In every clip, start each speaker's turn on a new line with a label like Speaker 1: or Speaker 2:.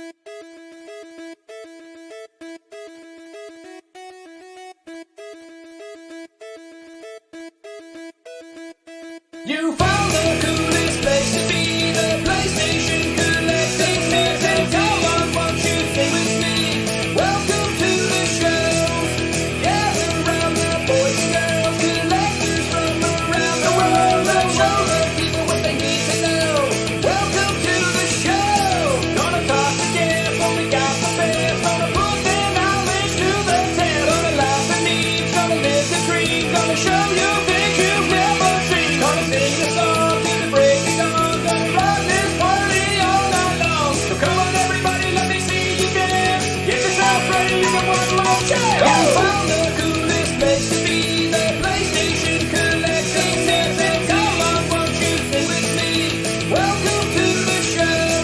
Speaker 1: You found the coolest place to be, the PlayStation collecting sets, and come on, won't you stay with me? Welcome to the show. Gather around the boys and girls, collectors from around the world. Let's show the people what they need to know. Welcome to the show. Gonna talk to Jeff, only got the best. Gonna put their knowledge to the test. Gonna laugh and eat, gonna live the dream. Gonna show you things you've never seen. Gonna sing a song to the break of dawn. Gonna rock this party all night long. So come on everybody, let me see you dance. Get yourself ready for one more chance. You found the coolest place to be, the PlayStation collection sets, and come on, won't you stay with me? Welcome to the show.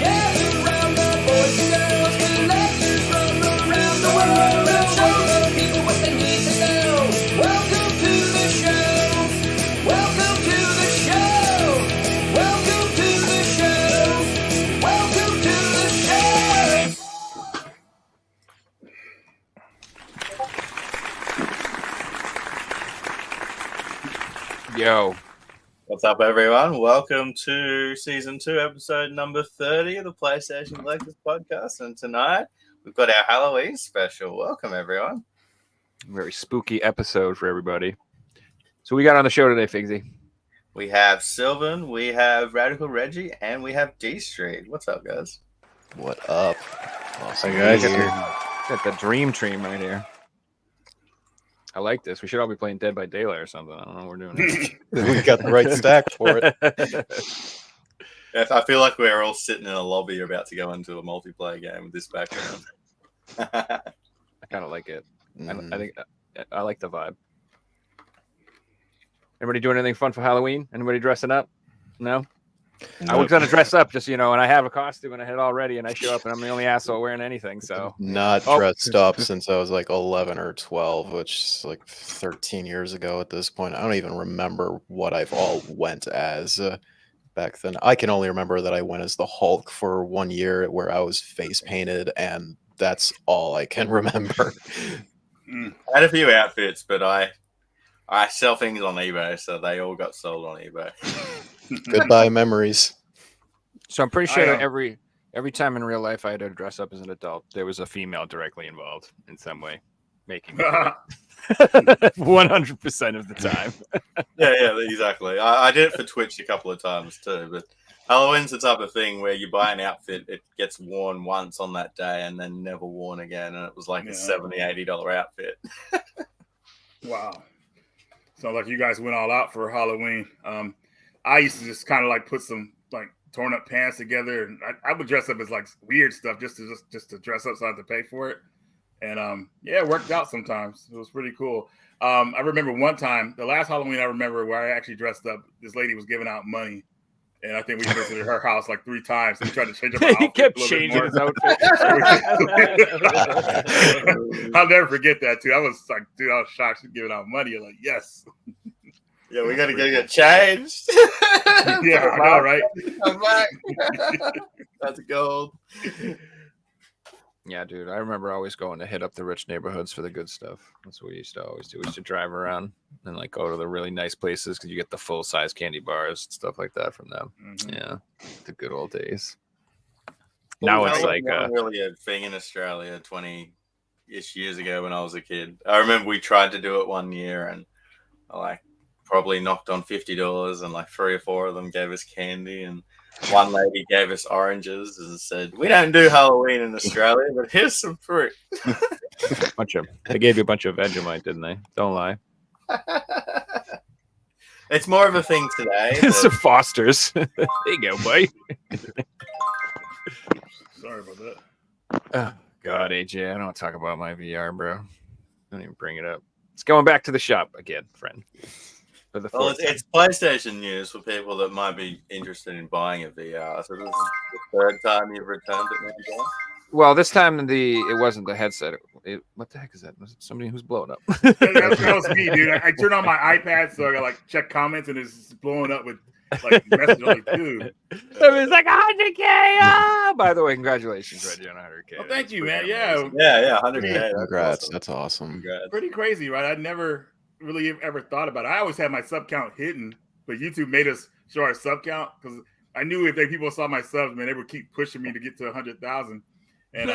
Speaker 1: Gather around the boys and girls, collectors from around the world. Let's show the people what they need to know. Welcome to the show. Welcome to the show. Welcome to the show. Welcome to the show.
Speaker 2: Yo,
Speaker 3: What's up, everyone? Welcome to season 2, episode number 30 of the PlayStation Collectors Podcast. And tonight we've got our Halloween special. Welcome, everyone.
Speaker 2: very spooky episode for everybody. So we got on the show today, Figsy.
Speaker 3: We have Sylvan, we have Radical Reggie, and we have dStreet. What's up, guys?
Speaker 4: What up? Awesome.
Speaker 2: Hey guys, got the dream team right here. I like this. We should all be playing Dead by Daylight or something. I don't know what we're doing.
Speaker 4: We got the right stack for it.
Speaker 3: I feel like we're all sitting in a lobby about to go into a multiplayer game with this background.
Speaker 2: I kind of like it. I think I like the vibe. Anybody doing anything fun for Halloween? Anybody dressing up? No? I was going to dress up just, and I have a costume and I had it all ready and I show up and I'm the only asshole wearing anything. So
Speaker 4: Not dressed up since I was like 11 or 12, which is like 13 years ago at this point. I don't even remember what I've all went as back then. I can only remember that I went as the Hulk for 1 year where I was face painted, and that's all I can remember.
Speaker 3: I had a few outfits, but I sell things on eBay, so they all got sold on eBay.
Speaker 4: Goodbye memories.
Speaker 2: So I'm pretty sure that every time in real life I had to dress up as an adult, there was a female directly involved in some way, making me 100% of the time.
Speaker 3: Yeah, exactly. I did it for Twitch a couple of times too, but Halloween's the type of thing where you buy an outfit, it gets worn once on that day and then never worn again, and it was like a $70, $80 outfit.
Speaker 5: Wow. So like you guys went all out for Halloween. I used to just kind of like put some like torn up pants together, and I would dress up as like weird stuff just to dress up so I had to pay for it. And it worked out sometimes. It was pretty cool. I remember one time, the last Halloween I remember where I actually dressed up, this lady was giving out money. And I think we visited her house like 3 times. And we tried to change up her outfit.
Speaker 2: He kept changing his outfit.
Speaker 5: I'll never forget that too. I was like, dude, I was shocked she's giving out money. I'm like, yes.
Speaker 3: Yeah, we got to get changed.
Speaker 5: Yeah, I know, right?
Speaker 3: I'm back. That's gold.
Speaker 2: Yeah, dude. I remember always going to hit up the rich neighborhoods for the good stuff. That's what we used to always do. We used to drive around and like go to the really nice places because you get the full size candy bars and stuff like that from them. Mm-hmm. Yeah, the good old days. Now it's like
Speaker 3: really a thing in Australia 20-ish years ago when I was a kid. I remember we tried to do it one year and like probably knocked on $50, and like 3 or 4 of them gave us candy, and one lady gave us oranges and said, "We don't do Halloween in Australia, but here's some fruit."
Speaker 2: They gave you a bunch of Vegemite, didn't they? Don't lie.
Speaker 3: It's more of a thing today.
Speaker 2: Some Fosters. There you go, boy.
Speaker 5: Sorry about that.
Speaker 2: Oh, God, AJ, I don't want to talk about my VR, bro. Don't even bring it up. It's going back to the shop again, friend.
Speaker 3: Well, it's PlayStation news for people that might be interested in buying a VR. So this is the 3rd time you've returned it, maybe, guys?
Speaker 2: Well, this time it wasn't the headset. What the heck is that? Was it somebody who's blowing up?
Speaker 5: that was me, dude. I turned on my iPad, so I got like check comments, and it's blowing up with like message. I'm like, dude.
Speaker 2: It was like 100K. Ah! By the way, congratulations, Reggie, on 100K.
Speaker 5: Well, thank
Speaker 2: That's
Speaker 5: you,
Speaker 2: freaking
Speaker 5: man. Yeah,
Speaker 2: amazing.
Speaker 3: Yeah, 100K.
Speaker 4: Yeah, congrats.
Speaker 3: Awesome.
Speaker 4: That's awesome.
Speaker 3: Congrats.
Speaker 5: pretty crazy, right? I never really ever thought about it. I always had my sub count hidden, but YouTube made us show our sub count because I knew if people saw my subs, man, they would keep pushing me to get to 100,000. And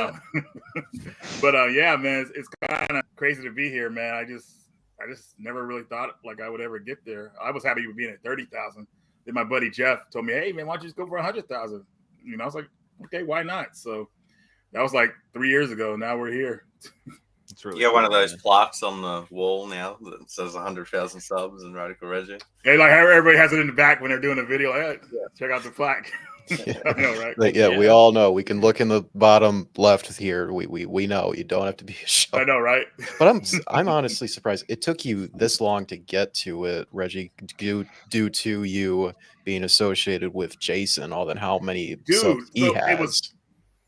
Speaker 5: but yeah, man, it's kind of crazy to be here, man. I just never really thought like I would ever get there. I was happy with being at 30,000. Then my buddy Jeff told me, "Hey, man, why don't you just go for 100,000?" You know, I was like, "Okay, why not?" So that was like 3 years ago. Now we're here.
Speaker 2: It's really
Speaker 3: You got one of
Speaker 2: cool,
Speaker 3: those
Speaker 2: man.
Speaker 3: plaques on the wall now that says 100,000 subs and Radical Reggie.
Speaker 5: Hey, like everybody has it in the back when they're doing a video. Like, hey, check out the plaque. I know, right?
Speaker 4: Like, yeah, we all know. We can look in the bottom left here. We know you don't have to be
Speaker 5: I know, right?
Speaker 4: But I'm honestly surprised it took you this long to get to it, Reggie, due to you being associated with Jason. All than how many subs he
Speaker 5: so
Speaker 4: has.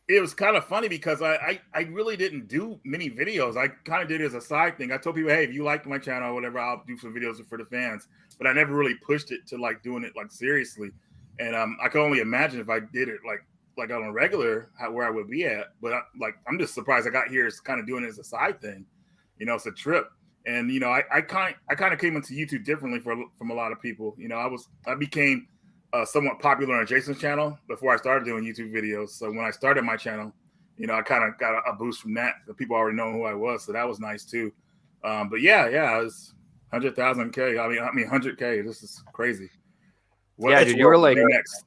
Speaker 5: it was kind of funny because I really didn't do many videos. I kind of did it as a side thing. I told people, hey, if you like my channel or whatever, I'll do some videos for the fans. But I never really pushed it to like doing it like seriously. And I can only imagine if I did it like on a regular, where I would be at. But I'm just surprised I got here as kind of doing it as a side thing. You know, it's a trip. And you know, I kind of came into YouTube differently from a lot of people. You know, I became somewhat popular on Jason's channel before I started doing YouTube videos. So when I started my channel, you know, I kind of got a boost from that. The people already know who I was, so that was nice too. But yeah, it was 100,000 K. I mean 100K. This is crazy.
Speaker 2: Yeah, dude, you were like
Speaker 5: next.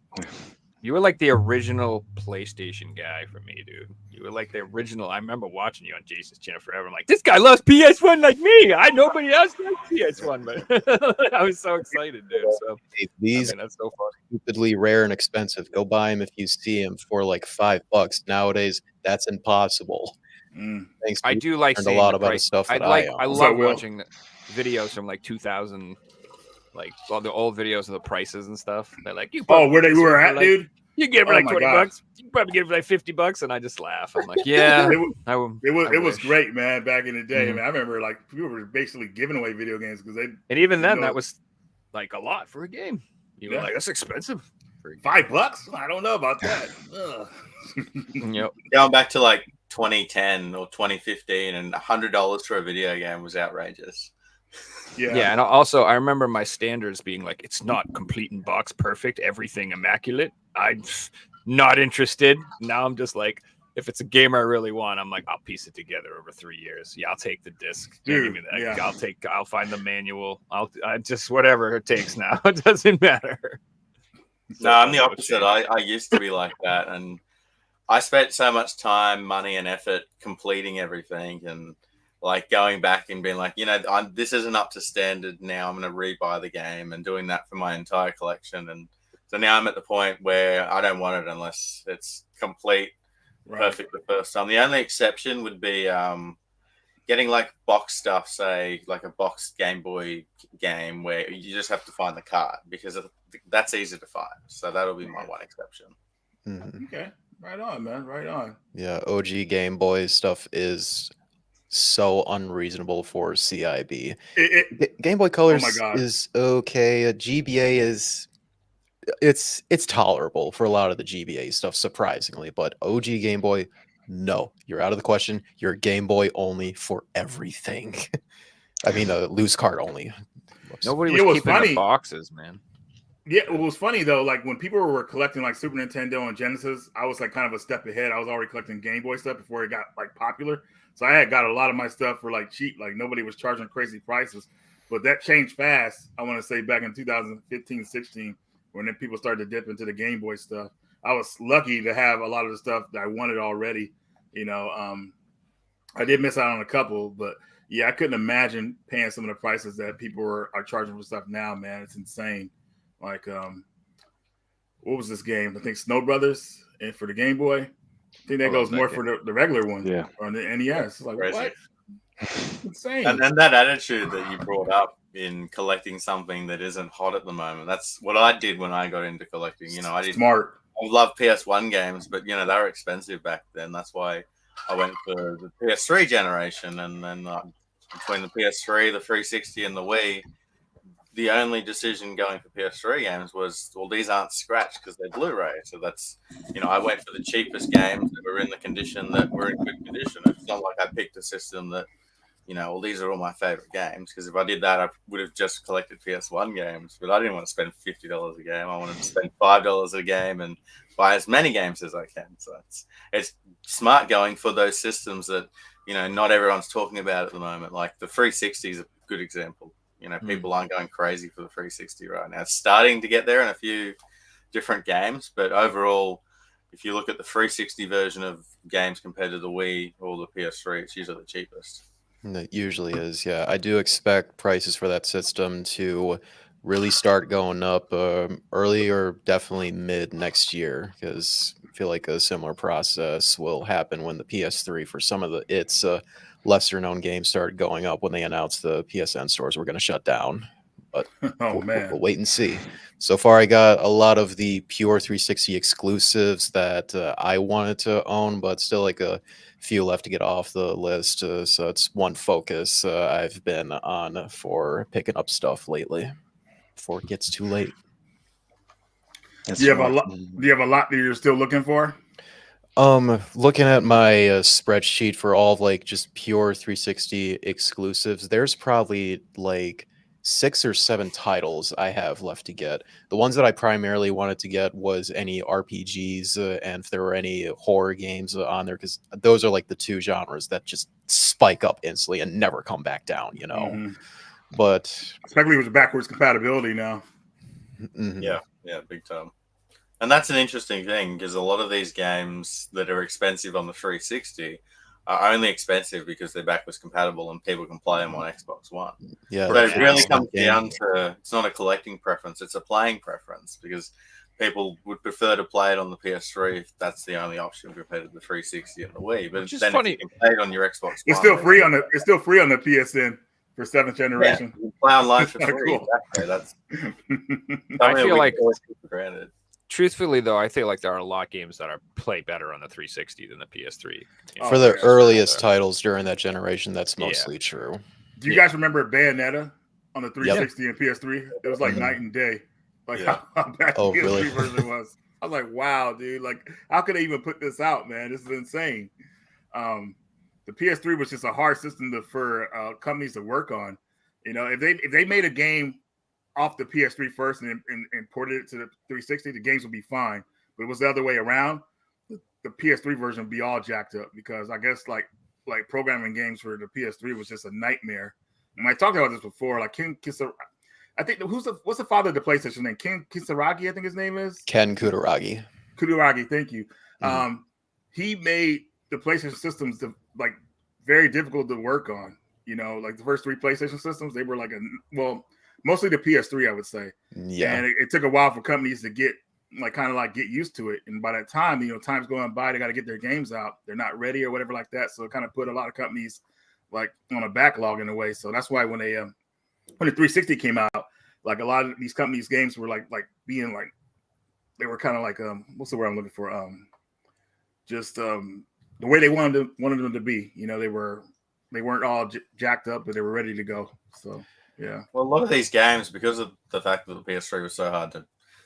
Speaker 2: You were like the original PlayStation guy for me, dude. You were like the original. I remember watching you on Jason's channel forever. I'm like, this guy loves PS1 like me. Nobody else likes PS1, but I was so excited, dude. So
Speaker 4: These
Speaker 2: that's so funny.
Speaker 4: stupidly rare and expensive. Go buy them if you see them for like $5. Nowadays, that's impossible. Thanks.
Speaker 2: I do like
Speaker 4: learned
Speaker 2: seeing
Speaker 4: a lot
Speaker 2: the
Speaker 4: about the
Speaker 2: price.
Speaker 4: stuff that
Speaker 2: I
Speaker 4: own.
Speaker 2: love watching the videos from like 2000, like all the old videos of the prices and stuff. They're like, you
Speaker 5: where they were at,
Speaker 2: like,
Speaker 5: dude.
Speaker 2: You get it for
Speaker 5: Oh
Speaker 2: like
Speaker 5: my
Speaker 2: $20.
Speaker 5: gosh.
Speaker 2: You can probably get it for like $50, and I just laugh. I'm like, yeah,
Speaker 5: It was great, man. Back in the day,
Speaker 2: Mhm.
Speaker 5: man, I remember like people were basically giving away video games because they.
Speaker 2: And even then,
Speaker 5: you know,
Speaker 2: that was like a lot for a game. You were like, that's expensive. For a game.
Speaker 5: $5? I don't know about that.
Speaker 2: Yep.
Speaker 3: Going back to like 2010 or 2015, and $100 for a video game was outrageous.
Speaker 2: Yeah, and also I remember my standards being like, it's not complete and box perfect, everything immaculate. I'm not interested. Now I'm just like, if it's a game I really want, I'm like, I'll piece it together over 3 years. Yeah, I'll take the disc.
Speaker 5: Dude,
Speaker 2: give me that. Yeah. I'll find the manual. I just whatever it takes now. It doesn't matter.
Speaker 3: No, I'm the opposite. I used to be like that, and I spent so much time, money, and effort completing everything, and like going back and being like, you know, this isn't up to standard now. I'm going to rebuy the game, and doing that for my entire collection. And so now I'm at the point where I don't want it unless it's complete, perfect the first time. The only exception would be getting like box stuff, say like a boxed Game Boy game where you just have to find the card, because that's easy to find. So that'll be my one exception.
Speaker 4: Mhm.
Speaker 5: Okay, right on, man. Right on.
Speaker 4: Yeah, OG Game Boy stuff is so unreasonable for CIB. Game Boy Colors is okay. GBA is it's tolerable for a lot of the GBA stuff, surprisingly, but OG Game Boy, no, you're out of the question. You're Game Boy only for everything. I mean, loose card only.
Speaker 2: Nobody was keeping the boxes, man.
Speaker 5: Yeah, it was funny though. Like when people were collecting like Super Nintendo and Genesis, I was like kind of a step ahead. I was already collecting Game Boy stuff before it got like popular. So I had got a lot of my stuff for like cheap. Like nobody was charging crazy prices. But that changed fast. I want to say back in 2015, 16, when then people started to dip into the Game Boy stuff. I was lucky to have a lot of the stuff that I wanted already. You know, I did miss out on a couple, but yeah, I couldn't imagine paying some of the prices that people are charging for stuff now, man. It's insane. Like, what was this game? I think Snow Brothers, and for the Game Boy. I think that goes more for the regular one.
Speaker 6: Yeah.
Speaker 5: On the NES. It's like,
Speaker 3: Crazy.
Speaker 5: what? Insane.
Speaker 3: And that attitude that you brought up in collecting something that isn't hot at the moment, that's what I did when I got into collecting. You know, I love PS1 games, but you know, they were expensive back then. That's why I went for the PS3 generation, and then between the PS3, the 360, and the Wii, the only decision going for PS3 games was, well, these aren't scratched because they're Blu-ray. So that's, I went for the cheapest games that were in the condition that were in good condition. It's not like I picked a system that, well, these are all my favorite games. Because if I did that, I would have just collected PS1 games. But I didn't want to spend $50 a game. I wanted to spend $5 a game and buy as many games as I can. So it's smart going for those systems that, not everyone's talking about at the moment. Like the 360 is a good example. People aren't going crazy for the 360 right now. It's starting to get there in a few different games, but overall, if you look at the 360 version of games compared to the Wii or the PS3, it's usually the cheapest.
Speaker 4: And it usually is, yeah. I do expect prices for that system to really start going up early or definitely mid next year, because I feel like a similar process will happen when the PS3 for some of its lesser known games started going up when they announced the PSN stores were going to shut down. But we'll wait and see. So far, I got a lot of the pure 360 exclusives that I wanted to own, but still like a few left to get off the list. So it's one focus I've been on for picking up stuff lately before it gets too late.
Speaker 5: Do you have a lot that you're still looking for?
Speaker 4: Looking at my spreadsheet for all of like just pure 360 exclusives, there's probably like 6 or 7 titles I have left to get. The ones that I primarily wanted to get was any RPGs and if there were any horror games on there, because those are like the two genres that just spike up instantly and never come back down,
Speaker 5: Mm-hmm.
Speaker 4: But
Speaker 5: especially with the backwards compatibility now.
Speaker 4: Mm-hmm.
Speaker 3: Yeah, big time. And that's an interesting thing, because a lot of these games that are expensive on the 360 are only expensive because they're backwards compatible and people can play them on Xbox One.
Speaker 4: Yeah,
Speaker 3: but it really comes down to, it's not a collecting preference, it's a playing preference, because people would prefer to play it on the PS3 if that's the only option compared to the 360 and the Wii. But then if you can play it on your Xbox One,
Speaker 5: it's still free on the PSN for 7th generation.
Speaker 3: Yeah, you can play online for free.
Speaker 5: Cool.
Speaker 3: Exactly. That's
Speaker 2: I feel like,
Speaker 3: for granted.
Speaker 2: Truthfully, though, I feel like there are a lot of games that play better on the 360 than the PS3.
Speaker 4: For the earliest titles during that generation, that's mostly true.
Speaker 5: Do you guys remember Bayonetta on the 360 and PS3? It was like night and day. Like how bad the PS3 version was. I was like, wow, dude. Like, how could they even put this out, man? This is insane. The PS3 was just a hard system for companies to work on. If they made a game off the PS3 first and ported it to the 360, the games would be fine. But it was the other way around. The PS3 version would be all jacked up, because I guess like programming games for the PS3 was just a nightmare. And I talked about this before. Like Ken Kisaragi, I think what's the father of the PlayStation name? Ken Kisaragi, I think his name is.
Speaker 4: Ken Kutaragi.
Speaker 5: Kutaragi, thank you. Mm-hmm. He made the PlayStation systems like very difficult to work on. Like the first 3 PlayStation systems, they were like mostly the PS3, I would say.
Speaker 4: Yeah.
Speaker 5: And it took a while for companies to get used to it. And by that time, time's going by, they got to get their games out. They're not ready or whatever like that. So it kind of put a lot of companies like on a backlog in a way. So that's why when the 360 came out, like a lot of these companies' games were like being like, they were kind of like what's the word I'm looking for? The way they wanted them to be. They weren't all jacked up, but they were ready to go. So yeah.
Speaker 3: Well, a lot of these games, because of the fact that the PS3 was so hard to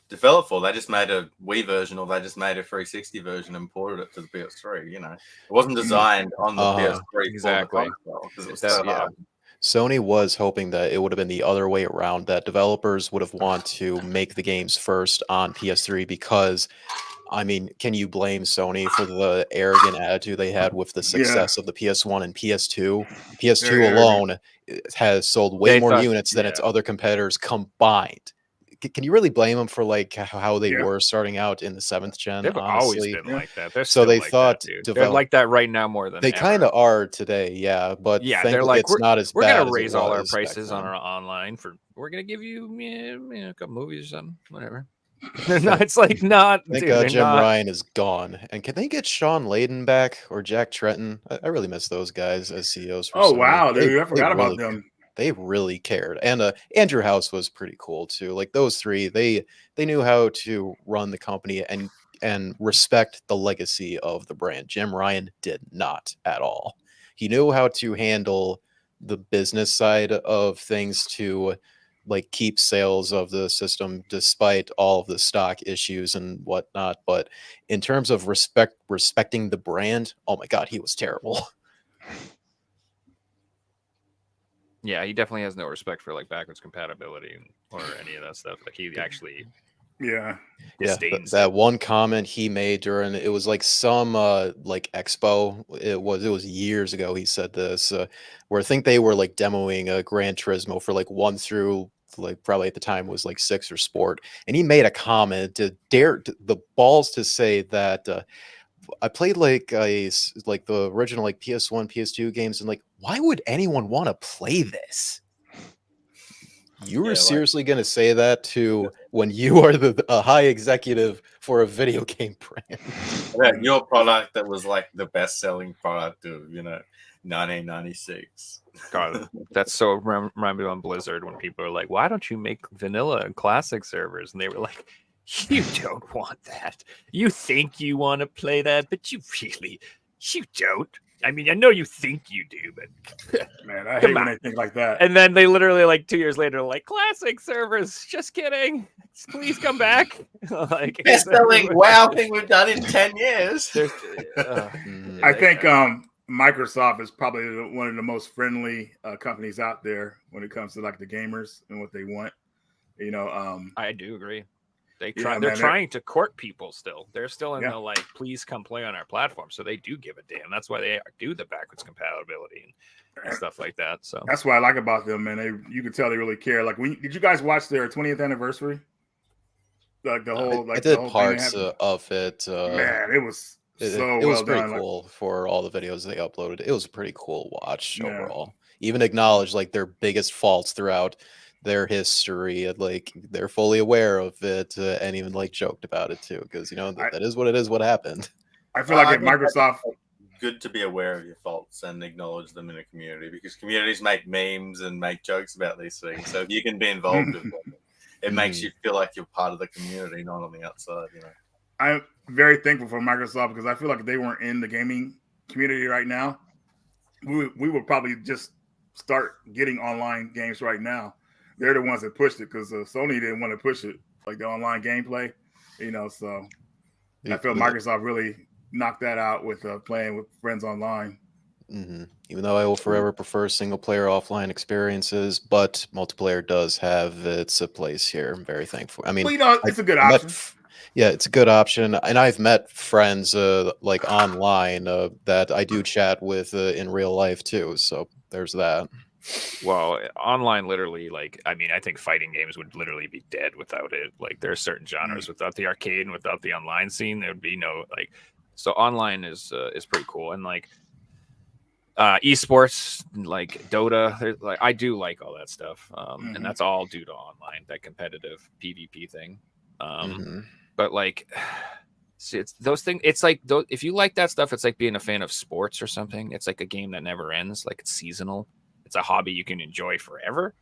Speaker 3: develop for, they just made a Wii version, or they just made a 360 version and ported it to the PS3. It wasn't designed on the PS3
Speaker 2: exactly
Speaker 3: because it was so hard.
Speaker 4: Sony was hoping that it would have been the other way around, that developers would have wanted to make the games first on PS3, because can you blame Sony for the arrogant attitude they had with the success of the PS1 and PS2? PS2 alone has sold way more units than its other competitors combined. Can you really blame them for like how they were starting out in the 7th gen?
Speaker 2: They've
Speaker 4: honestly?
Speaker 2: always been like that. They're
Speaker 4: so they
Speaker 2: like
Speaker 4: thought
Speaker 2: they're like that right now more than
Speaker 4: they kind of are today. Yeah, but
Speaker 2: they're like,
Speaker 4: it's not as
Speaker 2: we're
Speaker 4: bad
Speaker 2: gonna
Speaker 4: as
Speaker 2: raise
Speaker 4: it
Speaker 2: all our
Speaker 4: was
Speaker 2: prices
Speaker 4: back
Speaker 2: on
Speaker 4: then.
Speaker 2: our online we're gonna give you a couple movies or something, whatever. No, it's like not.
Speaker 4: I think Jim Ryan is gone, and can they get Sean Layden back or Jack Tretton? I really miss those guys as CEOs. For Sony.
Speaker 5: Wow, dude, I forgot about them.
Speaker 4: They really cared, and Andrew House was pretty cool too. Like those three, they knew how to run the company and respect the legacy of the brand. Jim Ryan did not at all. He knew how to handle the business side of things to like keep sales of the system despite all of the stock issues and whatnot. But in terms of respecting the brand, oh my god, he was terrible.
Speaker 2: Yeah, he definitely has no respect for like backwards compatibility or any of that stuff. Like he actually
Speaker 5: Yeah.
Speaker 2: disdains
Speaker 4: that
Speaker 2: it.
Speaker 4: one comment he made during it was like some like expo. It was years ago. He said this where I think they were like demoing a Gran Turismo for like 1 through like probably at the time was like 6 or Sport, and he made a comment to the balls to say that I played like like the original like PS1, PS2 games, and like why would anyone want to play this? You were
Speaker 3: Yeah, like-
Speaker 4: seriously going to say that to when you are a high executive for a video game brand?
Speaker 3: Yeah, your product that was like the best-selling product of 1996.
Speaker 2: God, that's so remind me on Blizzard when people are like, "Why don't you make vanilla and classic servers?" And they were like, "You don't want that. You think you want to play that, but you don't. I mean, I know you think you do, but
Speaker 5: Man, I hate
Speaker 2: Come
Speaker 5: when
Speaker 2: on.
Speaker 5: they think like that.
Speaker 2: And then they literally like 2 years later, like classic servers. Just kidding. Please come back. Like
Speaker 3: Best-selling WoW thing we've done in 10 years.
Speaker 2: There's,
Speaker 5: I think Microsoft is probably one of the most friendly companies out there when it comes to like the gamers and what they want.
Speaker 2: I do agree. They're
Speaker 5: man,
Speaker 2: trying to court people still. They're still in
Speaker 5: Yeah.
Speaker 2: the like, please come play on our platform. So they do give a damn. That's why they do the backwards compatibility and stuff like that. So
Speaker 5: that's what I like about them, man. You can tell they really care. Like, did you guys watch their 20th anniversary? Like the whole,
Speaker 4: I
Speaker 5: like
Speaker 4: did
Speaker 5: the whole
Speaker 4: parts
Speaker 5: thing
Speaker 4: of it.
Speaker 5: man, it was so
Speaker 4: it was
Speaker 5: well
Speaker 4: pretty
Speaker 5: done.
Speaker 4: cool for all the videos they uploaded. It was a pretty cool watch
Speaker 5: Yeah.
Speaker 4: overall. Even acknowledged like their biggest faults throughout their history, and like they're fully aware of it, and even like joked about it too, because that is what it is. What happened?
Speaker 5: I feel like
Speaker 3: I
Speaker 5: if
Speaker 3: think that's
Speaker 5: Microsoft,
Speaker 3: good to be aware of your faults and acknowledge them in a community, because communities make memes and make jokes about these things. So if you can be involved with them, it makes you feel like you're part of the community, not on the outside.
Speaker 5: I'm very thankful for Microsoft because I feel like if they weren't in the gaming community right now, we would probably just start getting online games right now. They're the ones that pushed it because Sony didn't want to push it, like the online gameplay, So I feel Microsoft really knocked that out with playing with friends online.
Speaker 4: Even though I will forever prefer single player offline experiences, but multiplayer does have its place here. I'm very thankful. I mean,
Speaker 5: it's a good option.
Speaker 4: Yeah, it's a good option, and I've met friends like online that I do chat with in real life too. So there's that.
Speaker 2: Well, online literally, like, I mean, I think fighting games would literally be dead without it. Like, there are certain genres without the arcade and without the online scene, there would be no like. So online is pretty cool, and like esports, like Dota, like I do like all that stuff, and that's all due to online, that competitive PvP thing. But like, see, it's those things. It's like if you like that stuff, it's like being a fan of sports or something. It's like a game that never ends. Like it's seasonal. It's a hobby you can enjoy forever.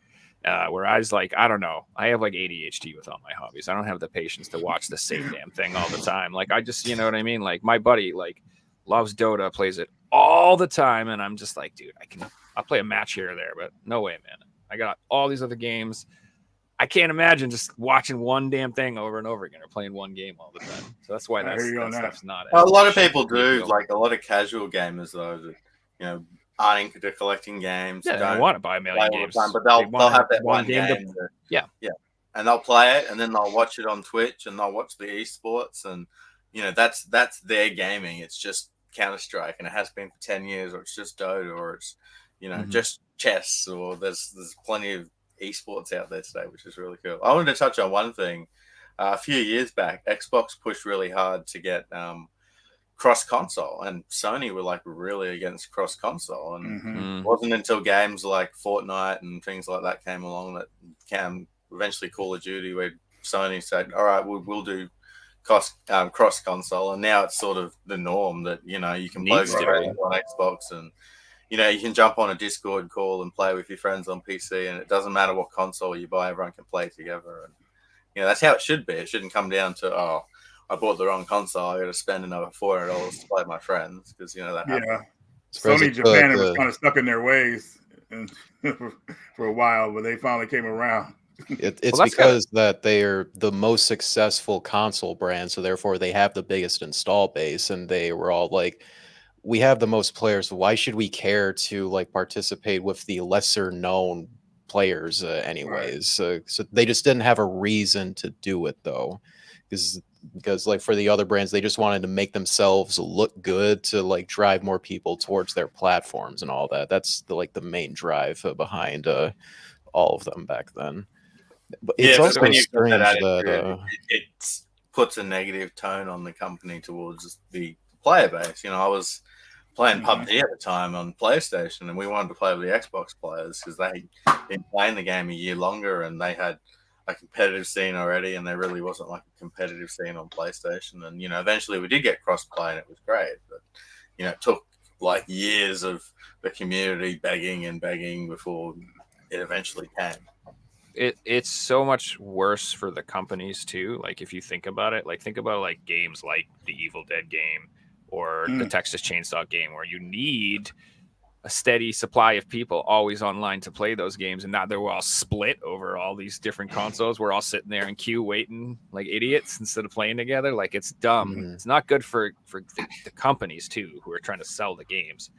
Speaker 2: Whereas, like, I don't know, I have like ADHD with all my hobbies. I don't have the patience to watch the same damn thing all the time. Like, I just, you know what I mean? Like, my buddy, like, loves Dota, plays it all the time, and I'm just like, dude, I'll play a match here or there, but no way, man. I got all these other games. I can't imagine just watching one damn thing over and over again or playing one game all the time. So that's why that stuff's not.
Speaker 3: A lot of people do, like a lot of casual gamers though, that, aren't into collecting games.
Speaker 2: Yeah, they want to buy a million games,
Speaker 3: but they'll have that one game.
Speaker 2: Yeah,
Speaker 3: and they'll play it, and then they'll watch it on Twitch, and they'll watch the esports, and that's their gaming. It's just Counter-Strike, and it has been for 10 years, or it's just Dota, or it's just chess, or there's plenty of esports out there today, which is really cool. I wanted to touch on one thing. A few years back, Xbox pushed really hard to get cross console, and Sony were like really against cross console, and it wasn't until games like Fortnite and things like that came along that came eventually Call of Duty, where Sony said, all right, we'll do cross console, and now it's sort of the norm that you can play with your friends on Xbox, and you can jump on a Discord call and play with your friends on PC, and it doesn't matter what console you buy, everyone can play together, and that's how it should be. It shouldn't come down to I bought the wrong console, I got to spend another $400 to play with my friends, because that happens.
Speaker 5: Yeah, Sony Japan was kind of stuck in their ways for a while, but they finally came around.
Speaker 4: It's
Speaker 2: that's gotta-
Speaker 4: because that they're the most successful console brand, so therefore they have the biggest install base, and they were all like, we have the most players. So why should we care to like participate with the lesser known players, anyways? So they just didn't have a reason to do it though, because like for the other brands, they just wanted to make themselves look good to like drive more people towards their platforms and all that. That's the main drive behind all of them back then. But
Speaker 3: Yeah,
Speaker 4: it's
Speaker 3: but
Speaker 4: also
Speaker 3: when you've got that
Speaker 4: strange
Speaker 3: attitude,
Speaker 4: that
Speaker 3: it puts a negative tone on the company towards the player base. I was playing PUBG at the time on PlayStation, and we wanted to play with the Xbox players because they'd been playing the game a year longer, and they had a competitive scene already, and there really wasn't like a competitive scene on PlayStation. And eventually we did get crossplay, and it was great, but it took like years of the community begging and begging before it eventually came.
Speaker 2: It's so much worse for the companies too. Like if you think about it, think about like games like the Evil Dead game or the Texas Chainsaw game, where you need a steady supply of people always online to play those games, and not that we're all split over all these different consoles. We're all sitting there in queue waiting like idiots instead of playing together. Like it's dumb. It's not good for the companies too, who are trying to sell the games.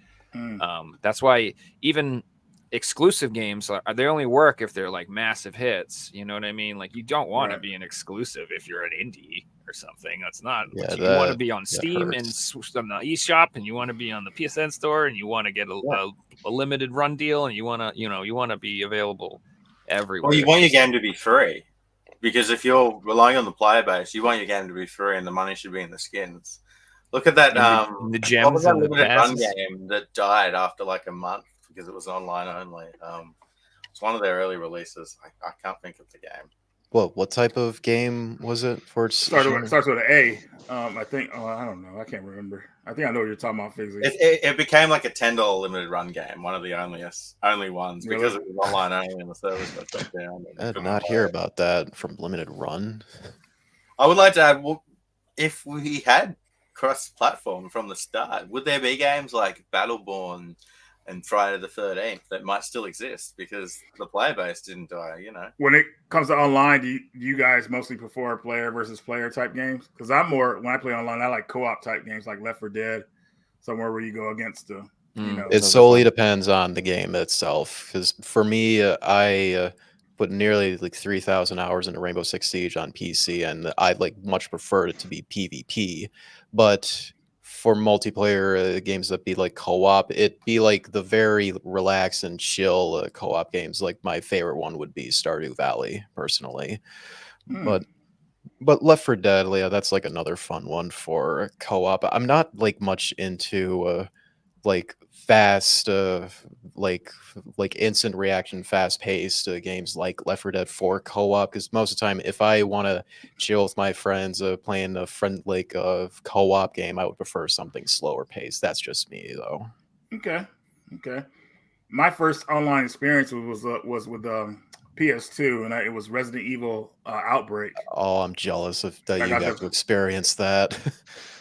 Speaker 2: That's why even exclusive games they only work if they're like massive hits. You know what I mean? Like you don't want to be an exclusive if you're an indie or something. That's not
Speaker 4: Yeah,
Speaker 2: you want to be on
Speaker 4: that
Speaker 2: Steam and
Speaker 4: hurts.
Speaker 2: on the eShop, and you want to be on the PSN store, and you want to get a limited run deal, and you want to be available everywhere.
Speaker 3: Well, you want your game to be free, because if you're relying on the player base, you want your game to be free, and the money should be in the skins. Look at that.
Speaker 2: In the gems
Speaker 3: what was that
Speaker 2: and the
Speaker 3: limited run
Speaker 2: passes.
Speaker 3: game that died after like a month because it was online only? It's one of their early releases. I can't think of the game.
Speaker 4: What type of game was it for its
Speaker 5: Starts with an A. I think. Oh, I don't know. I can't remember. I think I know what you're talking about.
Speaker 3: It became like a $10 limited run game, one of the only ones,
Speaker 5: Really?
Speaker 3: because it was online only and the service got shut down.
Speaker 4: I did not hear about that from Limited Run.
Speaker 3: I would like to add, if we had cross-platform from the start, would there be games like Battleborn and Friday the 13th that might still exist because the player base didn't die?
Speaker 5: When it comes to online, do you guys mostly prefer player versus player type games? Because when I play online, I like co-op type games like Left 4 Dead, somewhere where you go against the,
Speaker 4: It solely depends on the game itself. Because for me, I put nearly like 3,000 hours into Rainbow Six Siege on PC, and I'd much prefer it to be PvP. But for multiplayer games that be like co-op, it'd be like the very relax and chill co-op games. Like my favorite one would be Stardew Valley, personally. But Left 4 Dead, yeah, that's like another fun one for co-op. I'm not much into fast instant reaction, fast paced games like Left 4 Dead 4 co-op, because most of the time if I want to chill with my friends playing a co-op game, I would prefer something slower paced. That's just me though.
Speaker 5: Okay. My first online experience was with PS2, and it was Resident Evil Outbreak.
Speaker 4: Oh, I'm jealous of that you got to experience that.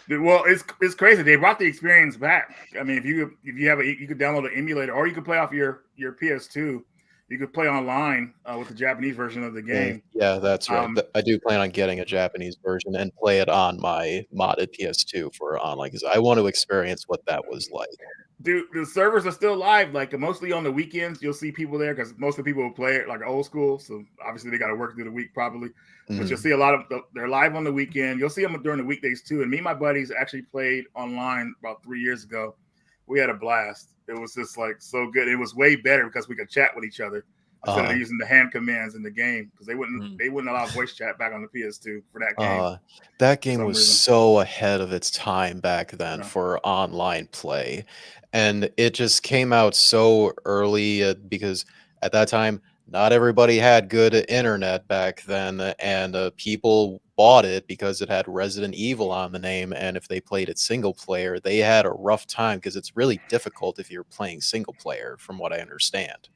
Speaker 5: Well, it's crazy. They brought the experience back. I mean, if you could download an emulator, or you could play off your PS2. You could play online with the Japanese version of the game.
Speaker 4: Yeah, that's right. I do plan on getting a Japanese version and play it on my modded PS2 for online, because I want to experience what that was like.
Speaker 5: Dude, the servers are still live. Like mostly on the weekends, you'll see people there because most of the people will play it like old school. So obviously they got to work through the week probably. But you'll see a lot of they're live on the weekend. You'll see them during the weekdays too. And me and my buddies actually played online about 3 years ago. We had a blast. It was just like so good. It was way better because we could chat with each other instead of using the hand commands in the game, because they wouldn't allow voice chat back on the PS2 for that game.
Speaker 4: That game was so ahead of its time back then for online play. And it just came out so early because at that time, not everybody had good internet back then, and people bought it because it had Resident Evil on the name. And if they played it single player, they had a rough time because it's really difficult if you're playing single player, from what I understand.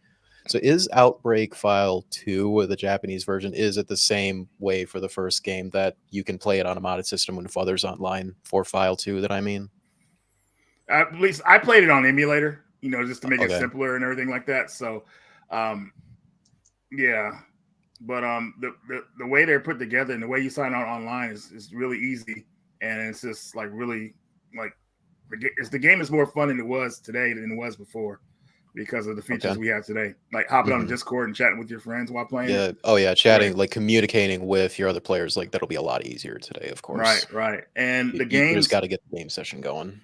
Speaker 4: So is Outbreak File 2, the Japanese version, is it the same way for the first game that you can play it on a modded system with others online for File 2 that I mean?
Speaker 5: At least I played it on emulator, just to make it simpler and everything like that. So, yeah. But the way they're put together and the way you sign on online is really easy, and it's just like really like the game is more fun than it was today than it was before because of the features
Speaker 4: Okay.
Speaker 5: we have today. Like hopping on
Speaker 4: Mhm.
Speaker 5: Discord and chatting with your friends while playing
Speaker 4: Yeah.
Speaker 5: it.
Speaker 4: Oh yeah, chatting,
Speaker 5: Right.
Speaker 4: like communicating with your other players, like that'll be a lot easier today, of
Speaker 5: Right,
Speaker 4: course.
Speaker 5: right. And the
Speaker 4: You just
Speaker 5: games,
Speaker 4: got to get the game session going.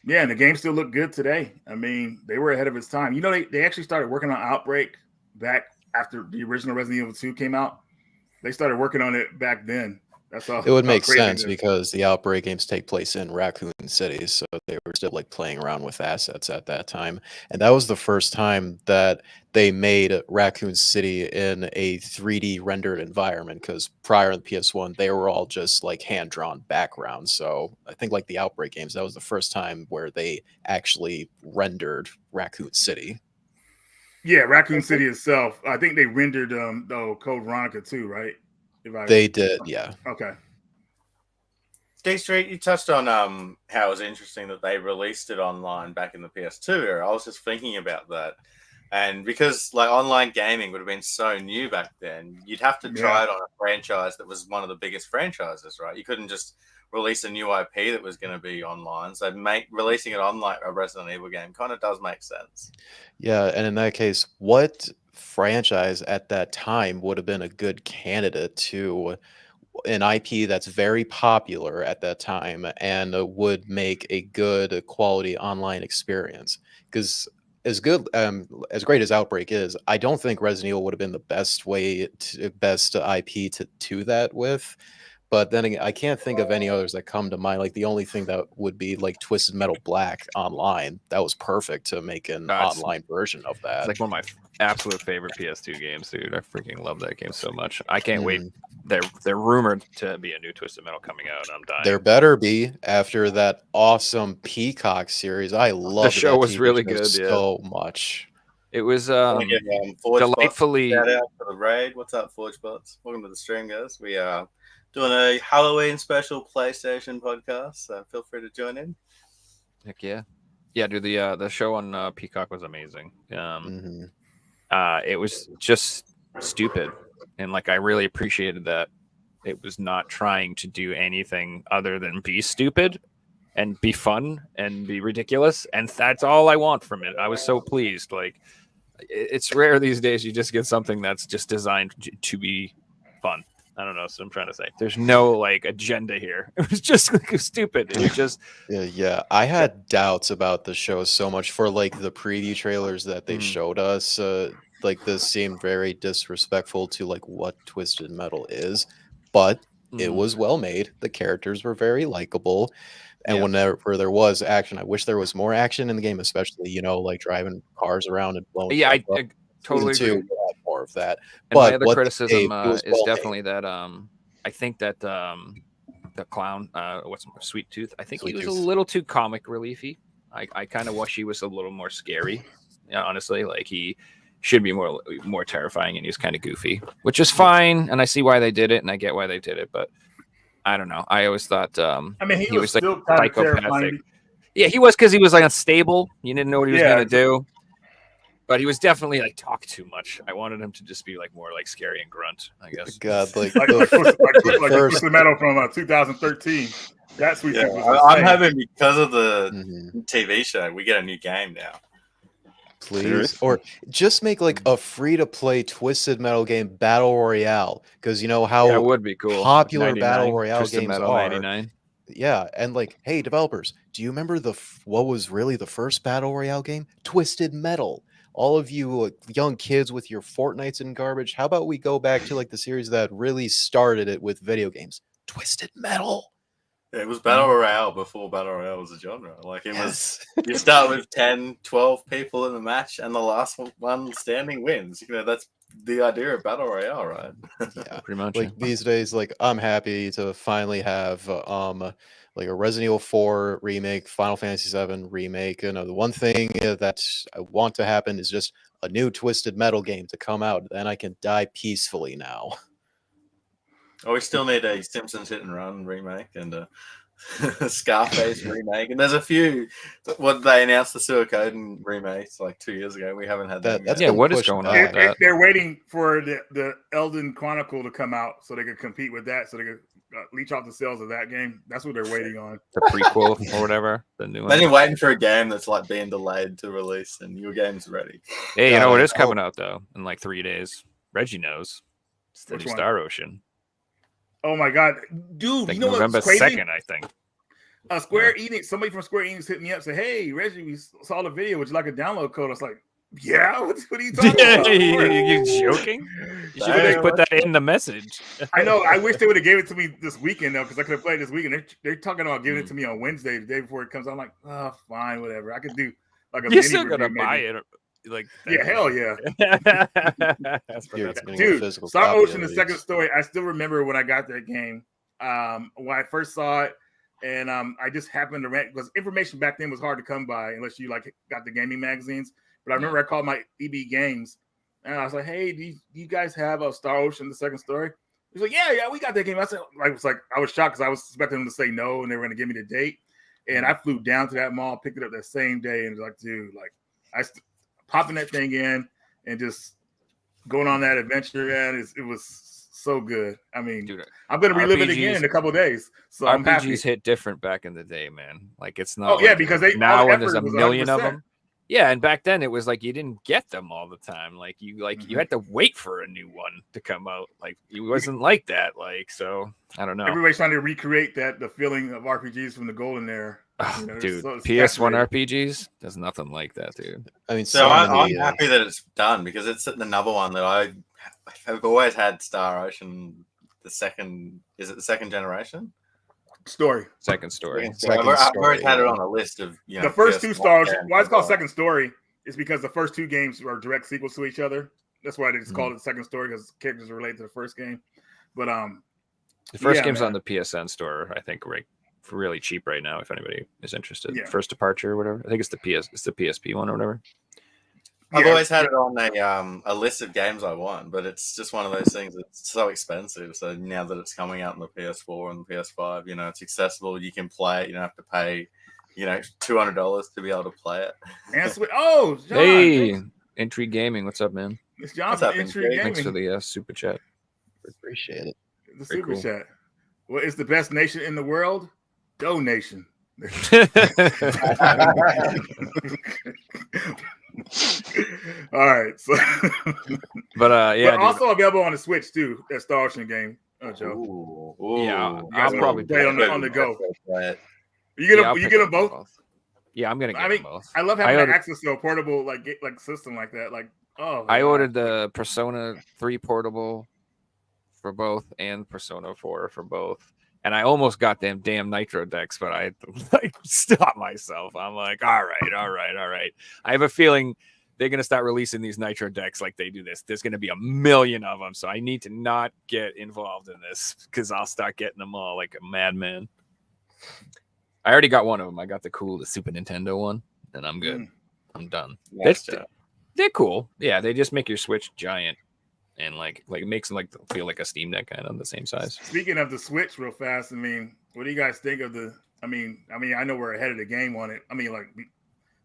Speaker 5: yeah, and the games still look good today. I mean, they were ahead of its time. You know, they actually started working on Outbreak back after the original Resident Evil 2 came out. They started working on it back then. That's
Speaker 4: It would
Speaker 5: how
Speaker 4: make
Speaker 5: crazy it
Speaker 4: sense
Speaker 5: is.
Speaker 4: because the Outbreak games take place in Raccoon City, so they were still like playing around with assets at that time. And that was the first time that they made Raccoon City in a 3D rendered environment because prior to the PS1, they were all just like hand drawn backgrounds. So I think like the Outbreak games, that was the first time where they actually rendered Raccoon City.
Speaker 5: Yeah, Raccoon City itself. I think they rendered though Code Veronica too, right? If I
Speaker 4: They did, yeah.
Speaker 5: okay.
Speaker 3: dStreet, you touched on how it was interesting that they released it online back in the PS2 era. I was just thinking about that. And because like online gaming would have been so new back then, you'd have to try
Speaker 5: Yeah.
Speaker 3: it on a franchise that was one of the biggest franchises, right? You couldn't just release a new IP that was going to be online. So releasing it on like a Resident Evil game kind of does make sense.
Speaker 4: Yeah, and in that case, what franchise at that time would have been a good candidate to an IP that's very popular at that time and would make a good quality online experience? Because as great as Outbreak is, I don't think Resident Evil would have been the best IP to do that with. But then again, I can't think of any others that come to mind. Like the only thing that would be like Twisted Metal Black online. That was perfect to make an
Speaker 2: It's
Speaker 4: online version of
Speaker 2: it's
Speaker 4: that.
Speaker 2: like one of my absolute favorite PS2 games, dude. I freaking love that game so much. I can't wait.
Speaker 4: Mhm.
Speaker 2: They're rumored to be a new Twisted Metal coming out, and I'm dying.
Speaker 4: There better be after that awesome Peacock series. I loved
Speaker 2: show
Speaker 4: that
Speaker 2: was
Speaker 4: TV
Speaker 2: really
Speaker 4: show
Speaker 2: good, yeah.
Speaker 4: so much.
Speaker 2: It was
Speaker 3: Want to give Forge Bots
Speaker 2: delightfully.
Speaker 3: shout out for the raid. What's up, Forge Bots? Welcome to the stream, guys. We are doing a Halloween special PlayStation podcast, so feel free to join in.
Speaker 2: Heck yeah, yeah, dude. The show on Peacock was amazing.
Speaker 4: Mhm.
Speaker 2: It was just stupid, and like I really appreciated that it was not trying to do anything other than be stupid and be fun and be ridiculous, and that's all I want from it. I was so pleased. Like it's rare these days you just get something that's just designed to be fun. I don't know. So I'm trying to say there's no like agenda here. It was just like, stupid. It was just
Speaker 4: Yeah, I had doubts about the show so much for like the preview trailers that they
Speaker 2: Mm.
Speaker 4: showed us. Like this seemed very disrespectful to like what Twisted Metal is, but it
Speaker 2: Mhm.
Speaker 4: was well made. The characters were very likable, and
Speaker 2: Yeah.
Speaker 4: whenever there was action, I wish there was more action in the game, especially like driving cars around and blowing
Speaker 2: Yeah,
Speaker 4: stuff up.
Speaker 2: I totally
Speaker 4: Season 2
Speaker 2: agree.
Speaker 4: will have more of that.
Speaker 2: And my
Speaker 4: But
Speaker 2: other
Speaker 4: what they gave,
Speaker 2: criticism
Speaker 4: it was
Speaker 2: is
Speaker 4: well made.
Speaker 2: definitely that I think that the clown, what's Sweet Tooth, I think
Speaker 4: Sweet
Speaker 2: he was
Speaker 4: Tooth.
Speaker 2: a little too comic reliefy. I kind of wish he was a little more scary. Yeah, honestly, like he should be more terrifying, and he was kind of goofy, which is fine, and I see why they did it, and I get why they did it, but I don't know. I always thought
Speaker 5: I mean,
Speaker 2: he was like
Speaker 5: still kind of
Speaker 2: psychopathic.
Speaker 5: terrifying.
Speaker 2: Yeah, he was because he was like unstable. You didn't know what he was
Speaker 5: Yeah,
Speaker 2: gonna do. But he was definitely like talk too much. I wanted him to just be like more like scary and grunt, I guess.
Speaker 4: God, like
Speaker 5: like Twisted Metal from 2013. That's Sweet
Speaker 3: Yeah,
Speaker 5: Tooth was
Speaker 3: I'm
Speaker 5: insane.
Speaker 3: having because of the
Speaker 4: Mhm.
Speaker 3: TV show, we get a new game now.
Speaker 4: Please,
Speaker 2: Seriously?
Speaker 4: or just make like a free-to-play Twisted Metal game battle royale, because you know
Speaker 2: Yeah,
Speaker 4: how
Speaker 2: it would be cool.
Speaker 4: popular
Speaker 2: 99,
Speaker 4: battle royale
Speaker 2: Twisted
Speaker 4: games
Speaker 2: Metal
Speaker 4: are.
Speaker 2: 99.
Speaker 4: Yeah, and like, hey, developers, do you remember what was really the first battle royale game? Twisted Metal. All of you young kids with your Fortnites and garbage, how about we go back to like the series that really started it with video games? Twisted Metal.
Speaker 3: It was Battle Royale before Battle Royale was a genre. Like it
Speaker 4: Yes.
Speaker 3: was, you start with 10, 12 people in the match, and the last one standing wins. That's the idea of Battle Royale, right?
Speaker 4: Yeah,
Speaker 2: Pretty much.
Speaker 4: like these days, like I'm happy to finally have like a Resident Evil 4 remake, Final Fantasy 7 remake. And the one thing that I want to happen is just a new Twisted Metal game to come out. Then I can die peacefully now.
Speaker 3: Oh, we still need a Simpsons Hit and Run remake and a Scarface remake, and there's a few. What they announced the Suikoden remakes like 2 years ago. We haven't had them
Speaker 4: That's
Speaker 3: yet.
Speaker 2: Yeah,
Speaker 4: been
Speaker 2: what is
Speaker 4: pushed
Speaker 2: going on
Speaker 4: back.
Speaker 2: with that?
Speaker 5: They're waiting for the Elden Chronicle to come out so they could compete with that, so they could leech off the sales of that game. That's what they're waiting on.
Speaker 2: The prequel or whatever, the new one.
Speaker 3: Then you're waiting for a game that's like being delayed to release, and your game's ready.
Speaker 2: Hey, you
Speaker 4: God,
Speaker 2: know what
Speaker 4: I
Speaker 2: is coming out though in like 3 days? Reggie knows. It's the
Speaker 5: Which
Speaker 2: new
Speaker 5: one?
Speaker 2: Star Ocean.
Speaker 5: Oh my god, dude!
Speaker 2: Like
Speaker 5: You know
Speaker 2: November
Speaker 5: what's crazy?
Speaker 2: 2nd, I think.
Speaker 5: Square Enix, somebody from Square Enix hit me up, said, "Hey, Reggie, we saw the video. Would you like a download code?" I was like, "Yeah, what are you talking about?"
Speaker 2: You joking? You should have just put that in the message.
Speaker 5: I know. I wish they would have gave it to me this weekend though, because I could have played this weekend. They're talking about giving it to me on Wednesday, the day before it comes out. I'm like, oh, fine, whatever. I could do like a
Speaker 2: You're
Speaker 5: mini
Speaker 2: still
Speaker 5: review,
Speaker 2: gonna
Speaker 5: maybe.
Speaker 2: buy it, like
Speaker 5: Yeah, hell yeah.
Speaker 2: That's what
Speaker 4: You're
Speaker 2: that's
Speaker 4: getting a
Speaker 5: Dude,
Speaker 4: physical
Speaker 5: Star
Speaker 4: copy
Speaker 5: Ocean:
Speaker 4: at
Speaker 5: The Second
Speaker 4: least.
Speaker 5: Story. I still remember when I got that game. When I first saw it, and I just happened to rent because information back then was hard to come by unless you like got the gaming magazines. But I remember I called my EB Games, and I was like, "Hey, do you guys have a Star Ocean: The Second Story?" He's like, "Yeah, we got that game." I said, I was shocked because I was expecting them to say no, and they were going to give me the date. And I flew down to that mall, picked it up that same day, and was like, dude, like popping that thing in and just going on that adventure, man. It was so good. I mean,
Speaker 2: Dude,
Speaker 5: I'm going to relive it again
Speaker 2: RPGs
Speaker 5: in a couple of days. So I'm happy.
Speaker 2: RPGs hit different back in the day, man. Like it's not.
Speaker 5: Oh yeah,
Speaker 2: like
Speaker 5: because
Speaker 2: it-
Speaker 5: all
Speaker 2: now
Speaker 5: the
Speaker 2: when there's a
Speaker 5: effort was
Speaker 2: million of
Speaker 5: 100%.
Speaker 2: them. Yeah, and back then it was like you didn't get them all the time. Like you
Speaker 5: Mhm.
Speaker 2: had to wait for a new one to come out. Like it wasn't like that. Like so, I don't know.
Speaker 5: Everybody's trying to recreate the feeling of RPGs from the golden era.
Speaker 2: Ugh,
Speaker 5: You know,
Speaker 2: dude,
Speaker 5: so it's
Speaker 2: PS1
Speaker 5: saturated.
Speaker 2: RPGs, there's nothing like that, dude.
Speaker 4: I mean,
Speaker 3: So
Speaker 4: so
Speaker 3: I'm
Speaker 4: many.
Speaker 3: happy that it's done because it's another one that I've always had Star Ocean. The second is it the second generation?
Speaker 5: Story.
Speaker 2: Second story.
Speaker 4: Second
Speaker 3: I've always
Speaker 4: story,
Speaker 3: had it
Speaker 4: yeah.
Speaker 3: on a list of
Speaker 5: The first two Star Ocean. Why it's called
Speaker 3: second.
Speaker 5: Second Story is because the first two games are direct sequels to each other. That's why they just called it Second Story because characters are related to the first game. But
Speaker 2: The first
Speaker 5: yeah,
Speaker 2: game's
Speaker 5: man.
Speaker 2: on the PSN store, I think, right, for really cheap right now. If anybody is interested,
Speaker 5: Yeah.
Speaker 2: First Departure or whatever. I think it's the PSP one or whatever.
Speaker 3: I've
Speaker 5: Yeah,
Speaker 3: always had it on a list of games I want, but it's just one of those things that's so expensive. So now that it's coming out on the PS4 and the PS5, you know, it's accessible. You can play it. You don't have to pay, you know, $200 to be able to play it.
Speaker 5: and oh, John,
Speaker 2: Hey,
Speaker 5: thanks.
Speaker 2: Intrigue Gaming, what's up, man?
Speaker 5: It's John
Speaker 3: What's
Speaker 5: from
Speaker 3: up,
Speaker 5: Intrigue
Speaker 3: Intrigue?
Speaker 2: Thanks for
Speaker 5: Gaming.
Speaker 2: the super chat.
Speaker 4: Appreciate it.
Speaker 5: The
Speaker 2: very
Speaker 5: super
Speaker 2: cool.
Speaker 5: chat. What is the best nation in the world? Donation. All right. So,
Speaker 2: But yeah,
Speaker 5: but
Speaker 2: dude,
Speaker 5: also available on the Switch too. That Star Ocean game. Oh, Joe.
Speaker 3: Ooh,
Speaker 2: Yeah,
Speaker 5: You guys
Speaker 2: I'll probably
Speaker 5: play it on the go.
Speaker 3: Play it.
Speaker 5: You get
Speaker 2: I'll
Speaker 5: you
Speaker 2: pick
Speaker 5: get
Speaker 2: up
Speaker 5: them both.
Speaker 2: Yeah, I'm gonna get
Speaker 5: I mean,
Speaker 2: them both.
Speaker 5: I love having
Speaker 2: ordered-
Speaker 5: access to a portable like system like that. Like, oh,
Speaker 2: I
Speaker 5: wow.
Speaker 2: ordered the Persona 3 portable for both and Persona 4 for both. And I almost got them damn Nitro decks, but I like stopped myself. I'm like, all right. I have a feeling they're gonna start releasing these Nitro decks like they do this. There's gonna be a million of them, so I need to not get involved in this because I'll start getting them all like a madman. I already got one of them. I got the Super Nintendo one, and I'm good. I'm done.
Speaker 3: Nice
Speaker 2: They're-
Speaker 3: job.
Speaker 2: They're cool. Yeah, they just make your Switch giant and like it makes them like feel like a Steam Deck kind of the same size.
Speaker 5: Speaking of the Switch, real fast. I mean, what do you guys think of the? I mean, I know we're ahead of the game on it. I mean, like,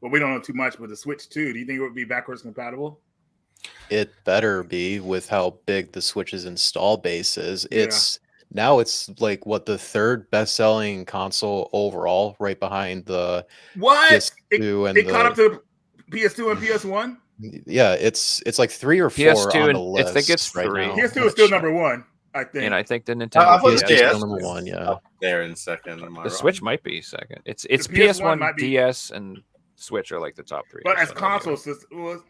Speaker 5: well, we don't know too much, but the Switch 2, do you think it would be backwards compatible?
Speaker 4: It better be with how big the Switch's install base is.
Speaker 5: Yeah.
Speaker 4: Now it's like what the third best-selling console overall, right behind the
Speaker 5: What?
Speaker 4: PS2 and
Speaker 5: It caught up
Speaker 4: the
Speaker 5: to PS2 and PS1.
Speaker 4: yeah. It's like 3 or 4
Speaker 2: PS2
Speaker 4: on
Speaker 2: and
Speaker 4: the list.
Speaker 2: I think it's
Speaker 4: right
Speaker 2: 3.
Speaker 4: now.
Speaker 5: PS2 is still number one, I think.
Speaker 2: And I think the Nintendo
Speaker 3: I thought
Speaker 4: PS2
Speaker 3: the
Speaker 4: is
Speaker 3: DS
Speaker 4: still number
Speaker 3: was
Speaker 4: 1, yeah.
Speaker 3: up there in second. Am I
Speaker 2: The
Speaker 3: right?
Speaker 2: Switch might be second. It's
Speaker 5: PS1
Speaker 2: PS1,
Speaker 5: might be-
Speaker 2: DS, and Switch are like the top 3.
Speaker 5: But
Speaker 2: or
Speaker 5: as
Speaker 2: so,
Speaker 5: console
Speaker 2: anyway.
Speaker 5: system,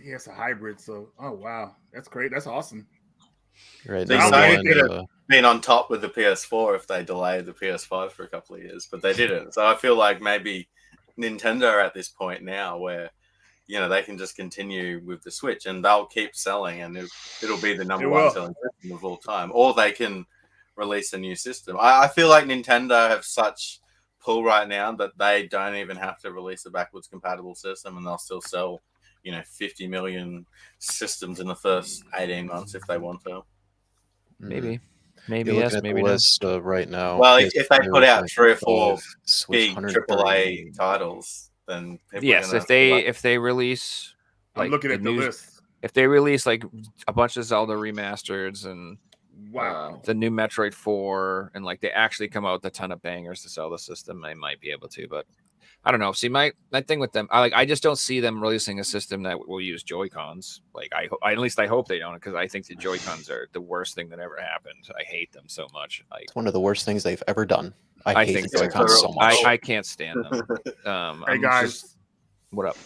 Speaker 5: yeah, it's a hybrid. So, oh wow, that's great. That's awesome.
Speaker 4: Right.
Speaker 3: They
Speaker 4: number
Speaker 5: say
Speaker 4: one,
Speaker 5: that-
Speaker 3: Been on top with the PS4 if they delayed the PS5 for a couple of years, but they didn't. So I feel like maybe Nintendo are at this point now where, you know, they can just continue with the Switch and they'll keep selling and it'll be the number
Speaker 5: It
Speaker 3: one
Speaker 5: will.
Speaker 3: selling system of all time. Or they can release a new system. I feel like Nintendo have such pull right now that they don't even have to release a backwards compatible system and they'll still sell, you know, 50 million systems in the first 18 months if they want to.
Speaker 2: Maybe. Maybe
Speaker 4: You're
Speaker 2: yes,
Speaker 4: looking at
Speaker 2: maybe
Speaker 4: the
Speaker 2: no.
Speaker 4: list right now.
Speaker 3: Well, if they put out 3 or 4
Speaker 4: 125, Switch
Speaker 3: big
Speaker 4: 130.
Speaker 3: AAA titles, then people
Speaker 2: Yes,
Speaker 3: are gonna
Speaker 2: if they release
Speaker 5: I'm
Speaker 2: like
Speaker 5: looking
Speaker 2: the
Speaker 5: at the
Speaker 2: new,
Speaker 5: list.
Speaker 2: if they release like a bunch of Zelda remasters and
Speaker 5: Wow.
Speaker 2: the new Metroid 4 and like they actually come out with a ton of bangers to sell the system, they might be able to, but I don't know. See, my thing with them, I just don't see them releasing a system that will use Joy-Cons. Like at least I hope they don't, because I think the Joy-Cons are the worst thing that ever happened. I hate them so much.
Speaker 4: It's one of the worst things they've ever done. I hate
Speaker 2: think
Speaker 4: the
Speaker 2: so.
Speaker 4: Joy-Cons so much.
Speaker 2: I can't stand them.
Speaker 5: Hey
Speaker 2: I'm
Speaker 5: guys,
Speaker 2: just- what up?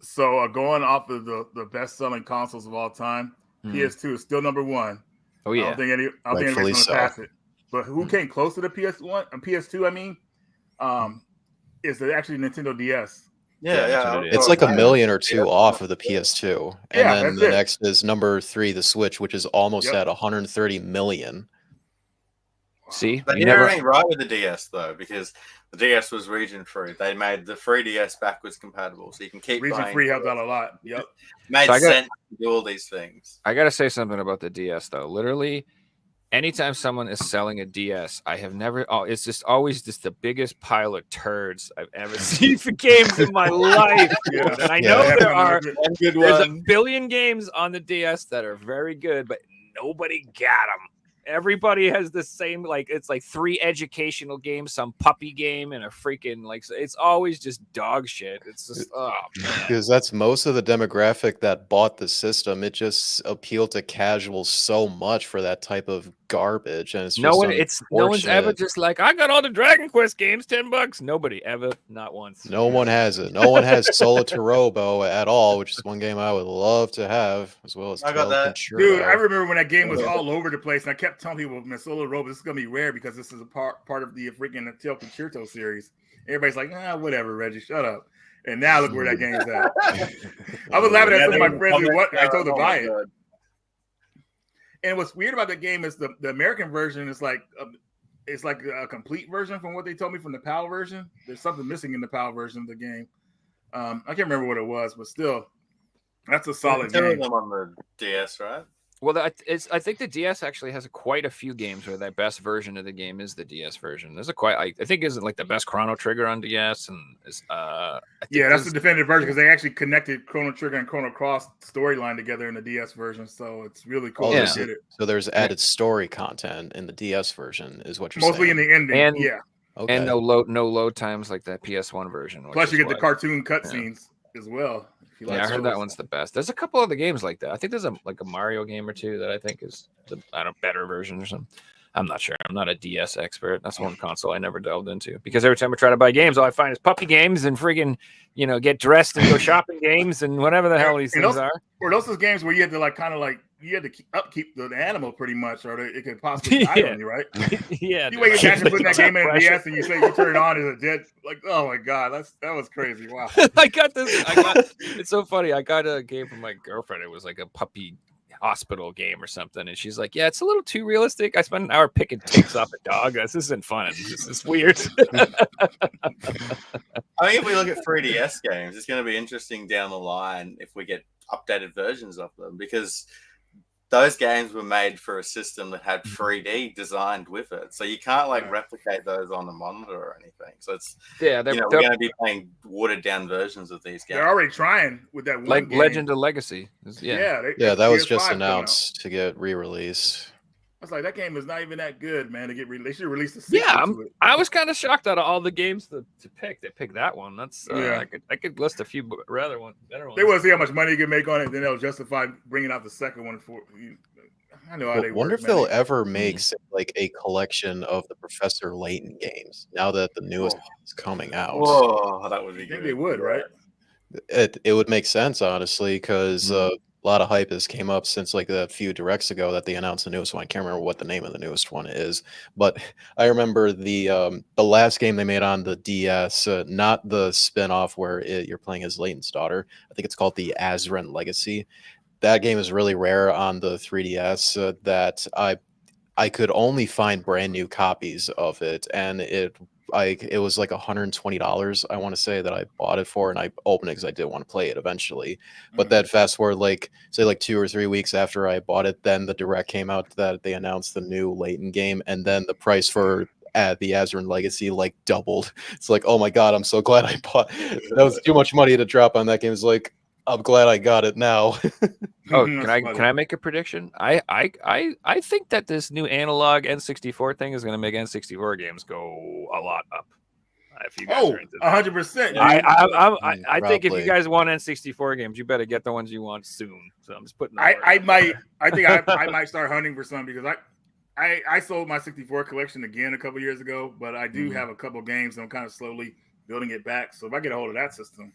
Speaker 5: so going off of the best-selling consoles of all time, PS2 is still number one.
Speaker 2: Oh
Speaker 5: I
Speaker 2: yeah,
Speaker 5: don't think anybody's
Speaker 4: Rightfully
Speaker 5: gonna
Speaker 4: so.
Speaker 5: pass it. But who came close to the PS1 and PS2? I mean, is actually Nintendo DS.
Speaker 3: Yeah,
Speaker 2: Nintendo DS.
Speaker 4: It's like a million or two off of the PS2. And
Speaker 5: Yeah,
Speaker 4: then
Speaker 5: that's
Speaker 4: the
Speaker 5: it.
Speaker 4: next is number 3, the Switch, which is almost
Speaker 5: Yep.
Speaker 4: at 130 million.
Speaker 2: See,
Speaker 3: They
Speaker 2: you
Speaker 3: never
Speaker 2: never.
Speaker 3: ain't right with the DS though, because the DS was region free. They made the 3DS backwards compatible, so you can keep
Speaker 5: Region
Speaker 3: buying
Speaker 5: free
Speaker 3: DS.
Speaker 5: helped out a lot. Yep.
Speaker 3: Made
Speaker 2: So I got-
Speaker 3: sense to do all these things.
Speaker 2: I gotta say something about the DS though. Literally, anytime someone is selling a DS, I have never. Oh, it's just always just the biggest pile of turds I've ever seen for games in my life.
Speaker 5: Yeah.
Speaker 2: And I
Speaker 4: Yeah.
Speaker 2: know
Speaker 5: Yeah,
Speaker 2: there
Speaker 5: kinda
Speaker 2: are.
Speaker 5: legit.
Speaker 2: There's a billion games on the DS that are very good, but nobody got them. Everybody has the same, like, it's like 3 educational games, some puppy game, and a freaking, like, it's always just dog shit. It's just, oh, man.
Speaker 4: Because that's most of the demographic that bought the system. It just appealed to casuals so much for that type of garbage. And it's just
Speaker 2: No one's ever
Speaker 4: unfortunate.
Speaker 2: just like, I got all the Dragon Quest games, $10. Nobody ever, not once.
Speaker 4: No one has it. No one has Solo Robo at all, which is one game I would love to have, as well as
Speaker 3: I got
Speaker 4: 12
Speaker 3: that.
Speaker 4: Concerto.
Speaker 5: Dude, I remember when that game was all over the place, and I kept telling people, "Man, Solo Robo, this is gonna be rare because this is a part of the freaking Tail Concerto series." Everybody's like, whatever, Reggie, shut up. And now look where that game is at. I was laughing at some of my friends who I told to buy it. And what's weird about that game is the American version is like it's like a complete version from what they told me from the PAL version. There's something missing in the PAL version of the game. I can't remember what it was, but still, that's a solid
Speaker 3: Two of
Speaker 5: game.
Speaker 3: them on the DS, right?
Speaker 2: Well, I think the DS actually has quite a few games where that best version of the game is the DS version. There's I think isn't like the best Chrono Trigger on DS, and
Speaker 5: Yeah, that's the definitive version because they actually connected Chrono Trigger and Chrono Cross storyline together in the DS version, so it's really cool.
Speaker 4: Oh,
Speaker 2: Yeah.
Speaker 5: They did it.
Speaker 4: So there's added story content in the DS version, is what you're
Speaker 5: Mostly
Speaker 4: saying.
Speaker 5: in the ending,
Speaker 2: And-
Speaker 5: yeah.
Speaker 4: Okay.
Speaker 2: and no load times like that PS1 version. which
Speaker 5: Plus, you
Speaker 2: is
Speaker 5: get the
Speaker 2: why-
Speaker 5: cartoon cutscenes as well. If you
Speaker 2: Yeah, I
Speaker 5: like
Speaker 2: heard that
Speaker 5: those.
Speaker 2: one's the best. There's a couple other games like that. I think there's a Mario game or two that I think is the better version or something. I'm not sure. I'm not a DS expert. That's one console I never delved into because every time I try to buy games, all I find is puppy games and friggin', get dressed and go shopping games and whatever the hell these
Speaker 5: And
Speaker 2: things
Speaker 5: those-
Speaker 2: are.
Speaker 5: Or those are games where you had to you had to upkeep the animal pretty much, or it could possibly die
Speaker 2: Yeah.
Speaker 5: on you, right?
Speaker 2: Yeah.
Speaker 5: You wait imagine putting that game in a
Speaker 2: Pressure.
Speaker 5: DS and you say you turn it on as a dead, like, oh my god, that was crazy. Wow.
Speaker 2: It's so funny. I got a game from my girlfriend. It was like a puppy hospital game or something. And she's like, yeah, it's a little too realistic. I spent an hour picking ticks off a dog. This isn't fun. This is weird.
Speaker 3: I think if we look at 3DS games, it's going to be interesting down the line if we get updated versions of them, because those games were made for a system that had 3D designed with it, so you can't
Speaker 5: Right.
Speaker 3: replicate those on the monitor or anything. So it's
Speaker 2: Yeah,
Speaker 3: we're going to be playing watered down versions of these games.
Speaker 5: They're already trying with that one
Speaker 2: like
Speaker 5: game.
Speaker 2: Legend of Legacy.
Speaker 5: Yeah,
Speaker 4: Yeah, that was just
Speaker 5: PS5 coming out.
Speaker 4: announced to get re-released.
Speaker 5: I was like, that game is not even that good, man. They should release the sequel
Speaker 2: Yeah,
Speaker 5: to it.
Speaker 2: I was kind of shocked out of all the games to pick. They picked that one. That's
Speaker 5: Yeah.
Speaker 2: I could list a few better ones.
Speaker 5: They want to see how much money you can make on it, then they'll justify bringing out the second one for you. I know how they
Speaker 4: Wonder
Speaker 5: work,
Speaker 4: if
Speaker 5: man.
Speaker 4: they'll ever make like a collection of the Professor Layton games now that the newest one is coming out.
Speaker 3: Whoa, that would be
Speaker 5: I think
Speaker 3: good.
Speaker 5: they would, right?
Speaker 4: It would make sense, honestly, because a lot of hype has came up since like a few directs ago that they announced the newest one. I can't remember what the name of the newest one is, but I remember the last game they made on the DS, not the spin-off where you're playing as Layton's daughter. I think it's called the Azren Legacy. That game is really rare on the 3DS. That I could only find brand new copies of it, and it was like $120. I want to say that I bought it for, and I opened it because I did want to play it eventually. But then fast forward, like say like 2 or 3 weeks after I bought it, then the direct came out that they announced the new Layton game, and then the price for the Azran Legacy like doubled. It's like, oh my god, I'm so glad I bought. That was too much money to drop on that game. It's like, I'm glad I got it now.
Speaker 2: Oh, can I make a prediction? I think that this new analog N64 thing is going to make N64 games go a lot up. If you guys are into that.
Speaker 5: 100%.
Speaker 2: I think if you
Speaker 4: Probably.
Speaker 2: guys want N64 games, you better get the ones you want soon. So I'm just putting that word
Speaker 5: I
Speaker 2: out
Speaker 5: might. I think I might start hunting for some because I sold my 64 collection again a couple years ago, but I do have a couple games and I'm kind of slowly building it back. So if I get a hold of that system,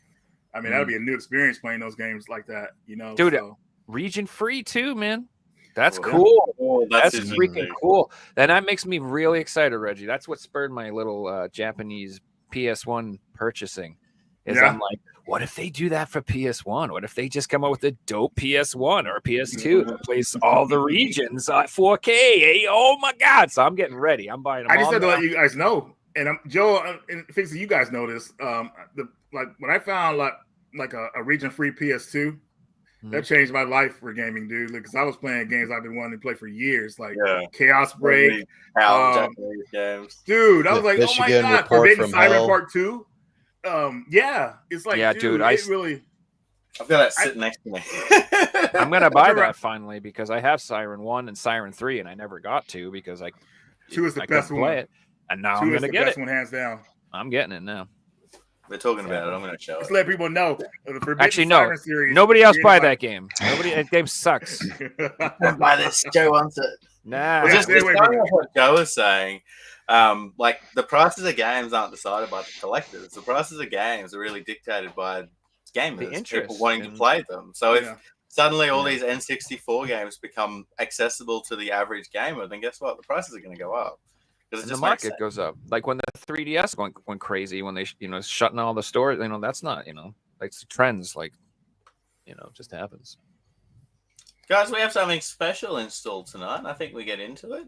Speaker 5: I mean, that'll be a new experience playing those games like that, you know.
Speaker 2: Dude,
Speaker 5: so.
Speaker 2: region free too, man. That's
Speaker 3: Oh,
Speaker 2: cool.
Speaker 3: Oh,
Speaker 2: That's
Speaker 3: interesting.
Speaker 2: freaking cool. And that makes me really excited, Reggie. That's what spurred my little Japanese PS1 purchasing. Is
Speaker 5: Yeah.
Speaker 2: I'm like, what if they do that for PS1? What if they just come out with a dope PS1 or PS2 that plays all the regions at 4K? Hey, oh my god! So I'm getting ready. I'm buying them.
Speaker 5: I just
Speaker 2: all
Speaker 5: had to
Speaker 2: now.
Speaker 5: let you guys know, and Joe and Fixie, you guys know this. Like when I found like a region-free PS2, that changed my life for gaming, dude. Because I was playing games I've been wanting to play for years, like Chaos Break,
Speaker 3: Japanese games.
Speaker 5: dude. I was
Speaker 4: The
Speaker 5: like, oh my
Speaker 4: Michigan
Speaker 5: god,
Speaker 4: Report
Speaker 5: Forbidden
Speaker 4: from
Speaker 5: Siren
Speaker 4: Hell.
Speaker 5: Part 2. Yeah, it's like,
Speaker 2: Yeah,
Speaker 5: dude,
Speaker 2: dude,
Speaker 5: it really.
Speaker 3: I've got that sitting next to me.
Speaker 2: I'm gonna buy
Speaker 5: Remember-
Speaker 2: that finally because I have Siren 1 and Siren 3, and I never got 2 because I
Speaker 5: 2 is the
Speaker 2: I couldn't
Speaker 5: best one.
Speaker 2: play it, and now
Speaker 5: 2
Speaker 2: I'm
Speaker 5: is
Speaker 2: gonna
Speaker 5: the
Speaker 2: get
Speaker 5: best
Speaker 2: it.
Speaker 5: one, hands down.
Speaker 2: I'm getting it now.
Speaker 3: We're talking about it. I'm going to show
Speaker 5: Just
Speaker 3: it.
Speaker 5: let people know. The Forbidden
Speaker 2: Actually, no.
Speaker 5: Siren series
Speaker 2: Nobody else
Speaker 5: created
Speaker 2: buy
Speaker 5: by-
Speaker 2: that game. That game sucks.
Speaker 3: Don't buy this. Joe wants it.
Speaker 2: Nah.
Speaker 5: Yeah,
Speaker 3: Just
Speaker 5: stay away from
Speaker 3: starting
Speaker 5: it.
Speaker 3: off what Joe was saying, like the prices of games aren't decided by the collectors. The prices of games are really dictated by gamers,
Speaker 2: interest
Speaker 3: people wanting to
Speaker 2: in-
Speaker 3: play them. So if
Speaker 5: Yeah.
Speaker 3: suddenly all these N64 games become accessible to the average gamer, then guess what? The prices are going to go up. Because
Speaker 2: And
Speaker 3: it
Speaker 2: the
Speaker 3: just makes
Speaker 2: market goes up. Like when the 3DS went crazy, when they shutting all the stores, that's not, like trends, like, just happens.
Speaker 3: Guys, we have something special installed tonight. And I think we get into it.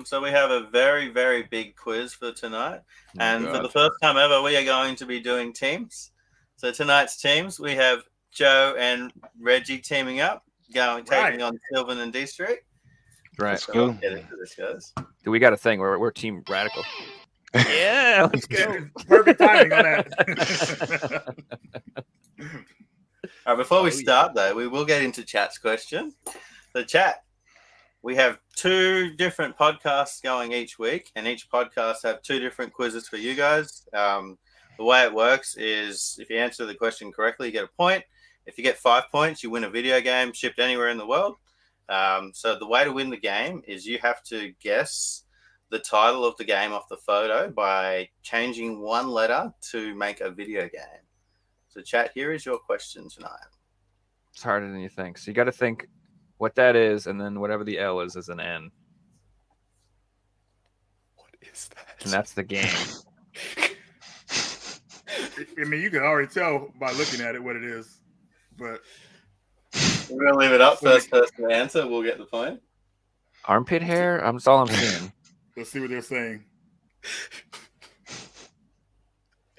Speaker 3: So we have a very, very big quiz for tonight. And for the first time ever, we are going to be doing teams. So tonight's teams, we have Joe and Reggie teaming up, taking on Sylvan and dStreet.
Speaker 2: Right.
Speaker 3: So let's get into this, guys.
Speaker 2: We got a thing. We're Team Radical. Yeah, let's go.
Speaker 5: Perfect timing on that.
Speaker 3: All right, before we start, though, we will get into chat's question. So, chat, we have 2 different podcasts going each week, and each podcast have 2 different quizzes for you guys. The way it works is if you answer the question correctly, you get a point. If you get 5 points, you win a video game shipped anywhere in the world. So the way to win the game is you have to guess the title of the game off the photo by changing one letter to make a video game. So, chat, here is your question tonight.
Speaker 2: It's harder than you think. So you got to think what that is, and then whatever the L is an N.
Speaker 4: What is that?
Speaker 2: And that's the game.
Speaker 5: I mean, you can already tell by looking at it what it is, but
Speaker 3: We're going to leave it up. First person to answer will get the point.
Speaker 2: Armpit hair? That's all I'm seeing.
Speaker 5: let's see what they're saying.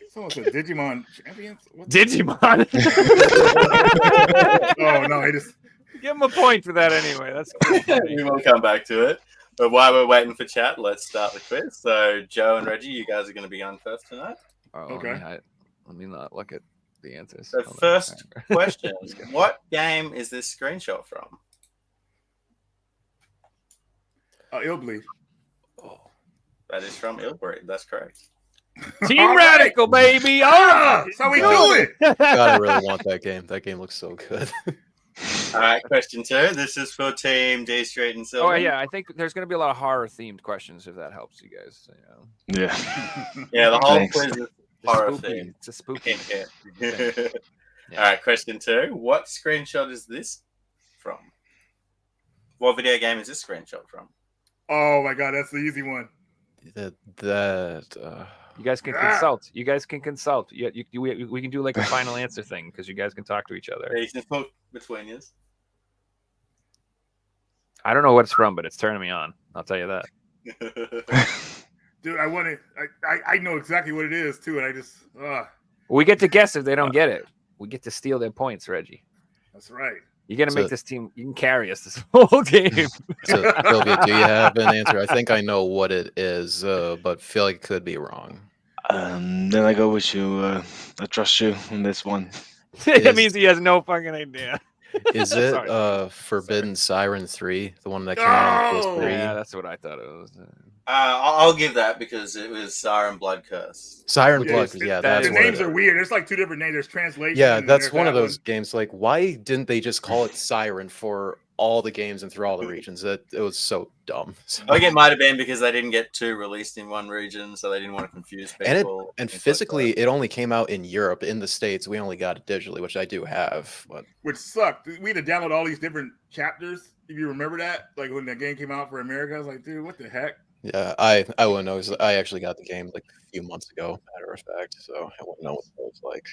Speaker 5: Someone said Digimon Champions? What the-
Speaker 2: Digimon.
Speaker 5: Oh, no, he just.
Speaker 2: Give him a point for that anyway. That's cool.
Speaker 3: We will come back to it. But while we're waiting for chat, let's start the quiz. So, Joe and Reggie, you guys are going to be on first tonight.
Speaker 5: Okay.
Speaker 2: Let me not look at the answers.
Speaker 3: So,
Speaker 2: Hold on.
Speaker 3: first question. What game is this screenshot from?
Speaker 5: Ilbly.
Speaker 3: That is from Ilbreed. That's correct.
Speaker 2: Team
Speaker 5: All right.
Speaker 2: Radical, baby.
Speaker 5: Ah,
Speaker 2: Oh,
Speaker 5: so we
Speaker 4: God.
Speaker 5: do it.
Speaker 4: God, I really want that game. That game looks so good.
Speaker 3: All right, question 2. This is for Team D-Street and Sylvan.
Speaker 2: Oh yeah, I think there's going to be a lot of horror themed questions if that helps you guys.
Speaker 6: Yeah.
Speaker 3: Yeah, the whole
Speaker 6: Thanks.
Speaker 3: quiz is
Speaker 2: It's
Speaker 3: horror
Speaker 2: spooky.
Speaker 3: themed.
Speaker 2: It's a spooky.
Speaker 3: Yeah. All right, question 2. What screenshot is this from? What video game is this screenshot from?
Speaker 5: Oh my God, that's the easy one.
Speaker 2: You guys can consult. You guys can consult. We can do like a final answer thing because you guys can talk to each other.
Speaker 3: You can talk between you.
Speaker 2: I don't know what it's from, but it's turning me on. I'll tell you that.
Speaker 5: Dude, I want to. I know exactly what it is too, and I just.
Speaker 2: We get to guess if they don't get it. We get to steal their points, Reggie.
Speaker 5: That's right.
Speaker 2: You're gonna
Speaker 4: So-
Speaker 2: make this team. You can carry us this whole game.
Speaker 4: So, Sylvia, do you have an answer? I think I know what it is, but feel like it could be wrong.
Speaker 6: Then I go with you. I trust you on this one.
Speaker 2: That
Speaker 4: Is-
Speaker 2: means he has no fucking idea.
Speaker 4: Is it
Speaker 2: Sorry.
Speaker 4: Forbidden Siren 3, the one that came out on
Speaker 5: Oh!
Speaker 4: PS3?
Speaker 2: Yeah, that's what I thought it was.
Speaker 3: I'll give that because it was Siren Blood Curse.
Speaker 4: Siren
Speaker 5: Yeah,
Speaker 4: Blood,
Speaker 5: it's-
Speaker 4: yeah,
Speaker 2: that
Speaker 4: that's
Speaker 5: The
Speaker 2: is
Speaker 4: what
Speaker 5: names
Speaker 4: it
Speaker 5: are
Speaker 4: is.
Speaker 5: weird. There's like two different names. There's translation.
Speaker 4: Yeah,
Speaker 5: and
Speaker 4: that's
Speaker 5: there's
Speaker 4: one of
Speaker 5: that
Speaker 4: those games. Like, why didn't they just call it Siren for all the games and through all the regions? It was so dumb. So-
Speaker 3: I think it might have been because they didn't get two released in one region, so they didn't want to confuse people.
Speaker 4: and
Speaker 3: things like
Speaker 4: physically,
Speaker 3: that.
Speaker 4: it only came out in Europe. In the States, we only got it digitally, which I do have. But
Speaker 5: Which sucked. We had to download all these different chapters. If you remember that, like when the game came out for America, I was like, dude, what the heck?
Speaker 4: yeah, I wouldn't know. 'Cause I actually got the game like a few months ago, matter of fact. So I wouldn't know what it was like.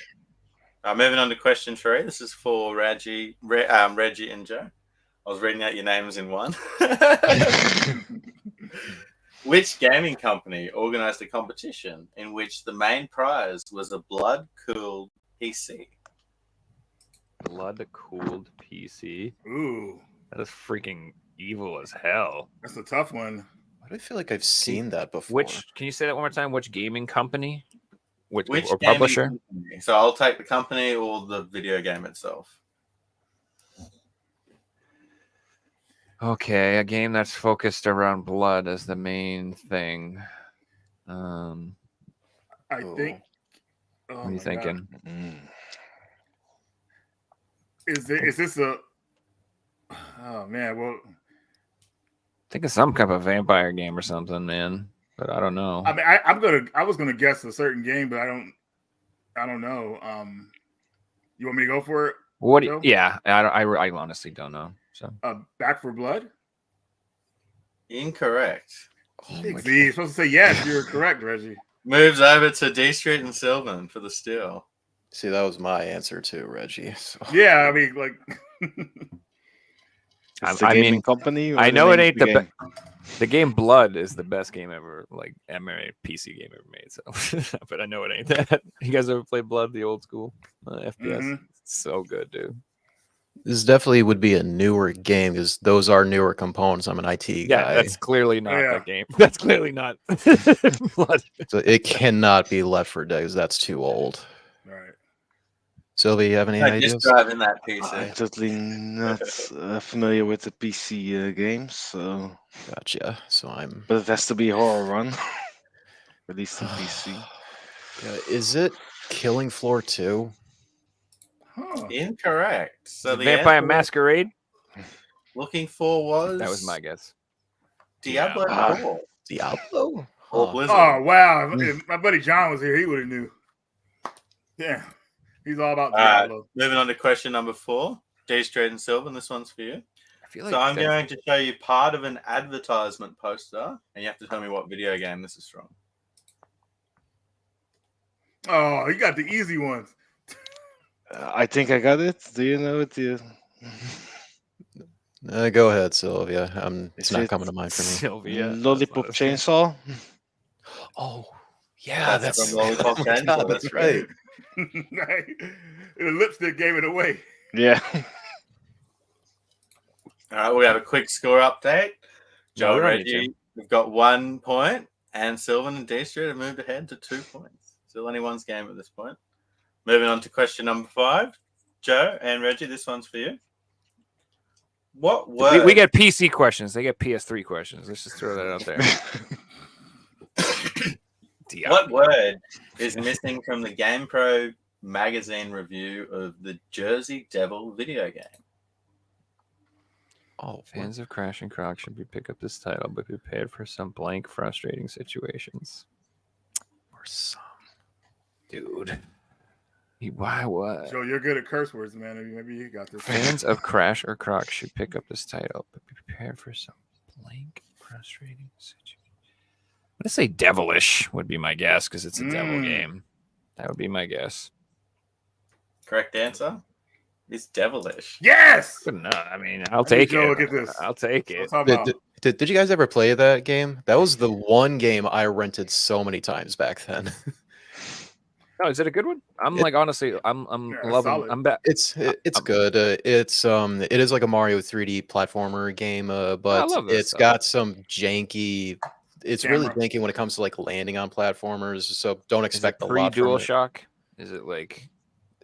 Speaker 3: Moving on to question 3. This is for Reggie and Joe. I was reading out your names in one. Which gaming company organized a competition in which the main prize was a blood-cooled PC?
Speaker 2: Blood-cooled PC.
Speaker 5: Ooh,
Speaker 2: That is freaking evil as hell.
Speaker 5: that's a tough one.
Speaker 4: Why do I feel like I've seen that before?
Speaker 2: Which? Can you say that one more time? Which gaming company? Which
Speaker 3: Which
Speaker 2: or
Speaker 3: gaming
Speaker 2: publisher?
Speaker 3: company? So I'll take the company or the video game itself.
Speaker 2: Okay, a game that's focused around blood as the main thing.
Speaker 5: I
Speaker 4: Oh.
Speaker 5: think. Oh
Speaker 2: What are you
Speaker 5: my God.
Speaker 2: thinking?
Speaker 5: Is this a? Oh man, well,
Speaker 2: Think of some kind of a vampire game or something, man. But I don't know.
Speaker 5: I mean, I was gonna guess a certain game, but I don't know. You want me to go for it?
Speaker 2: What?
Speaker 5: Joe?
Speaker 2: Yeah, I honestly don't know. So
Speaker 5: Back for Blood.
Speaker 3: Incorrect.
Speaker 4: Oh
Speaker 5: Big
Speaker 4: my
Speaker 5: Z, you're supposed to say yes. You're correct, Reggie.
Speaker 3: Moves over to dStreet and Sylvan for the steal.
Speaker 4: See, that was my answer too, Reggie. So.
Speaker 5: Yeah, I mean, like,
Speaker 6: It's the
Speaker 2: I
Speaker 6: gaming
Speaker 2: mean,
Speaker 6: company. or
Speaker 2: I
Speaker 6: the
Speaker 2: know it
Speaker 6: name
Speaker 2: ain't
Speaker 6: of
Speaker 2: the
Speaker 6: game?
Speaker 2: the game Blood is the best game ever, like ever PC game ever made. So, but I know it ain't that. You guys ever play Blood, the old school FPS?
Speaker 5: Mhm.
Speaker 2: It's so good, dude.
Speaker 4: This definitely would be a newer game because those are newer components. I'm an IT
Speaker 2: Yeah,
Speaker 4: guy,
Speaker 2: that's clearly not
Speaker 5: Yeah.
Speaker 2: that game. That's clearly not Blood.
Speaker 4: so it cannot be Left 4 Dead 'cause that's too old.
Speaker 5: all right.
Speaker 4: Sylvia, you have any
Speaker 3: No,
Speaker 4: ideas?
Speaker 3: just driving that
Speaker 6: I'm
Speaker 3: PC.
Speaker 6: totally not familiar with the PC games, so
Speaker 4: Gotcha. So I'm.
Speaker 6: but it has to be Horror Run, released on PC.
Speaker 4: Is it Killing Floor 2?
Speaker 5: Huh.
Speaker 3: Incorrect. So the
Speaker 2: Vampire
Speaker 3: answer
Speaker 2: Masquerade.
Speaker 3: looking for was
Speaker 2: That was my guess.
Speaker 3: Diablo
Speaker 6: Ah.
Speaker 3: 4
Speaker 4: Diablo?
Speaker 3: or
Speaker 4: Huh.
Speaker 3: Blizzard.
Speaker 5: Oh wow! If my buddy John was here, he would have knew. Yeah, he's all about Diablo.
Speaker 3: Moving on to question number 4. dStreet and Sylvan, this one's for you.
Speaker 2: I feel like
Speaker 3: So I'm
Speaker 2: that-
Speaker 3: going to show you part of an advertisement poster, and you have to tell me what video game this is from.
Speaker 5: Oh, he got the easy ones.
Speaker 6: I think I got it. Do you know it?
Speaker 4: Go ahead, Sylvia. It's
Speaker 6: Is
Speaker 4: not
Speaker 6: it
Speaker 4: coming to mind for me.
Speaker 2: Sylvia.
Speaker 6: Lollipop Chainsaw.
Speaker 4: Oh, yeah,
Speaker 3: That's
Speaker 4: that's
Speaker 3: from Lollipop
Speaker 4: oh my
Speaker 3: Chainsaw,
Speaker 4: God,
Speaker 3: that's
Speaker 4: that's
Speaker 3: right.
Speaker 4: right.
Speaker 5: The lipstick gave it away.
Speaker 6: Yeah.
Speaker 3: All right, we have a quick score update. Joe
Speaker 2: No, we
Speaker 3: and
Speaker 2: don't need
Speaker 3: Reggie, we've got 1 point, and Sylvan and dStreet have moved ahead to 2 points. Still anyone's game at this point. Moving on to question number 5. Joe and Reggie, this one's for you. What word?
Speaker 2: We get PC questions. They get PS3 questions. Let's just throw that out there.
Speaker 3: What word is missing from the GamePro magazine review of the Jersey Devil video game?
Speaker 4: Oh,
Speaker 2: Fans of Crash and Croc should be pick up this title, but be prepared for some blank, frustrating situations.
Speaker 4: or some.
Speaker 2: Dude. Why what?
Speaker 5: Joe, you're good at curse words, man. Maybe you got this.
Speaker 2: Fans of Crash or Croc should pick up this title, but be prepared for some blank, frustrating situations. I'm gonna say devilish would be my guess because it's a devil game. That would be my guess.
Speaker 3: Correct answer? It's devilish.
Speaker 5: Yes.
Speaker 2: Good enough. I mean, I'll
Speaker 5: I need
Speaker 2: take
Speaker 5: Joe to
Speaker 2: it.
Speaker 5: get this.
Speaker 2: I'll take
Speaker 5: That's
Speaker 2: it.
Speaker 5: what I'm talking about.
Speaker 4: Did you guys ever play that game? That was the one game I rented so many times back then.
Speaker 2: Oh, is it a good one? I'm
Speaker 4: It-
Speaker 2: like honestly, I'm
Speaker 5: Yeah,
Speaker 2: loving.
Speaker 5: solid.
Speaker 2: I'm back.
Speaker 4: It's good. It is like a Mario 3D platformer game, but
Speaker 2: love that
Speaker 4: it's
Speaker 2: stuff.
Speaker 4: got some janky. It's really
Speaker 5: Camera.
Speaker 4: janky when it comes to like landing on platformers. So don't
Speaker 2: Is it
Speaker 4: expect a
Speaker 2: pre
Speaker 4: lot from it.
Speaker 2: DualShock? Is it like?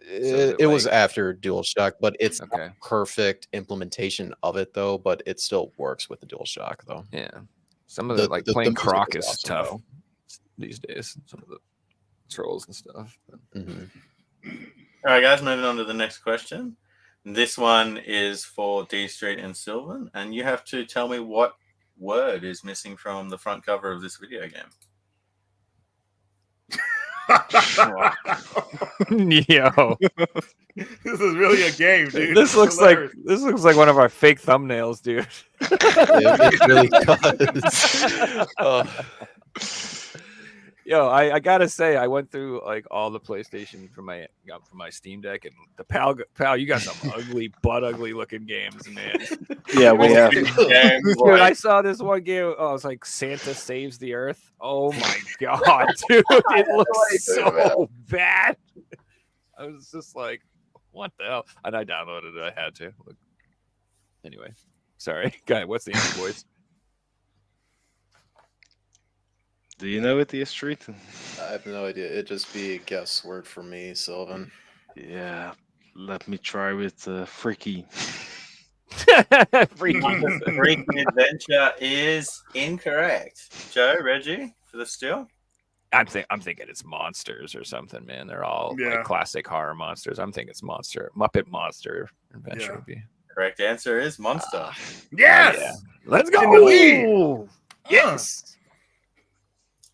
Speaker 4: It was after DualShock, but it's not
Speaker 2: Okay.
Speaker 4: a perfect implementation of it though. But it still works with the DualShock though.
Speaker 2: Yeah. Some of the like
Speaker 4: the
Speaker 2: playing
Speaker 4: music
Speaker 2: Croc
Speaker 4: is
Speaker 2: is
Speaker 4: awesome,
Speaker 2: tough
Speaker 4: though.
Speaker 2: these days. Some of the trolls and stuff. But...
Speaker 4: Mhm.
Speaker 3: All right, guys, moving on to the next question. This one is for D Street and Sylvan, and you have to tell me what word is missing from the front cover of this video game.
Speaker 2: Yo,
Speaker 5: This is really a game, dude.
Speaker 2: this
Speaker 5: It's
Speaker 2: looks
Speaker 5: hilarious.
Speaker 2: like one of our fake thumbnails, dude.
Speaker 4: It really does.
Speaker 2: Yo, I gotta say, I went through like all the PlayStation for my Steam Deck, and the pal, you got some ugly looking games, man.
Speaker 6: Yeah, we have.
Speaker 2: Dude, I saw this one game. Oh, it was like Santa Saves the Earth. Oh my god, dude, it looks so bad. I was just like, what the hell? And I downloaded it. I had to. Anyway, sorry, guy. What's the answer, boys?
Speaker 6: Do you know it, dStreet?
Speaker 4: I have no idea. It'd just be a guesswork for me, Sylvan.
Speaker 6: Yeah. Let me try with Freaky.
Speaker 3: Freaking Adventure is incorrect. Joe, Reggie, for the steal.
Speaker 2: I'm thinking it's monsters or something, man. They're all
Speaker 5: Yeah.
Speaker 2: like classic horror monsters. I'm thinking it's Muppet Monster Adventure
Speaker 5: Yeah.
Speaker 2: would be.
Speaker 3: Correct answer is Monster.
Speaker 5: Yes.
Speaker 2: yeah. Let's
Speaker 5: In the lead.
Speaker 2: go. Yes.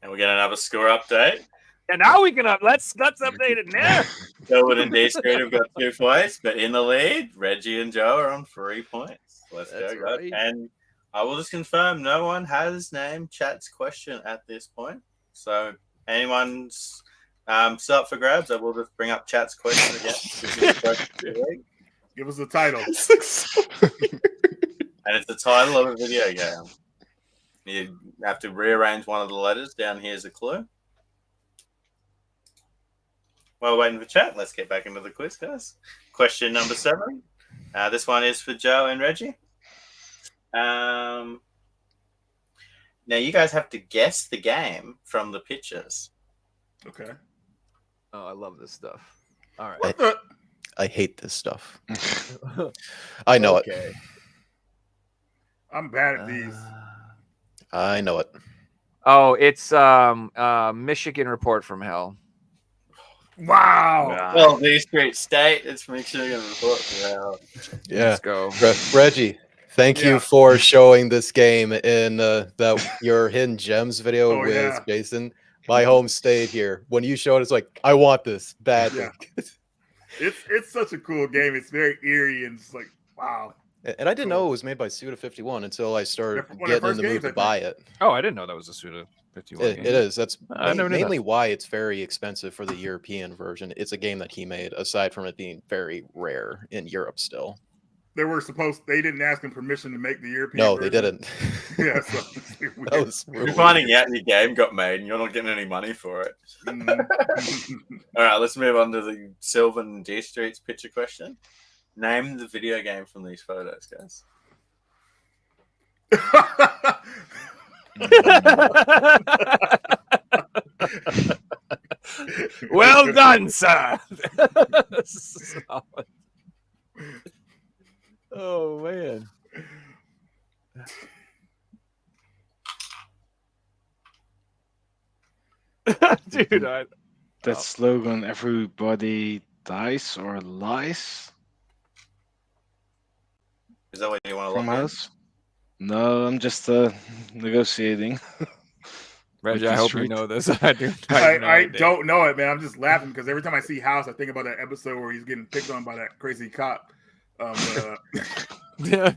Speaker 3: And we get another score update.
Speaker 2: And now we can let's update it now.
Speaker 3: Sylvan and D Street have got 2 points, but in the lead, Reggie and Joe are on 3 points. Let's
Speaker 2: That's
Speaker 3: go, guys.
Speaker 2: right.
Speaker 3: And I will just confirm no one has named chat's question at this point. So anyone's still up for grabs, I will just bring up chat's question again.
Speaker 5: Give us the title.
Speaker 3: And it's the title of a video game. You have to rearrange one of the letters. Down here is a clue. While we're waiting for chat, let's get back into the quiz, guys. Question number 7. This one is for Joe and Reggie. Now, you guys have to guess the game from the pictures.
Speaker 5: Okay.
Speaker 2: Oh, I love this stuff. All right.
Speaker 5: What the?
Speaker 4: I hate this stuff. I know it.
Speaker 2: Okay.
Speaker 5: I'm bad at these.
Speaker 4: I know it.
Speaker 2: Oh, it's Michigan Report from Hell.
Speaker 5: Wow.
Speaker 3: Well, D Street State, it's Michigan Report. Wow.
Speaker 4: Yeah.
Speaker 2: Let's go.
Speaker 4: Reggie, thank
Speaker 5: Yeah.
Speaker 4: you for showing this game in your Hidden Gems video
Speaker 5: Oh,
Speaker 4: with
Speaker 5: yeah.
Speaker 4: Jason. My home state here. When you showed it, it's like, I want this badly.
Speaker 5: Yeah. It's such a cool game. It's very eerie and it's like, wow.
Speaker 4: And I didn't
Speaker 5: Cool.
Speaker 4: know it was made by Suda51 until I started
Speaker 5: One of their
Speaker 4: getting in
Speaker 5: first
Speaker 4: the mood
Speaker 5: games, I
Speaker 4: to
Speaker 5: think.
Speaker 4: buy it.
Speaker 2: Oh, I didn't know that was a Suda 51
Speaker 4: It
Speaker 2: game.
Speaker 4: is. That's
Speaker 2: I never knew
Speaker 4: mainly why it's very expensive for the European version. It's a game that he made, aside from it being very rare in Europe still.
Speaker 5: They didn't ask him permission to make the European
Speaker 4: No, they
Speaker 5: version.
Speaker 4: didn't.
Speaker 5: Yeah, so it's weird.
Speaker 4: That was
Speaker 3: You're
Speaker 4: really
Speaker 3: finding
Speaker 4: weird.
Speaker 3: out your game got made and you're not getting any money for it.
Speaker 5: Mhm.
Speaker 3: All right, let's move on to the Sylvan and D Street's picture question. Name the video game from these photos, guys.
Speaker 2: Well done, sir. Solid. Oh man. Dude,
Speaker 6: That slogan, everybody dies or lies
Speaker 3: Is that what you want to
Speaker 6: from
Speaker 3: look at?
Speaker 6: us. No, I'm just negotiating.
Speaker 2: Reggie,
Speaker 6: With
Speaker 2: I
Speaker 6: the
Speaker 2: hope you
Speaker 6: street.
Speaker 2: know this. I do. have no
Speaker 5: I
Speaker 2: idea.
Speaker 5: don't know it, man. I'm just laughing because every time I see House, I think about that episode where he's getting picked on by that crazy cop.
Speaker 2: Dude, I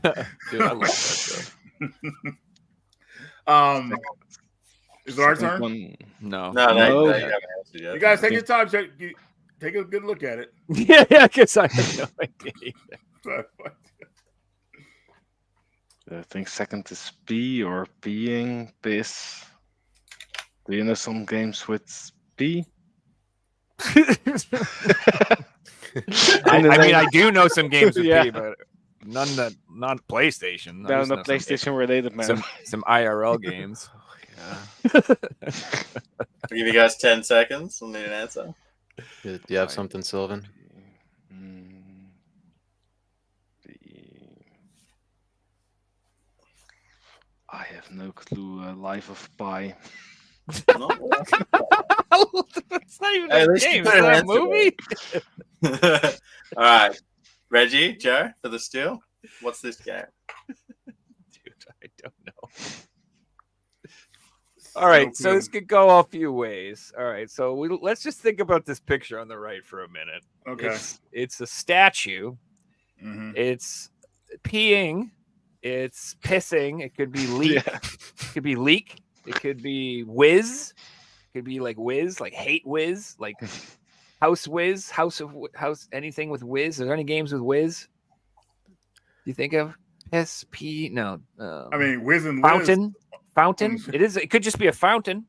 Speaker 2: love that stuff.
Speaker 5: Is it our
Speaker 6: Second
Speaker 5: turn?
Speaker 6: one.
Speaker 2: No.
Speaker 3: No,
Speaker 6: No.
Speaker 3: you haven't answered yet.
Speaker 5: You guys take your time. Check. take a good look at it.
Speaker 2: Yeah, I guess I have no idea.
Speaker 6: I think second is P or peeing, piss. Do you know some games with P?
Speaker 2: I mean, I do know some games with
Speaker 6: Yeah.
Speaker 2: P, but none that not PlayStation. I
Speaker 6: No,
Speaker 2: just
Speaker 6: no
Speaker 2: know some-
Speaker 6: PlayStation related, man.
Speaker 2: some IRL games.
Speaker 3: I'll give you guys 10 seconds. We'll need an answer.
Speaker 4: Do you have something, Sylvan?
Speaker 6: Mm, I have no clue. Life of Pi.
Speaker 3: No?
Speaker 2: It's not even
Speaker 3: Hey, at
Speaker 2: a
Speaker 3: least you
Speaker 2: game.
Speaker 3: put
Speaker 2: It's
Speaker 3: an
Speaker 2: not a
Speaker 3: answer
Speaker 2: movie.
Speaker 3: All right. Reggie, Joe, for the steal. What's this game?
Speaker 2: Dude, I don't know. All right, so this could go a few ways. All right, so let's just think about this picture on the right for a minute.
Speaker 5: Okay.
Speaker 2: It's a statue.
Speaker 5: Mhm.
Speaker 2: It's peeing. It's pissing. It could be leak.
Speaker 6: Yeah.
Speaker 2: It could be leak. It could be whiz. It could be like whiz, like hate whiz, like house whiz, house anything with whiz. Are there any games with whiz? You think of piss, pee? No.
Speaker 5: I mean, Wiz and Wiz.
Speaker 2: Fountain. It is. It could just be a fountain.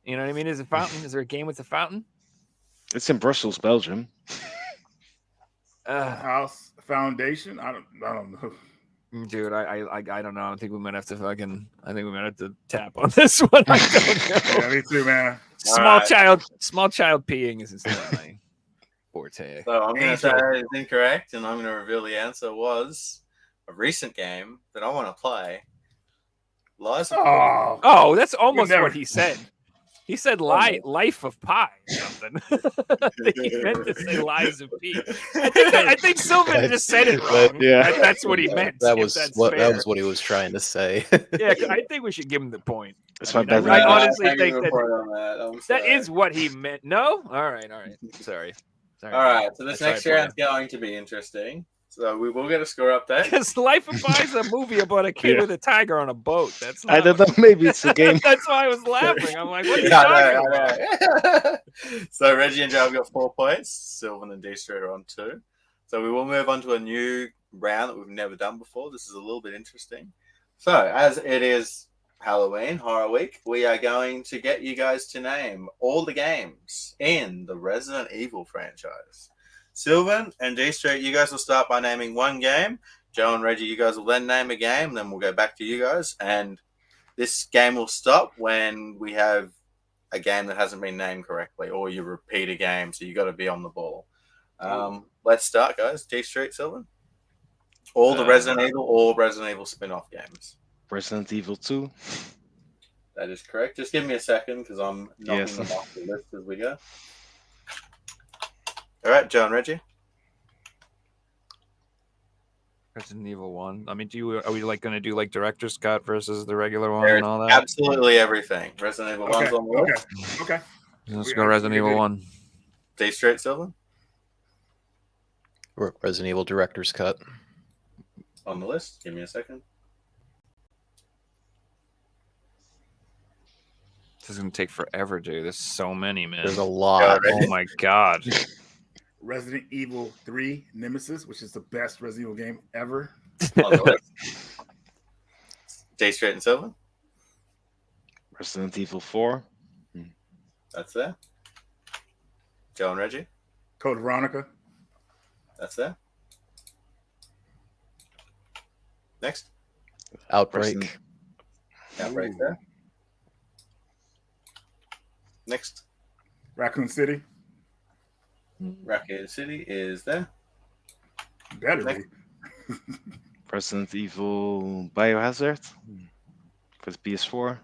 Speaker 2: You know what I mean? Is a fountain? Is there a game with a fountain?
Speaker 6: It's in Brussels, Belgium.
Speaker 5: House Foundation. I don't know.
Speaker 2: Dude, I don't know. I think we might have to I think we might have to tap on this one. I don't know.
Speaker 5: Yeah, me too, man.
Speaker 2: Small
Speaker 3: right.
Speaker 2: child peeing is not my forte.
Speaker 3: So I'm going to
Speaker 5: Angel.
Speaker 3: say it's incorrect, and I'm going to reveal the answer was a recent game that I want to play. Lies of
Speaker 5: Oh,
Speaker 2: Oh, that's almost
Speaker 5: never-
Speaker 2: what he said. He said life of pie or something. I think he meant to say lies of pea. I think Sylvan just said it wrong.
Speaker 6: Yeah.
Speaker 2: That's what he meant.
Speaker 4: That
Speaker 2: if
Speaker 4: was
Speaker 2: that's
Speaker 4: what
Speaker 2: fair.
Speaker 4: he was trying to say.
Speaker 2: Yeah, I think we should give him the point.
Speaker 6: That's
Speaker 2: I
Speaker 6: my
Speaker 2: mean,
Speaker 6: bad.
Speaker 2: I
Speaker 6: man.
Speaker 2: honestly
Speaker 3: I'll give
Speaker 2: think
Speaker 3: you a
Speaker 2: that-
Speaker 3: point on that. I'm
Speaker 2: That
Speaker 3: sorry.
Speaker 2: is what he meant. No? All right. Sorry.
Speaker 3: All right, so this
Speaker 2: I tried
Speaker 3: next
Speaker 2: for you.
Speaker 3: round's going to be interesting. So we will get a score update.
Speaker 2: Because Life of Pi is a movie about a kid
Speaker 6: Yeah.
Speaker 2: with a tiger on a boat. That's
Speaker 6: I
Speaker 2: not
Speaker 6: don't know. Maybe it's a game.
Speaker 2: That's why I was laughing. I'm like, what are you
Speaker 3: Yeah,
Speaker 2: talking
Speaker 3: I
Speaker 2: about?
Speaker 3: know. So Reggie and Joe have got 4 points. Sylvan and dStreet are on 2. So we will move on to a new round that we've never done before. This is a little bit interesting. So as it is Halloween, Horror Week, we are going to get you guys to name all the games in the Resident Evil franchise. Sylvan and dStreet, you guys will start by naming one game. Joe and Reggie, you guys will then name a game. Then we'll go back to you guys. And this game will stop when we have a game that hasn't been named correctly, or you repeat a game. So you got to be on the ball. Let's start, guys. dStreet, Sylvan. All the Resident Evil spin-off games.
Speaker 6: Resident Evil 2.
Speaker 3: That is correct. Just give me a second because I'm knocking
Speaker 6: Yes.
Speaker 3: them off the list as we go. All right, Joe and Reggie.
Speaker 2: Resident Evil 1. I mean, are we like going to do like director's cut versus the regular one
Speaker 3: There's
Speaker 2: and all that?
Speaker 3: absolutely everything. Resident Evil 1's on the list.
Speaker 5: Okay.
Speaker 2: Let's
Speaker 5: We-
Speaker 2: go Resident
Speaker 5: we
Speaker 2: Evil
Speaker 5: did-
Speaker 2: 1.
Speaker 3: dStreet, Sylvan
Speaker 4: Resident Evil Director's Cut.
Speaker 3: on the list. Give me a second.
Speaker 2: This is going to take forever, dude. There's so many, man.
Speaker 4: There's a lot.
Speaker 2: Oh my god.
Speaker 5: Resident Evil 3 Nemesis, which is the best Resident Evil game ever.
Speaker 3: On the list. dStreet and Sylvan.
Speaker 6: Resident Evil 4.
Speaker 3: That's there. Joe and Reggie.
Speaker 5: Code Veronica.
Speaker 3: That's there. Next.
Speaker 4: Outbreak.
Speaker 6: Resident-
Speaker 3: Outbreak
Speaker 5: Ooh.
Speaker 3: there. Next.
Speaker 5: Raccoon City.
Speaker 3: Raccoon City is there.
Speaker 5: Better
Speaker 3: Next.
Speaker 5: be.
Speaker 6: Resident Evil Biohazard. With PS4.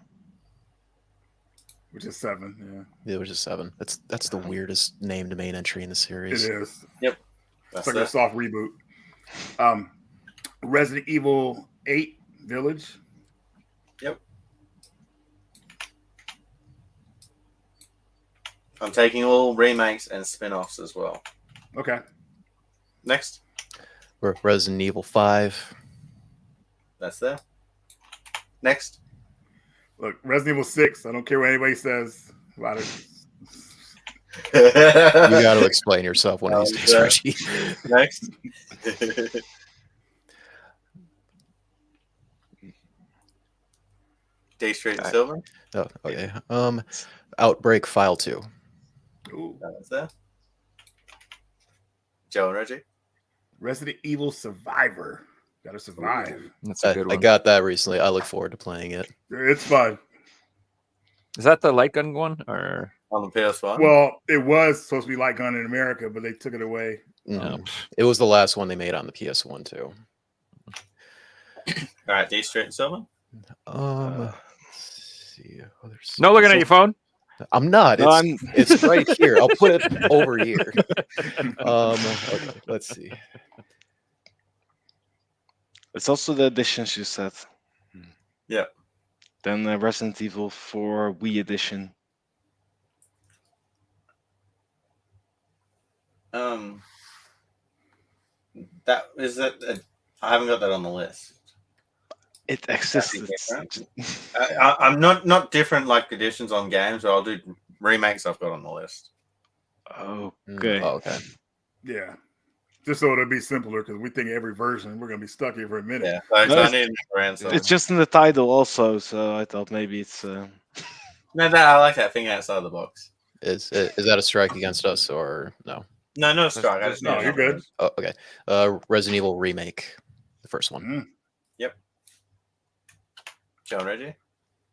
Speaker 5: Which is 7.
Speaker 4: It was just 7. That's the weirdest named main entry in the
Speaker 5: Yeah,
Speaker 4: series.
Speaker 5: it is.
Speaker 3: That's
Speaker 5: It's like
Speaker 3: there.
Speaker 5: a soft reboot. Resident Evil 8 Village.
Speaker 3: Yep. I'm taking all remakes and spin-offs as well.
Speaker 5: Okay.
Speaker 3: Next.
Speaker 4: Resident Evil 5.
Speaker 3: That's there. Next.
Speaker 5: Look, Resident Evil 6. I don't care what anybody says about it.
Speaker 4: You got to explain yourself one of these days, Reggie.
Speaker 3: Next. D-Street and Silver.
Speaker 4: Oh, okay. Outbreak File 2.
Speaker 5: Ooh.
Speaker 3: That was there. Joe and Reggie.
Speaker 5: Resident Evil Survivor. Gotta survive.
Speaker 2: That's a good
Speaker 4: I
Speaker 2: one.
Speaker 4: got that recently. I look forward to playing it.
Speaker 5: It's fun.
Speaker 2: Is that the light gun one or?
Speaker 3: On the PS1.
Speaker 5: Well, it was supposed to be Light Gun in America, but they took it away.
Speaker 4: Mhm. It was the last one they made on the PS1 too.
Speaker 3: All right, D-Street and Silver.
Speaker 4: Let's see.
Speaker 2: No looking at your phone.
Speaker 4: I'm not.
Speaker 6: No,
Speaker 4: It's right here. I'll put it over here. Okay, let's see.
Speaker 6: It's also the editions you said.
Speaker 3: Yeah.
Speaker 6: Then Resident Evil 4 Wii edition.
Speaker 3: That is that. I haven't got that on the list.
Speaker 6: It exists.
Speaker 3: I'm not different like editions on games, but I'll do remakes. I've got on the list.
Speaker 6: Okay.
Speaker 4: Oh, okay.
Speaker 5: Yeah. Just so it'll be simpler, because we think every version, we're going to be stuck here for a minute.
Speaker 3: Yeah, so
Speaker 6: No,
Speaker 3: I need an answer.
Speaker 6: It's just in the title also, so I thought maybe it's.
Speaker 3: No, I like that thing outside the box.
Speaker 4: Is that a strike against us or no?
Speaker 3: No, no strike. I just
Speaker 5: No,
Speaker 3: need
Speaker 5: you're good.
Speaker 4: Oh, okay. Resident Evil Remake, the first one.
Speaker 5: Mm.
Speaker 3: Yep. Joe and Reggie.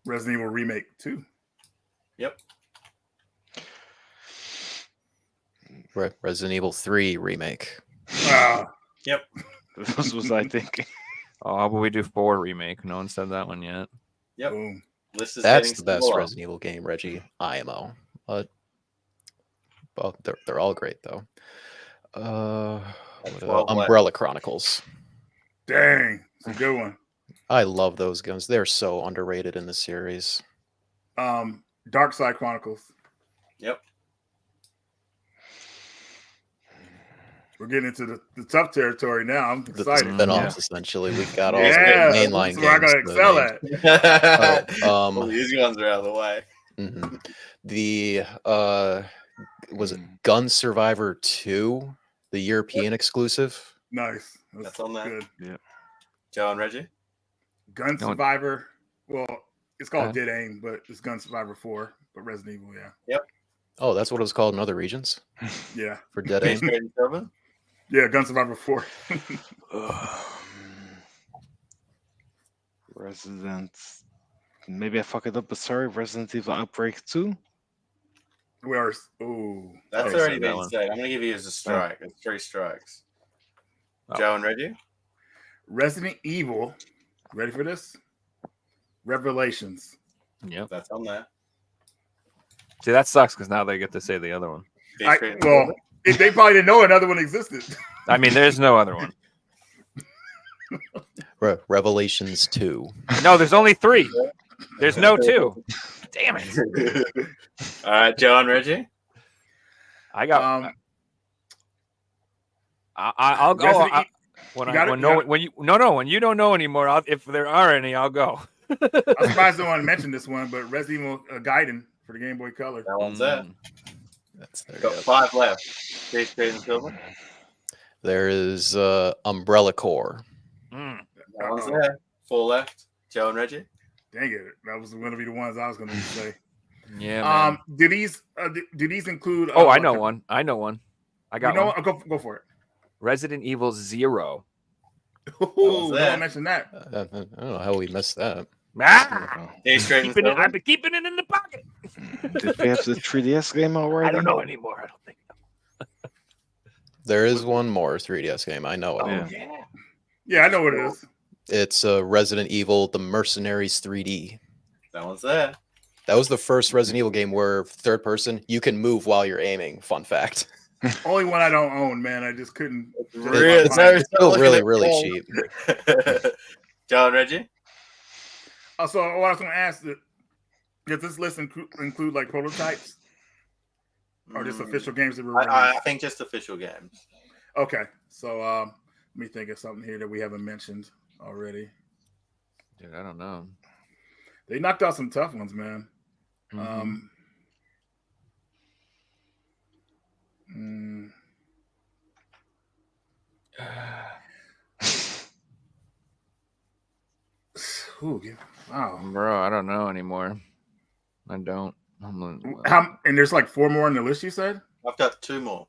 Speaker 5: Resident Evil Remake 2.
Speaker 3: Yep.
Speaker 4: Resident Evil 3 Remake.
Speaker 3: Yep.
Speaker 6: This was I thinking.
Speaker 2: Oh, how about we do 4 remake? No one said that one yet.
Speaker 3: Yep.
Speaker 5: Boom.
Speaker 3: List is
Speaker 4: That's
Speaker 3: getting
Speaker 4: the best
Speaker 3: smaller.
Speaker 4: Resident Evil game, Reggie. IMO. Well, they're all great though. What about Umbrella Chronicles.
Speaker 5: Dang. It's a good one.
Speaker 4: I love those guns. They're so underrated in the series.
Speaker 5: Dark Side Chronicles.
Speaker 3: Yep.
Speaker 5: We're getting into the tough territory now. I'm
Speaker 4: The
Speaker 5: excited.
Speaker 4: spin-offs, essentially. We've got all
Speaker 5: Yeah,
Speaker 4: the mainline
Speaker 5: that's where I
Speaker 4: games.
Speaker 5: gotta excel at.
Speaker 3: Well, these ones are out of the way.
Speaker 4: Mhm. The was it Gun Survivor 2, the European exclusive?
Speaker 5: Nice.
Speaker 3: That's on there.
Speaker 5: Good.
Speaker 3: Joe and Reggie.
Speaker 5: Gun
Speaker 2: No one-
Speaker 5: Survivor. Well, it's called
Speaker 2: Okay.
Speaker 5: Dead Aim, but it's Gun Survivor 4. But Resident Evil, yeah.
Speaker 4: Oh, that's what it was called in other regions
Speaker 5: Yeah.
Speaker 4: for Dead Aim.
Speaker 3: D-Street and Silver.
Speaker 5: Yeah, Gun Survivor 4.
Speaker 6: Resident. Maybe I fuck it up, but sorry. Resident Evil Outbreak 2.
Speaker 5: Where? Oh,
Speaker 3: That's
Speaker 2: Okay,
Speaker 3: already
Speaker 2: so that
Speaker 3: been
Speaker 2: one.
Speaker 3: said. I'm gonna give you as a strike. It's 3 strikes.
Speaker 2: Oh.
Speaker 3: Joe and Reggie.
Speaker 5: Resident Evil. Ready for this? Revelations.
Speaker 2: Yep.
Speaker 3: That's on there.
Speaker 2: See, that sucks because now they get to say the other one.
Speaker 3: D-Street and
Speaker 5: Well,
Speaker 3: Silver.
Speaker 5: they probably didn't know another one existed.
Speaker 2: I mean, there's no other one.
Speaker 4: Revelations 2.
Speaker 2: No, there's only 3. There's no 2. Damn it!
Speaker 3: All right, Joe and Reggie.
Speaker 2: I got. I'll go.
Speaker 5: Resident
Speaker 2: When you don't know anymore, if there are any, I'll go.
Speaker 5: I'm surprised no one mentioned this one, but Resident Evil Gaiden for the Game Boy Color.
Speaker 3: That one's there.
Speaker 4: That's there.
Speaker 3: Got 5 left. D-Street and Silver.
Speaker 4: There is Umbrella Corps.
Speaker 2: Mm.
Speaker 3: That one's there. 4 left. Joe and Reggie.
Speaker 5: Dang it! That was going to be the ones I was going to say.
Speaker 2: Yeah. Man.
Speaker 5: Do these include?
Speaker 2: Oh, I know one. I know one. I got
Speaker 5: You know
Speaker 2: one.
Speaker 5: what? Go for it.
Speaker 2: Resident Evil 0.
Speaker 5: Ooh, no
Speaker 3: that?
Speaker 5: one mentioned that.
Speaker 4: I don't know how we missed that.
Speaker 2: Ah!
Speaker 3: D-Street and
Speaker 2: Keeping it,
Speaker 3: Silver.
Speaker 2: I've been keeping it in the pocket.
Speaker 6: Did we have the 3DS game already?
Speaker 2: I don't know anymore. I don't think.
Speaker 4: There is one more 3DS game. I know it.
Speaker 6: Yeah.
Speaker 2: Yeah.
Speaker 5: Yeah, I know what it is.
Speaker 4: It's Resident Evil: The Mercenaries 3D.
Speaker 3: That one's there.
Speaker 4: That was the first Resident Evil game where third person you can move while you're aiming. Fun fact.
Speaker 5: Only one I don't own, man. I just couldn't.
Speaker 4: It's still really, really cheap.
Speaker 3: Joe and Reggie.
Speaker 5: So what I was going to ask, does this list include like prototypes or just official games that were released?
Speaker 3: I think just official games.
Speaker 5: Okay, so let me think of something here that we haven't mentioned already.
Speaker 2: Dude, I don't know.
Speaker 5: They knocked out some tough ones, man.
Speaker 2: Mm-hmm.
Speaker 5: Wow.
Speaker 2: Bro, I don't know anymore. I don't.
Speaker 5: And there's like 4 more on the list. You said
Speaker 3: I've got 2 more.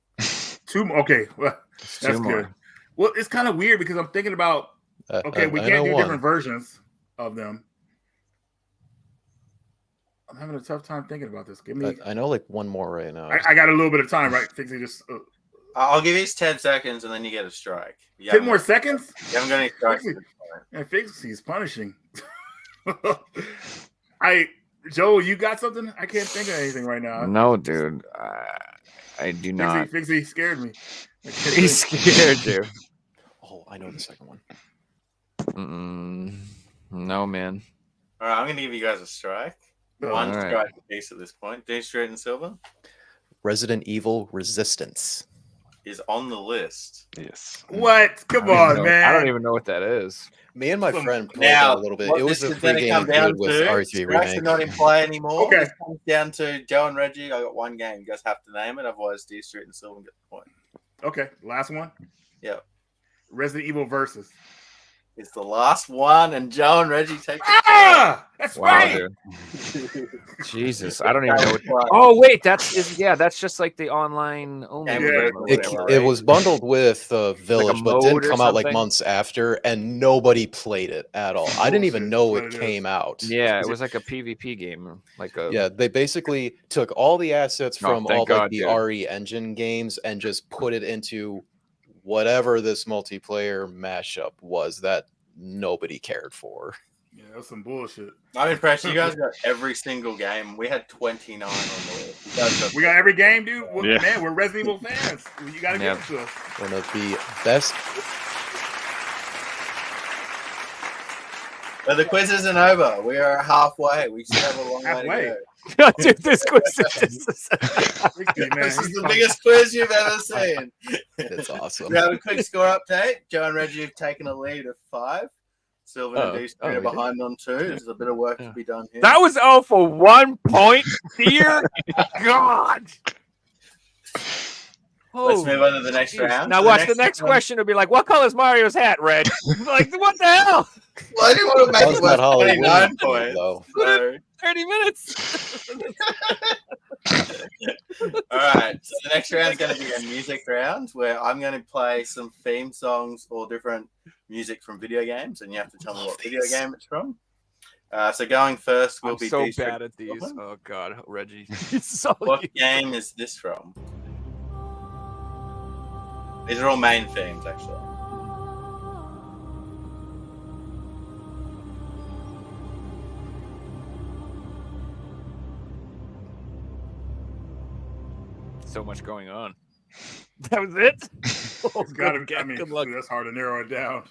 Speaker 5: 2 more. Okay, well,
Speaker 2: It's
Speaker 5: that's
Speaker 2: two
Speaker 5: good.
Speaker 2: more.
Speaker 5: Well, it's kind of weird because I'm thinking about. Okay, we
Speaker 4: I
Speaker 5: can't
Speaker 4: know
Speaker 5: do
Speaker 4: one.
Speaker 5: different versions of them. I'm having a tough time thinking about this. Give me.
Speaker 4: I know like one more right now.
Speaker 5: I got a little bit of time, right? Fixie just.
Speaker 3: I'll give you 10 seconds and then you get a strike.
Speaker 5: 10 more seconds?
Speaker 3: You haven't got any strikes.
Speaker 5: Fixie, man, Fixie's punishing. Joe, you got something? I can't think of anything right now.
Speaker 2: No, dude. I do not.
Speaker 5: Fixie scared me.
Speaker 2: He's scared, dude.
Speaker 4: Oh, I know the second one.
Speaker 2: No, man.
Speaker 3: All right, I'm going to give you guys a strike.
Speaker 5: Oh,
Speaker 3: One
Speaker 2: all right.
Speaker 3: strike apiece at this point. dStreet and Silver
Speaker 4: Resident Evil Resistance.
Speaker 3: is on the list.
Speaker 6: Yes.
Speaker 5: What? Come
Speaker 2: I don't
Speaker 5: on,
Speaker 2: even know-
Speaker 5: man.
Speaker 2: I don't even know what that is.
Speaker 4: Me and my
Speaker 5: Some-
Speaker 4: friend played
Speaker 3: Now,
Speaker 4: that a little bit.
Speaker 3: what
Speaker 4: It was
Speaker 3: this
Speaker 4: a
Speaker 3: is
Speaker 4: free
Speaker 3: gonna
Speaker 4: game
Speaker 3: come down
Speaker 4: included with
Speaker 3: to,
Speaker 4: R3
Speaker 3: strikes are
Speaker 4: remake.
Speaker 3: not in play anymore.
Speaker 5: Okay.
Speaker 3: This comes down to Joe and Reggie. I got one game. You guys have to name it. Otherwise, dStreet and Silver get the point.
Speaker 5: Okay, last one.
Speaker 3: Yep.
Speaker 5: Resident Evil Versus.
Speaker 3: It's the last one, and Joe and Reggie take the
Speaker 5: Ah, that's
Speaker 2: Wow,
Speaker 5: right.
Speaker 2: dude. Jesus, I don't even know what.
Speaker 3: point.
Speaker 2: Oh wait, that's just like the online only.
Speaker 3: Yeah,
Speaker 2: version or
Speaker 4: It,
Speaker 2: whatever,
Speaker 4: it
Speaker 2: right?
Speaker 4: was bundled with Village, but
Speaker 2: mode
Speaker 4: didn't
Speaker 2: or
Speaker 4: come out like
Speaker 2: something?
Speaker 4: months after, and nobody played it at all. I didn't even
Speaker 5: Bullshit.
Speaker 4: know
Speaker 5: That's
Speaker 4: it
Speaker 5: what it
Speaker 4: came out.
Speaker 2: Yeah, it was like a PvP game, like a
Speaker 4: Yeah, they basically took all the assets
Speaker 2: Oh,
Speaker 4: from
Speaker 2: thank
Speaker 4: all
Speaker 2: God,
Speaker 4: like the
Speaker 2: dude.
Speaker 4: RE Engine games and just put it into whatever this multiplayer mashup was that nobody cared for.
Speaker 5: Yeah, that's some bullshit.
Speaker 3: I'm impressed. You guys got every single game. We had 29 on the list. You guys
Speaker 5: We got every game, dude. Well,
Speaker 6: Yeah.
Speaker 5: Man, we're Resident Evil fans. You got to
Speaker 2: Yeah.
Speaker 5: give it to us.
Speaker 4: One of the best.
Speaker 3: But the quiz isn't over. We are halfway. We still have a long way
Speaker 5: Halfway.
Speaker 3: to go.
Speaker 2: Dude, this quiz.
Speaker 5: Fixie, man,
Speaker 3: This is
Speaker 5: he's
Speaker 3: the
Speaker 5: pumped.
Speaker 3: biggest quiz you've ever seen.
Speaker 4: It's awesome.
Speaker 3: We have a quick score update. Joe and Reggie have taken a lead of 5. Silver and dStreet
Speaker 2: we
Speaker 3: are
Speaker 2: did.
Speaker 3: behind on 2. There's a bit of work to be done here.
Speaker 2: That was all for 1 point, dear God.
Speaker 3: Let's move on to the next
Speaker 2: Jeez.
Speaker 3: round.
Speaker 2: Now
Speaker 3: So
Speaker 2: watch the next
Speaker 3: one-
Speaker 2: question. Will be like, "What color is Mario's hat? Red." Like, what the hell?
Speaker 3: Well, I didn't want to make
Speaker 4: How's
Speaker 3: it
Speaker 4: that
Speaker 3: worth
Speaker 4: Halloween
Speaker 3: 29
Speaker 4: themed,
Speaker 3: points.
Speaker 4: though?
Speaker 3: So,
Speaker 2: 30 minutes.
Speaker 3: all right. So the next round is going to be a music round where I'm going to play some theme songs or different music from video games, and you have to tell me what video game it's from. So going first will
Speaker 2: I'm
Speaker 3: be
Speaker 2: so
Speaker 3: dStreet
Speaker 2: bad at these.
Speaker 3: Silver.
Speaker 2: Oh God, Reggie. It's so
Speaker 3: What game is this from? These are all main themes, actually.
Speaker 2: so much going on. That was it. Oh,
Speaker 5: It's gotta,
Speaker 2: good,
Speaker 5: I mean,
Speaker 2: good luck.
Speaker 5: dude, that's hard to narrow it down.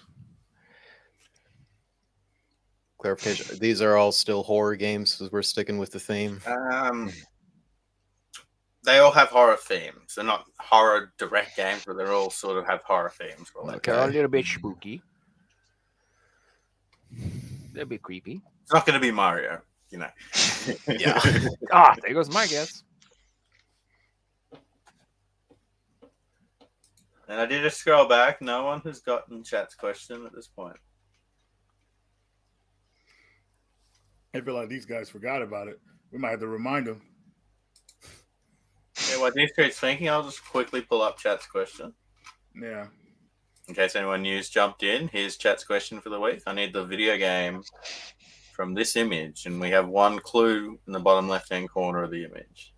Speaker 4: Clarification: these are all still horror games because we're sticking with the theme.
Speaker 3: They all have horror themes. They're not horror direct games, but they all sort of have horror themes.
Speaker 2: Okay, a little bit spooky. That'd be creepy.
Speaker 3: It's not going to be Mario, you know.
Speaker 4: Yeah.
Speaker 2: Ah, there goes my guess.
Speaker 3: And I did just scroll back. No one has gotten chat's question at this point.
Speaker 5: I feel like these guys forgot about it. We might have to remind them.
Speaker 3: Yeah, while dStreet's thinking, I'll just quickly pull up chat's question.
Speaker 5: Yeah.
Speaker 3: In case anyone new's jumped in, here's chat's question for the week. I need the video game from this image, and we have one clue in the bottom left-hand corner of the image.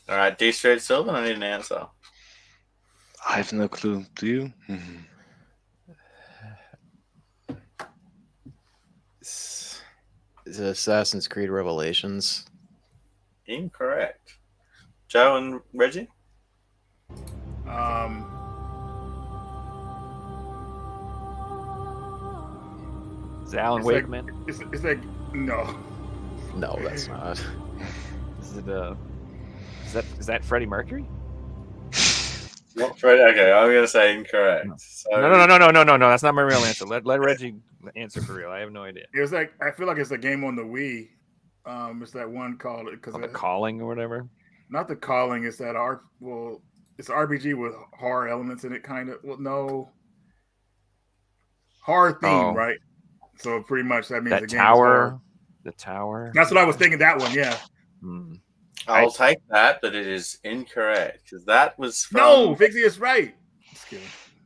Speaker 3: All right, dStreet Silver, I need an answer.
Speaker 6: I have no clue. Do you?
Speaker 4: Is it Assassin's Creed Revelations?
Speaker 3: Incorrect. Joe and Reggie?
Speaker 2: Is it Alan
Speaker 5: It's like-
Speaker 2: Wakeman?
Speaker 5: It's like, no.
Speaker 4: No, that's not.
Speaker 2: Is it is that Freddie Mercury?
Speaker 3: Not Fred. Okay, I'm going to say incorrect. So,
Speaker 2: No. That's not my real answer. Let Reggie answer for real. I have no idea.
Speaker 5: It was like, I feel like it's a game on the Wii. It's that one called, because
Speaker 2: The Calling or whatever.
Speaker 5: not The Calling, it's that art. Well, it's an RPG with horror elements in it, kind of. Well, no, horror theme,
Speaker 2: Oh.
Speaker 5: right? So pretty much that means
Speaker 2: That
Speaker 5: the game is horror.
Speaker 2: tower. The tower.
Speaker 5: That's what I was thinking. That one, yeah.
Speaker 2: Hmm.
Speaker 3: I'll take that, but it is incorrect because that was from,
Speaker 5: No, Fixie is right. Just kidding.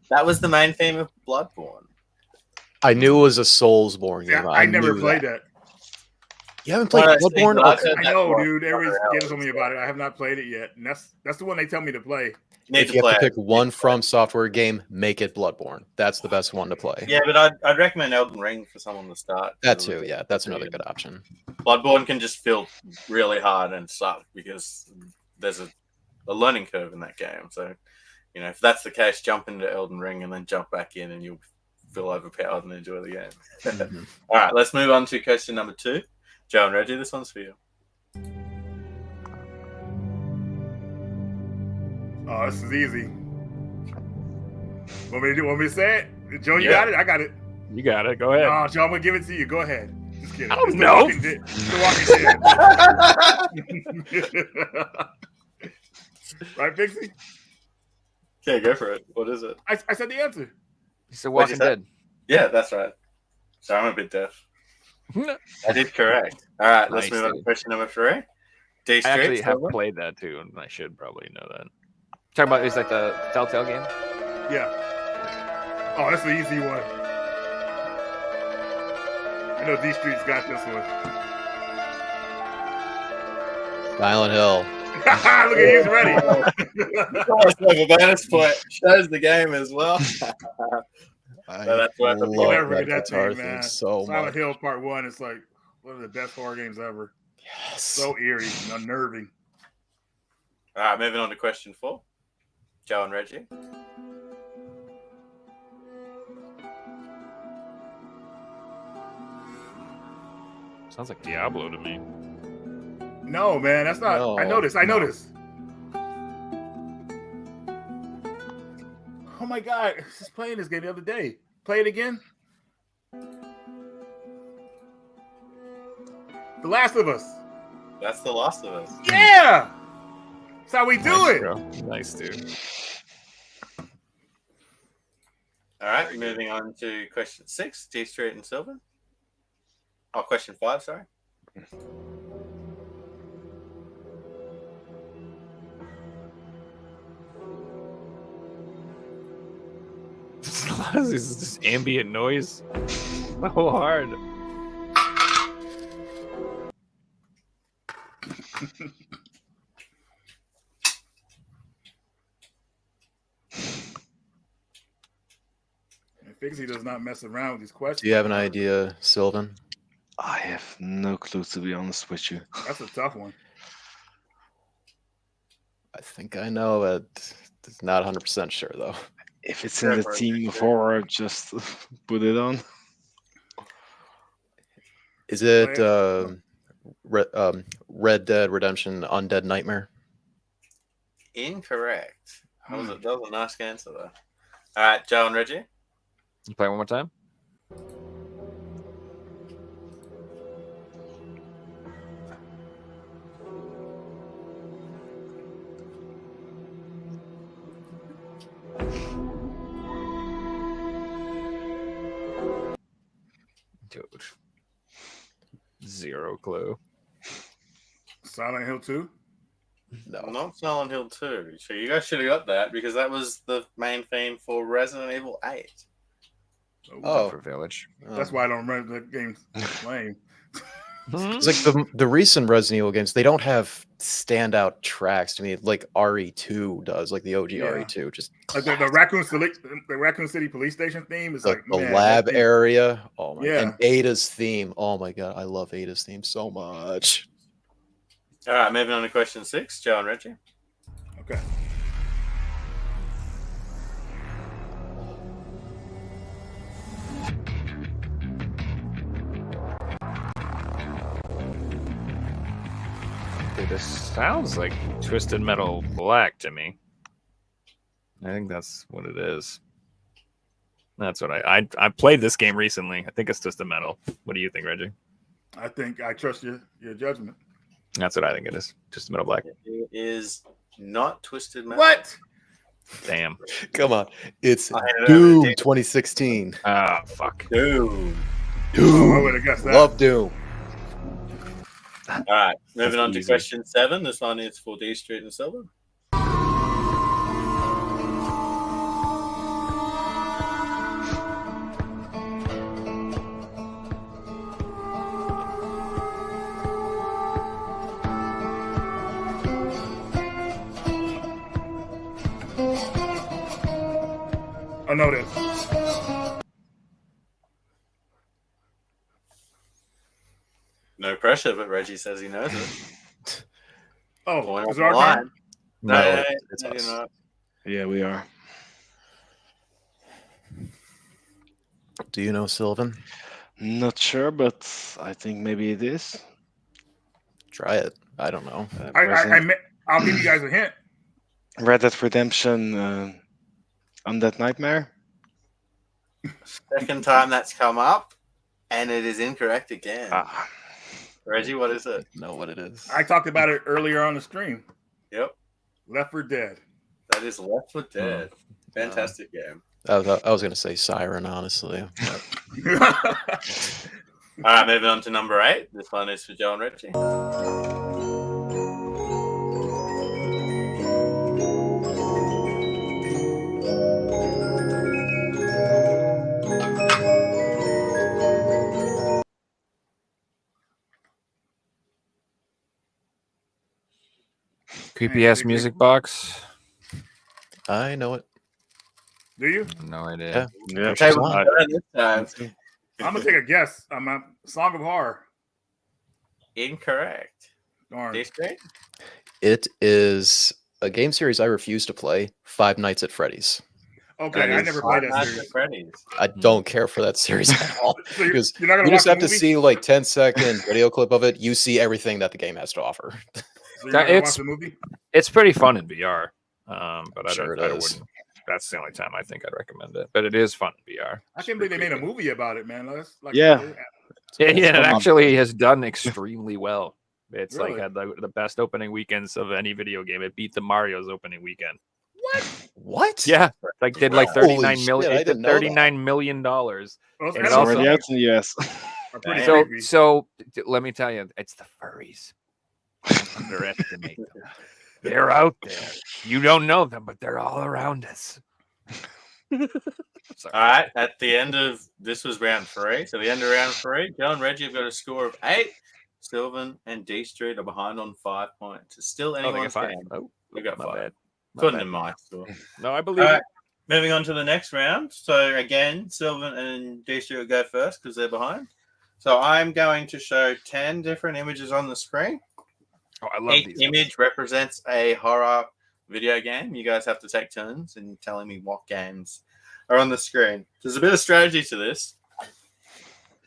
Speaker 3: that was the main theme of Bloodborne.
Speaker 4: I knew it was a Soulsborne
Speaker 5: Yeah,
Speaker 4: game.
Speaker 5: I never
Speaker 4: knew
Speaker 5: played that.
Speaker 4: You haven't played
Speaker 3: Well, I think
Speaker 4: Bloodborne?
Speaker 3: I've
Speaker 4: Okay.
Speaker 3: heard
Speaker 5: I
Speaker 3: that
Speaker 5: know,
Speaker 3: one
Speaker 5: dude. Everybody's
Speaker 3: somewhere
Speaker 5: getting
Speaker 3: else.
Speaker 5: me about it. I have not played it yet, and that's the one they tell me to play.
Speaker 3: You need
Speaker 4: If you
Speaker 3: play
Speaker 4: have to
Speaker 3: it.
Speaker 4: pick one From Software game, make it Bloodborne. That's the best one to play.
Speaker 3: Yeah, but I'd recommend Elden Ring for someone to start.
Speaker 4: That too, yeah. That's another good option.
Speaker 3: Bloodborne can just feel really hard and suck because there's a learning curve in that game. So, you know, if that's the case, jump into Elden Ring and then jump back in and you'll feel overpowered and enjoy the game.
Speaker 4: Mhm.
Speaker 3: All right, let's move on to question number 2. Joe and Reggie, this one's for you.
Speaker 5: Oh, this is easy. Want me to say it? Joe, you
Speaker 2: Yeah.
Speaker 5: got it? I got it.
Speaker 2: You got it. Go ahead.
Speaker 5: Oh, Joe, I'm going to give it to you. Go ahead. Just kidding.
Speaker 2: I don't
Speaker 5: It's
Speaker 2: know.
Speaker 5: The Walking Dead. Right, Pixie?
Speaker 3: Okay, go for it. What is it?
Speaker 5: I said the answer.
Speaker 2: You said
Speaker 3: What'd you
Speaker 2: Walking
Speaker 3: say?
Speaker 2: Dead.
Speaker 3: Yeah, that's right. So I'm a bit deaf. I did correct. All right, let's
Speaker 2: Nice,
Speaker 3: move on to
Speaker 2: dude.
Speaker 3: question number 3. D
Speaker 2: I actually
Speaker 3: Street,
Speaker 2: have played that too, and I should probably know that. Talking about is like the Telltale game.
Speaker 5: Yeah. Oh, that's the easy one. I know dStreet's got this one.
Speaker 4: Silent Hill.
Speaker 5: Look at you, he's ready.
Speaker 3: a bonus point. Shows the game as well.
Speaker 4: I
Speaker 3: No, that's what the
Speaker 4: love
Speaker 5: You'll never
Speaker 4: that
Speaker 5: forget that
Speaker 4: guitar
Speaker 5: thing,
Speaker 4: theme
Speaker 5: man.
Speaker 4: so
Speaker 5: Silent
Speaker 4: much.
Speaker 5: Hill Part 1 is like one of the best horror games ever.
Speaker 4: Yes.
Speaker 5: So eerie and unnerving.
Speaker 3: All right, moving on to question 4. Joe and Reggie.
Speaker 2: Sounds like Diablo to me.
Speaker 5: No, man, that's not. I
Speaker 4: No,
Speaker 5: noticed. I
Speaker 4: no.
Speaker 5: noticed. Oh my god, I was just playing this game the other day. Play it again. The Last of Us.
Speaker 3: That's The Last of Us.
Speaker 5: Yeah, that's how we do
Speaker 2: Nice,
Speaker 5: it.
Speaker 2: bro. Nice, dude.
Speaker 3: All right, moving on to question 6. D Street and Silver. Oh, question 5, sorry.
Speaker 2: This is just ambient noise. So hard.
Speaker 5: And Fixie does not mess around with these questions.
Speaker 4: Do you have an idea, Sylvan?
Speaker 6: I have no clue, to be honest with you.
Speaker 5: That's a tough one.
Speaker 4: I think I know, but not 100% sure though.
Speaker 6: If it's in the theme of horror, just put it on.
Speaker 4: Is it Red Dead Redemption Undead Nightmare?
Speaker 3: Incorrect. That was a nice answer, though. All right, Joe and Reggie.
Speaker 2: You play one more time? Dude. Zero clue.
Speaker 5: Silent Hill 2.
Speaker 4: No.
Speaker 3: Not Silent Hill 2. So you guys should have got that because that was the main theme for Resident Evil 8.
Speaker 4: Oh.
Speaker 2: For Village.
Speaker 5: That's why I don't remember the game's name.
Speaker 4: It's like the recent Resident Evil games, they don't have standout tracks to me like RE2 does, like the OG
Speaker 5: Yeah.
Speaker 4: RE2. Just
Speaker 5: Like the Raccoon City Police Station theme is
Speaker 4: the,
Speaker 5: like
Speaker 4: the
Speaker 5: man,
Speaker 4: lab
Speaker 5: that theme-
Speaker 4: area. Oh my
Speaker 5: Yeah.
Speaker 4: And Ada's theme. Oh my god, I love Ada's theme so much.
Speaker 3: All right, moving on to question 6. Joe and Reggie.
Speaker 5: Okay.
Speaker 2: Dude, this sounds like Twisted Metal Black to me. I think that's what it is. That's what I played this game recently. I think it's Twisted Metal. What do you think, Reggie?
Speaker 5: I think I trust your judgment.
Speaker 2: That's what I think it is. Twisted Metal Black.
Speaker 3: It is not Twisted Metal.
Speaker 5: What?
Speaker 2: Damn.
Speaker 4: Come on. It's
Speaker 3: I handed over to
Speaker 4: Doom
Speaker 3: Dave.
Speaker 4: 2016.
Speaker 2: Ah, fuck.
Speaker 3: Dude.
Speaker 4: Doom.
Speaker 5: I would have guessed that.
Speaker 4: Love Doom.
Speaker 3: All right, moving
Speaker 6: That's
Speaker 3: on to
Speaker 6: easy.
Speaker 3: question 7. This one is for dStreet and Silver.
Speaker 5: I know this.
Speaker 3: No pressure, but Reggie says he knows it.
Speaker 5: Oh,
Speaker 3: Point
Speaker 5: is
Speaker 3: off
Speaker 5: it our
Speaker 3: the
Speaker 5: turn?
Speaker 3: line.
Speaker 4: No,
Speaker 3: No,
Speaker 4: it's
Speaker 3: no,
Speaker 4: us.
Speaker 3: you're not.
Speaker 6: Yeah, we are.
Speaker 4: Do you know Sylvan?
Speaker 6: Not sure, but I think maybe it is.
Speaker 4: Try it. I don't know.
Speaker 5: I'll give you guys a hint.
Speaker 6: Red Dead Redemption Undead Nightmare.
Speaker 3: Second time that's come up, and it is incorrect again.
Speaker 6: Ah,
Speaker 3: Reggie, what is it?
Speaker 4: Know what it is.
Speaker 5: I talked about it earlier on the stream.
Speaker 3: Yep,
Speaker 5: Left 4 Dead.
Speaker 3: that is Left 4 Dead. Fantastic game.
Speaker 4: I was going to say Siren, honestly. but-
Speaker 3: All right, moving on to number 8. This one is for Joe and Reggie.
Speaker 2: Creepy ass music box.
Speaker 4: I know it.
Speaker 5: Do you?
Speaker 2: No idea.
Speaker 6: yeah.
Speaker 3: Okay,
Speaker 4: She's
Speaker 3: we'll
Speaker 4: on.
Speaker 3: go this time.
Speaker 5: I'm gonna take a guess. I'm a Song of Horror.
Speaker 3: Incorrect.
Speaker 5: Darn.
Speaker 3: dStreet?
Speaker 4: It is a game series I refuse to play. Five Nights at Freddy's.
Speaker 5: Okay,
Speaker 3: That
Speaker 5: I
Speaker 3: is
Speaker 5: never played that
Speaker 3: Five Nights
Speaker 5: series.
Speaker 3: at Freddy's.
Speaker 4: I don't care for that series at all.
Speaker 5: So you're,
Speaker 4: Because
Speaker 5: you're not gonna
Speaker 4: you
Speaker 5: watch
Speaker 4: just
Speaker 5: the
Speaker 4: have to
Speaker 5: movie?
Speaker 4: see like 10-second video clip of it. You see everything that the game has to offer.
Speaker 5: So you're not gonna
Speaker 2: It's-
Speaker 5: watch the movie?
Speaker 2: It's pretty fun in VR. But I
Speaker 4: Sure
Speaker 2: don't.
Speaker 4: it
Speaker 2: I
Speaker 4: is.
Speaker 2: wouldn't. That's the only time I think I'd recommend it. But it is fun in VR.
Speaker 5: I can't believe they made a movie about it, man. That's like
Speaker 6: Yeah.
Speaker 2: Yeah,
Speaker 4: It's
Speaker 2: it
Speaker 4: fun.
Speaker 2: actually has done extremely well. It's
Speaker 5: Really?
Speaker 2: like had the best opening weekends of any video game. It beat the Mario's opening weekend.
Speaker 4: What?
Speaker 2: Yeah, like did like
Speaker 4: Holy
Speaker 2: 39
Speaker 4: shit,
Speaker 2: million.
Speaker 4: I
Speaker 2: It did
Speaker 4: didn't know that.
Speaker 2: $39 million.
Speaker 5: Those
Speaker 2: And
Speaker 6: It's
Speaker 2: also-
Speaker 6: already out in the US.
Speaker 5: are pretty
Speaker 2: So,
Speaker 5: creepy.
Speaker 2: let me tell you, it's the furries. Don't underestimate them. They're out there. You don't know them, but they're all around us. Sorry.
Speaker 3: All right, at the end of this was round 3. So the end of round 3, Joe and Reggie have got a score of 8. Sylvan and dStreet are behind on 5 points. It's still
Speaker 2: Oh, they got
Speaker 3: anyone's
Speaker 2: 5.
Speaker 3: game.
Speaker 2: Oh,
Speaker 3: We got
Speaker 2: my
Speaker 3: 5.
Speaker 2: bad. My
Speaker 3: Couldn't
Speaker 2: bad.
Speaker 3: in my score.
Speaker 2: No, I believe
Speaker 3: All
Speaker 2: it.
Speaker 3: right, moving on to the next round. So again, Sylvan and dStreet will go first because they're behind. So I'm going to show 10 different images on the screen.
Speaker 2: Oh, I love
Speaker 3: Each
Speaker 2: these.
Speaker 3: image represents a horror video game. You guys have to take turns in telling me what games are on the screen. There's a bit of strategy to this.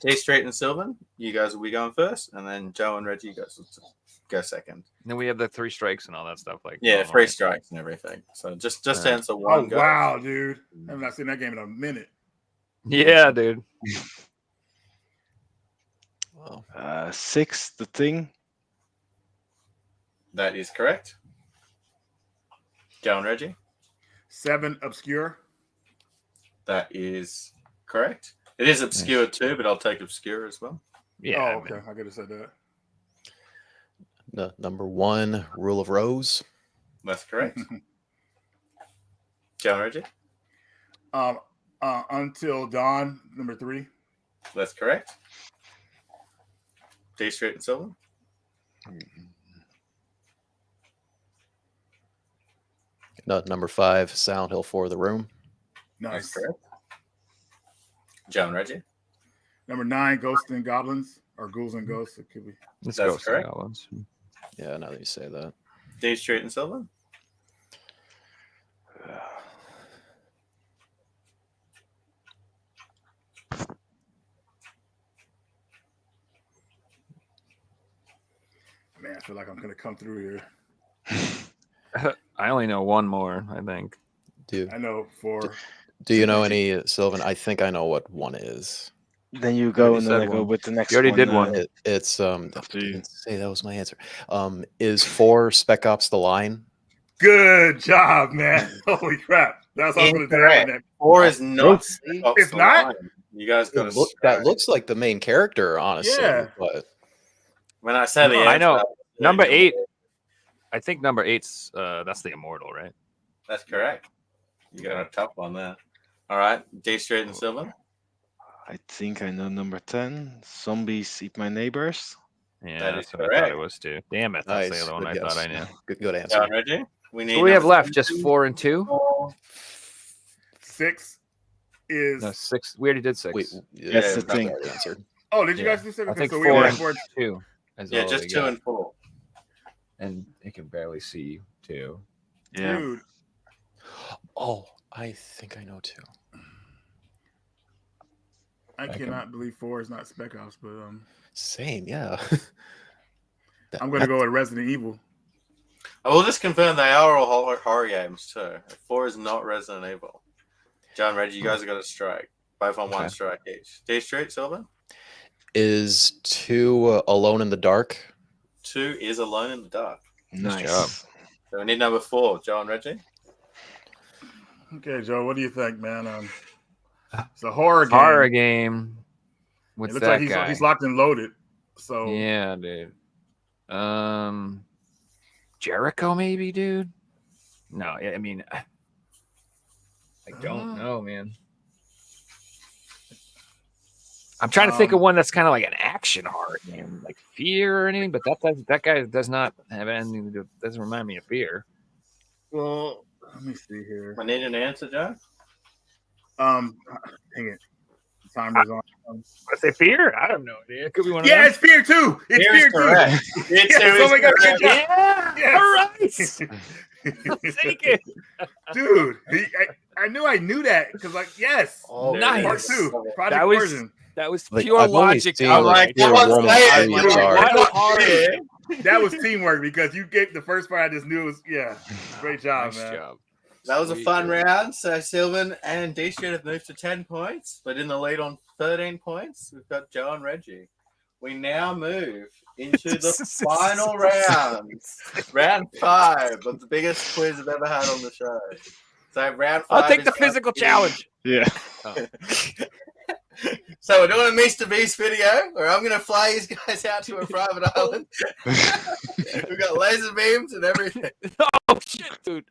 Speaker 3: dStreet and Sylvan, you guys will be going first, and then Joe and Reggie, you guys will go second.
Speaker 2: And then we have the 3 strikes and all that stuff. Like
Speaker 3: Yeah,
Speaker 2: going
Speaker 3: free
Speaker 2: on.
Speaker 3: strikes and everything. So just
Speaker 2: Yeah.
Speaker 3: answer
Speaker 5: Oh
Speaker 3: one. go.
Speaker 5: wow, dude! I've not seen that game in a minute.
Speaker 2: Yeah, dude.
Speaker 4: Well,
Speaker 6: 6, The Thing.
Speaker 3: That is correct. Joe and Reggie,
Speaker 5: 7 Obscure.
Speaker 3: that is correct. It is obscure too, but I'll take obscure as well.
Speaker 2: Yeah.
Speaker 5: Oh,
Speaker 2: I
Speaker 5: okay.
Speaker 2: mean,
Speaker 5: I could have said that.
Speaker 4: number 1, Rule of Rose.
Speaker 3: That's correct. Joe and Reggie,
Speaker 5: Until Dawn, number 3.
Speaker 3: that's correct. dStreet and Sylvan,
Speaker 4: Number 5, Silent Hill 4, The Room.
Speaker 3: that's
Speaker 5: Nice.
Speaker 3: correct. Joe and Reggie,
Speaker 5: Number 9, Ghosts and Goblins, or Ghouls and Ghosts. It could be.
Speaker 2: let's
Speaker 3: That's
Speaker 2: go. See
Speaker 3: correct.
Speaker 2: that ones.
Speaker 4: Yeah, now that you say that.
Speaker 3: dStreet and Sylvan,
Speaker 5: Man, I feel like I'm gonna come through here.
Speaker 2: I only know one more, I think.
Speaker 4: Do
Speaker 5: I know 4.
Speaker 4: Do you know any, Sylvan? I think I know what one is.
Speaker 6: Then you go
Speaker 2: already
Speaker 6: and then
Speaker 2: said
Speaker 6: I go
Speaker 2: one.
Speaker 6: with the next
Speaker 2: You already
Speaker 6: one.
Speaker 2: did one.
Speaker 4: It's
Speaker 6: After you.
Speaker 4: didn't say that was my answer. Is 4 Spec Ops: The Line?
Speaker 5: Good job, man. Holy crap. That's all I'm going to do.
Speaker 3: Incorrect. 4 is not
Speaker 4: See?
Speaker 3: Spec Ops
Speaker 5: It's not?
Speaker 3: Online. You guys got to
Speaker 4: That looks like the main character, honestly.
Speaker 5: Yeah.
Speaker 4: But
Speaker 3: When I say the
Speaker 2: I
Speaker 3: answer,
Speaker 2: know. Number
Speaker 3: you'll-
Speaker 2: 8. I think number 8's that's the Immortal, right?
Speaker 3: That's correct. You got a tough one there. All right, dStreet and Sylvan.
Speaker 6: I think I know number 10. Zombies eat my neighbors.
Speaker 2: Yeah,
Speaker 3: That
Speaker 2: that's
Speaker 3: is
Speaker 2: what I thought
Speaker 3: correct.
Speaker 2: it was too. Damn it, that's the
Speaker 4: nice.
Speaker 2: other one
Speaker 4: Good
Speaker 2: I thought I
Speaker 4: guess.
Speaker 2: knew.
Speaker 4: Good answer.
Speaker 3: John, Reggie. We need.
Speaker 2: So we have
Speaker 3: number
Speaker 2: left just
Speaker 3: 22,
Speaker 2: 4 and 2.
Speaker 3: 4.
Speaker 5: 6 is.
Speaker 2: No, 6. We already did 6.
Speaker 4: Wait,
Speaker 6: That's the
Speaker 3: yeah,
Speaker 6: thing.
Speaker 4: already answered.
Speaker 5: Oh, did you
Speaker 2: Yeah.
Speaker 5: guys do 6?
Speaker 2: I
Speaker 5: Okay,
Speaker 2: think
Speaker 5: so
Speaker 2: 4
Speaker 5: we
Speaker 2: and
Speaker 5: have 4.
Speaker 2: 2. Is
Speaker 3: Yeah,
Speaker 2: all
Speaker 3: just
Speaker 2: we
Speaker 3: 2
Speaker 2: got.
Speaker 3: and 4.
Speaker 2: And it can barely see 2.
Speaker 6: Yeah.
Speaker 5: Dude.
Speaker 4: Oh, I think I know too.
Speaker 5: I
Speaker 4: can-
Speaker 5: cannot believe 4 is not Spec Ops, but
Speaker 4: Same, yeah.
Speaker 5: I'm going to go with Resident Evil.
Speaker 3: I will just confirm they are all horror games too. 4 is not Resident Evil. John, Reggie, you guys have got a strike. Both on one
Speaker 2: Okay.
Speaker 3: strike each. dStreet, Sylvan.
Speaker 4: Is 2 Alone in the Dark?
Speaker 3: 2 is Alone in the Dark.
Speaker 6: Nice.
Speaker 2: job.
Speaker 3: So we need number 4. John, Reggie.
Speaker 5: Okay, Joe, what do you think, man? It's a horror game.
Speaker 2: Horror game with
Speaker 5: It looks
Speaker 2: that
Speaker 5: like
Speaker 2: guy.
Speaker 5: he's locked and loaded. So
Speaker 2: Yeah, dude. Jericho, maybe, dude. No, I mean, I don't know, man. I'm trying to think of one that's kind of like an action horror game, like Fear or anything. But that guy does not have anything to do. Doesn't remind me of Fear.
Speaker 5: well, let me see here.
Speaker 3: I need an answer, John.
Speaker 5: Dang it. The timer's on.
Speaker 2: I say Fear. I have no idea. It could be one of
Speaker 5: Yeah,
Speaker 2: them.
Speaker 5: it's Fear 2. It's
Speaker 3: Fear is
Speaker 5: Fear 2.
Speaker 3: correct. Fear 2
Speaker 5: Yes,
Speaker 3: is
Speaker 5: oh my God, good
Speaker 3: correct.
Speaker 5: job.
Speaker 2: Yeah.
Speaker 5: Yes.
Speaker 2: All right. Take it.
Speaker 5: Dude, I knew I knew that because, like, yes.
Speaker 4: Oh,
Speaker 2: Nice.
Speaker 5: Part 2. Project
Speaker 2: That was-
Speaker 5: Version.
Speaker 2: That was
Speaker 4: Like,
Speaker 2: pure
Speaker 4: I've only
Speaker 2: logic.
Speaker 4: seen,
Speaker 2: all
Speaker 4: like,
Speaker 2: right.
Speaker 4: Fear
Speaker 3: Come on,
Speaker 4: 1
Speaker 3: say
Speaker 4: and
Speaker 3: it.
Speaker 4: 3 is hard.
Speaker 2: What hard.
Speaker 5: That was teamwork because you gave the first part I just knew was, yeah. Great job,
Speaker 2: Nice
Speaker 5: man.
Speaker 2: job.
Speaker 3: That was a
Speaker 2: Sweet,
Speaker 3: fun
Speaker 2: dude.
Speaker 3: round. So Sylvan and dStreet have moved to 10 points, but in the lead on 13 points, we've got Joe and Reggie. We now move into the final round, round 5 of the biggest quiz I've ever had on the show. So round 5.
Speaker 2: I'll take the
Speaker 3: is
Speaker 2: physical
Speaker 3: up to-
Speaker 2: challenge.
Speaker 6: Yeah.
Speaker 3: So we're doing a Mr. Beast video where I'm going to fly these guys out to a private island. We've got laser beams and everything.
Speaker 2: Oh shit, dude!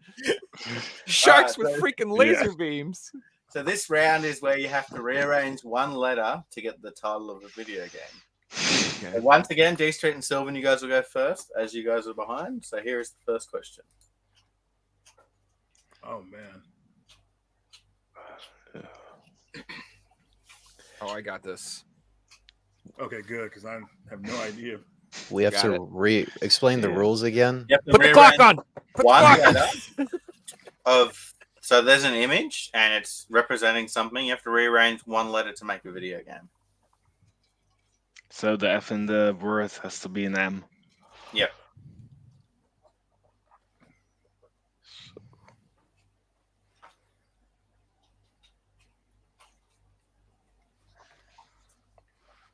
Speaker 2: Sharks
Speaker 3: Alright,
Speaker 2: with
Speaker 3: so-
Speaker 2: freaking laser beams.
Speaker 3: So this round is where you have to rearrange one letter to get the title of a video game. So once again, dStreet and Sylvan, you guys will go first as you guys are behind. So here is the first question.
Speaker 5: Oh, man.
Speaker 2: Oh, I got this.
Speaker 5: Okay, good, because I have no idea.
Speaker 4: We have
Speaker 2: Got
Speaker 4: to
Speaker 2: it.
Speaker 4: explain the
Speaker 2: Yeah.
Speaker 4: rules again.
Speaker 3: You have to
Speaker 2: Put the clock
Speaker 3: rearrange
Speaker 2: on. Put the
Speaker 3: one
Speaker 2: clock on.
Speaker 3: letter of. So there's an image and it's representing something. You have to rearrange one letter to make a video game.
Speaker 6: So the F in the word has to be an M.
Speaker 3: Yep.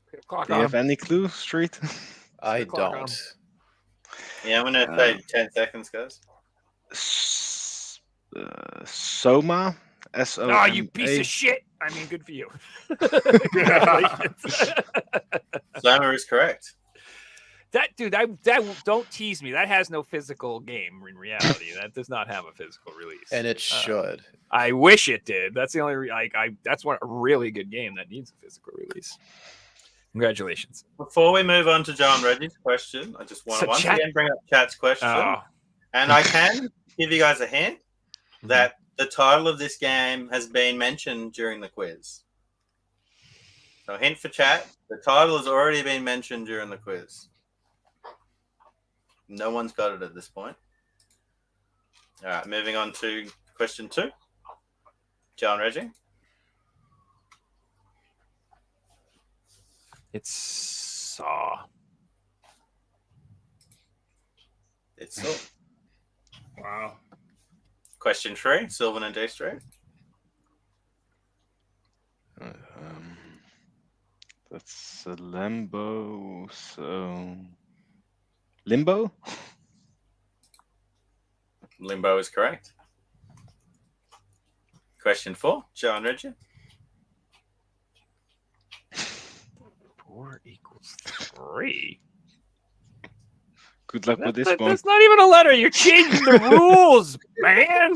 Speaker 2: Put the clock
Speaker 6: Do you
Speaker 2: on.
Speaker 6: have any clue, Street?
Speaker 4: I
Speaker 2: clock on.
Speaker 4: don't.
Speaker 3: Yeah, I'm gonna say 10 seconds, guys.
Speaker 6: Soma. S-O-M-A.
Speaker 2: Oh, you piece of shit! I mean, good for you.
Speaker 3: Soma is correct.
Speaker 2: That dude, that don't tease me. That has no physical game in reality. That does not have a physical release.
Speaker 4: And it should.
Speaker 2: I wish it did. That's the only that's one a really good game that needs a physical release. Congratulations.
Speaker 3: Before we move on to John Reggie's question, I just want
Speaker 2: So
Speaker 3: to once
Speaker 2: chat-
Speaker 3: again bring up Chat's question.
Speaker 2: Oh,
Speaker 3: And I can give you guys a hint that the title of this game has been mentioned during the quiz. So hint for Chat, the title has already been mentioned during the quiz. No one's got it at this point. All right, moving on to question 2. John Reggie.
Speaker 2: it's Saw.
Speaker 3: It's all.
Speaker 5: Wow.
Speaker 3: Question 3, Sylvan and dStreet.
Speaker 6: That's a Limbo. So Limbo.
Speaker 3: Limbo is correct. Question 4, Joe and Reggie.
Speaker 2: 4 equals 3.
Speaker 6: Good luck with this one.
Speaker 2: That's not even a letter. You're changing the rules, man.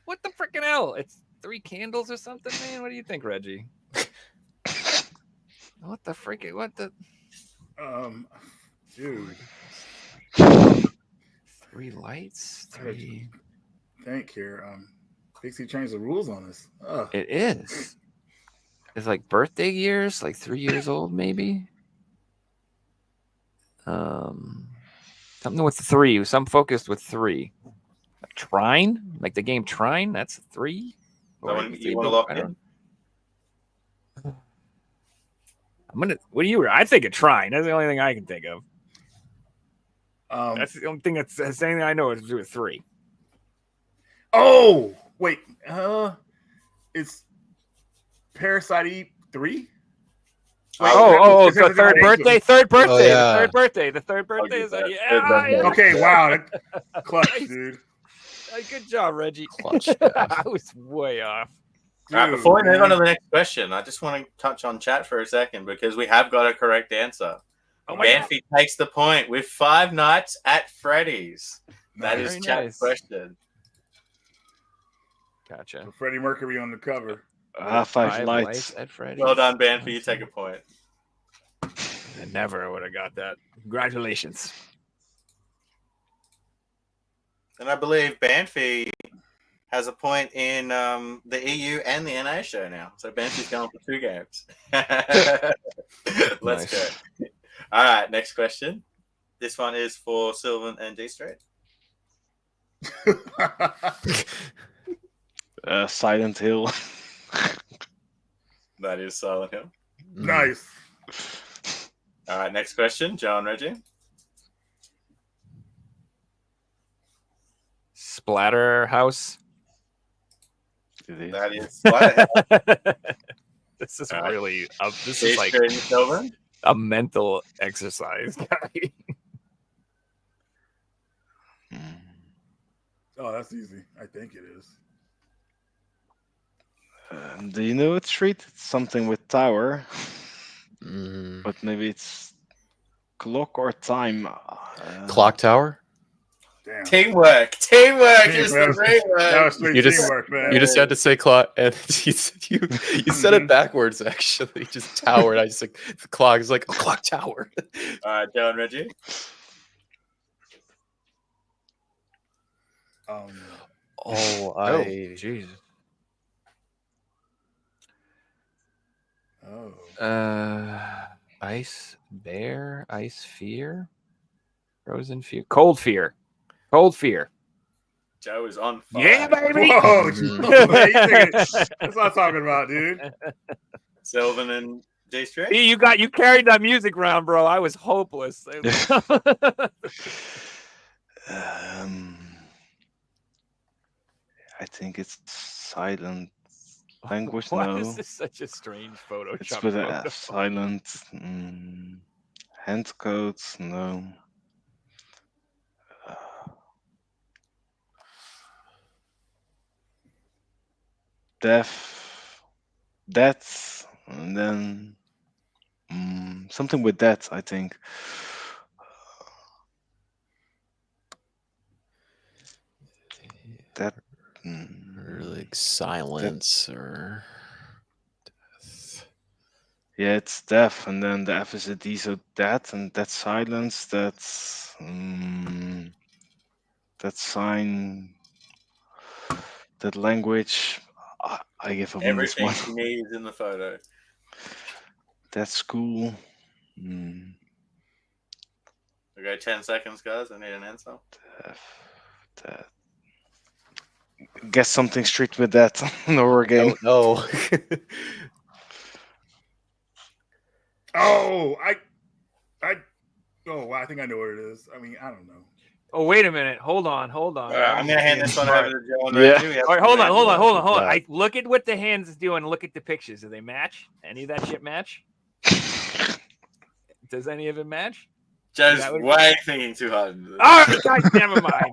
Speaker 2: What the freaking hell? It's 3 candles or something, man. What do you think, Reggie? What the freaking? What the?
Speaker 5: Dude.
Speaker 2: 3 lights. 3.
Speaker 5: Think here. Pixie changed the rules on us. Ugh.
Speaker 2: It is. It's like birthday years, like 3 years old, maybe. Something with 3. Some focused with 3. Trine, like the game Trine. That's 3.
Speaker 3: You want to lock in?
Speaker 2: I'm gonna. What do you? I think of Trine. That's the only thing I can think of. That's the only thing that's anything I know is to do with 3.
Speaker 5: Oh wait. It's Parasite E3.
Speaker 2: Oh, it's the third birthday. Third birthday.
Speaker 4: Oh, yeah.
Speaker 2: The third birthday. The third birthday is
Speaker 3: that.
Speaker 2: yeah.
Speaker 5: Okay, wow, clutch, dude.
Speaker 2: Good job, Reggie.
Speaker 4: Clutch.
Speaker 2: I was way off.
Speaker 3: All right, before we move on to the next question, I just want to touch on chat for a second because we have got a correct answer.
Speaker 2: Oh my God.
Speaker 3: Banfi takes the point with 5 Nights at Freddy's. That is
Speaker 2: Very
Speaker 3: chat's
Speaker 2: nice.
Speaker 3: question.
Speaker 2: Gotcha.
Speaker 5: So Freddie Mercury on the cover.
Speaker 6: 5 lights.
Speaker 2: at Freddy's.
Speaker 3: Well done, Banfi. You take a point.
Speaker 2: I never would have got that. Congratulations.
Speaker 3: And I believe Banfi has a point in the EU and the NA show now. So Banfi's going for 2 games. Let's go. All right, next question. This one is for Sylvan and dStreet.
Speaker 6: Silent Hill.
Speaker 3: That is Silent Hill.
Speaker 5: Nice.
Speaker 3: All right, next question. Joe and Reggie.
Speaker 2: Splatterhouse.
Speaker 3: That is Splatterhouse.
Speaker 2: This is
Speaker 3: All right.
Speaker 2: really this is like
Speaker 3: dStreet and Sylvan.
Speaker 2: a mental exercise, guy.
Speaker 5: Oh, that's easy. I think it is.
Speaker 6: Do you know it's street? It's something with tower,
Speaker 4: Mm.
Speaker 6: but maybe it's clock or time.
Speaker 4: Clock tower.
Speaker 5: Damn.
Speaker 3: Teamwork is the great
Speaker 5: That
Speaker 3: word.
Speaker 5: was sweet
Speaker 4: You just-
Speaker 5: teamwork, man.
Speaker 4: You just had to say clock, and you said it backwards. Actually, just tower. And I just like the clock is like a clock tower.
Speaker 3: All right, Joe and Reggie.
Speaker 2: Jesus.
Speaker 5: Oh.
Speaker 2: Ice bear, ice fear, frozen fear, cold fear, cold fear.
Speaker 3: Joe is on fire.
Speaker 2: Yeah, baby.
Speaker 5: Whoa,
Speaker 2: Mhm.
Speaker 5: man, you that's what I'm talking about, dude.
Speaker 3: Sylvan and dStreet.
Speaker 2: You carried that music round, bro. I was hopeless.
Speaker 6: I think it's silent language.
Speaker 2: Why
Speaker 6: No,
Speaker 2: is this such a strange Photoshop?
Speaker 6: it's with a
Speaker 2: photo?
Speaker 6: silent hand codes. No. Death, and then something with that. I think. That.
Speaker 4: Or like silence or death.
Speaker 6: Yeah, it's death, and then the F is a D, so that, and that's silence. That's that sign, that language. I give up on this
Speaker 3: Everything
Speaker 6: one.
Speaker 3: she needs in the photo.
Speaker 6: That school.
Speaker 3: Okay, 10 seconds, guys. I need an answer.
Speaker 6: That. Guess something strict with that. No game.
Speaker 4: No.
Speaker 5: Oh, I think I know what it is. I mean, I don't know.
Speaker 2: Oh, wait a minute. Hold on.
Speaker 3: All right, I'm going to hand this one over to Joe and
Speaker 6: Yeah.
Speaker 3: Reggie. We have
Speaker 2: All right, hold on.
Speaker 4: Yeah.
Speaker 2: I look at what the hands is doing. Look at the pictures. Do they match? Any of that shit match? Does any of it match?
Speaker 3: Joe's
Speaker 7: That would-
Speaker 3: way thinking too hard. into this.
Speaker 7: All right, guys, never mind.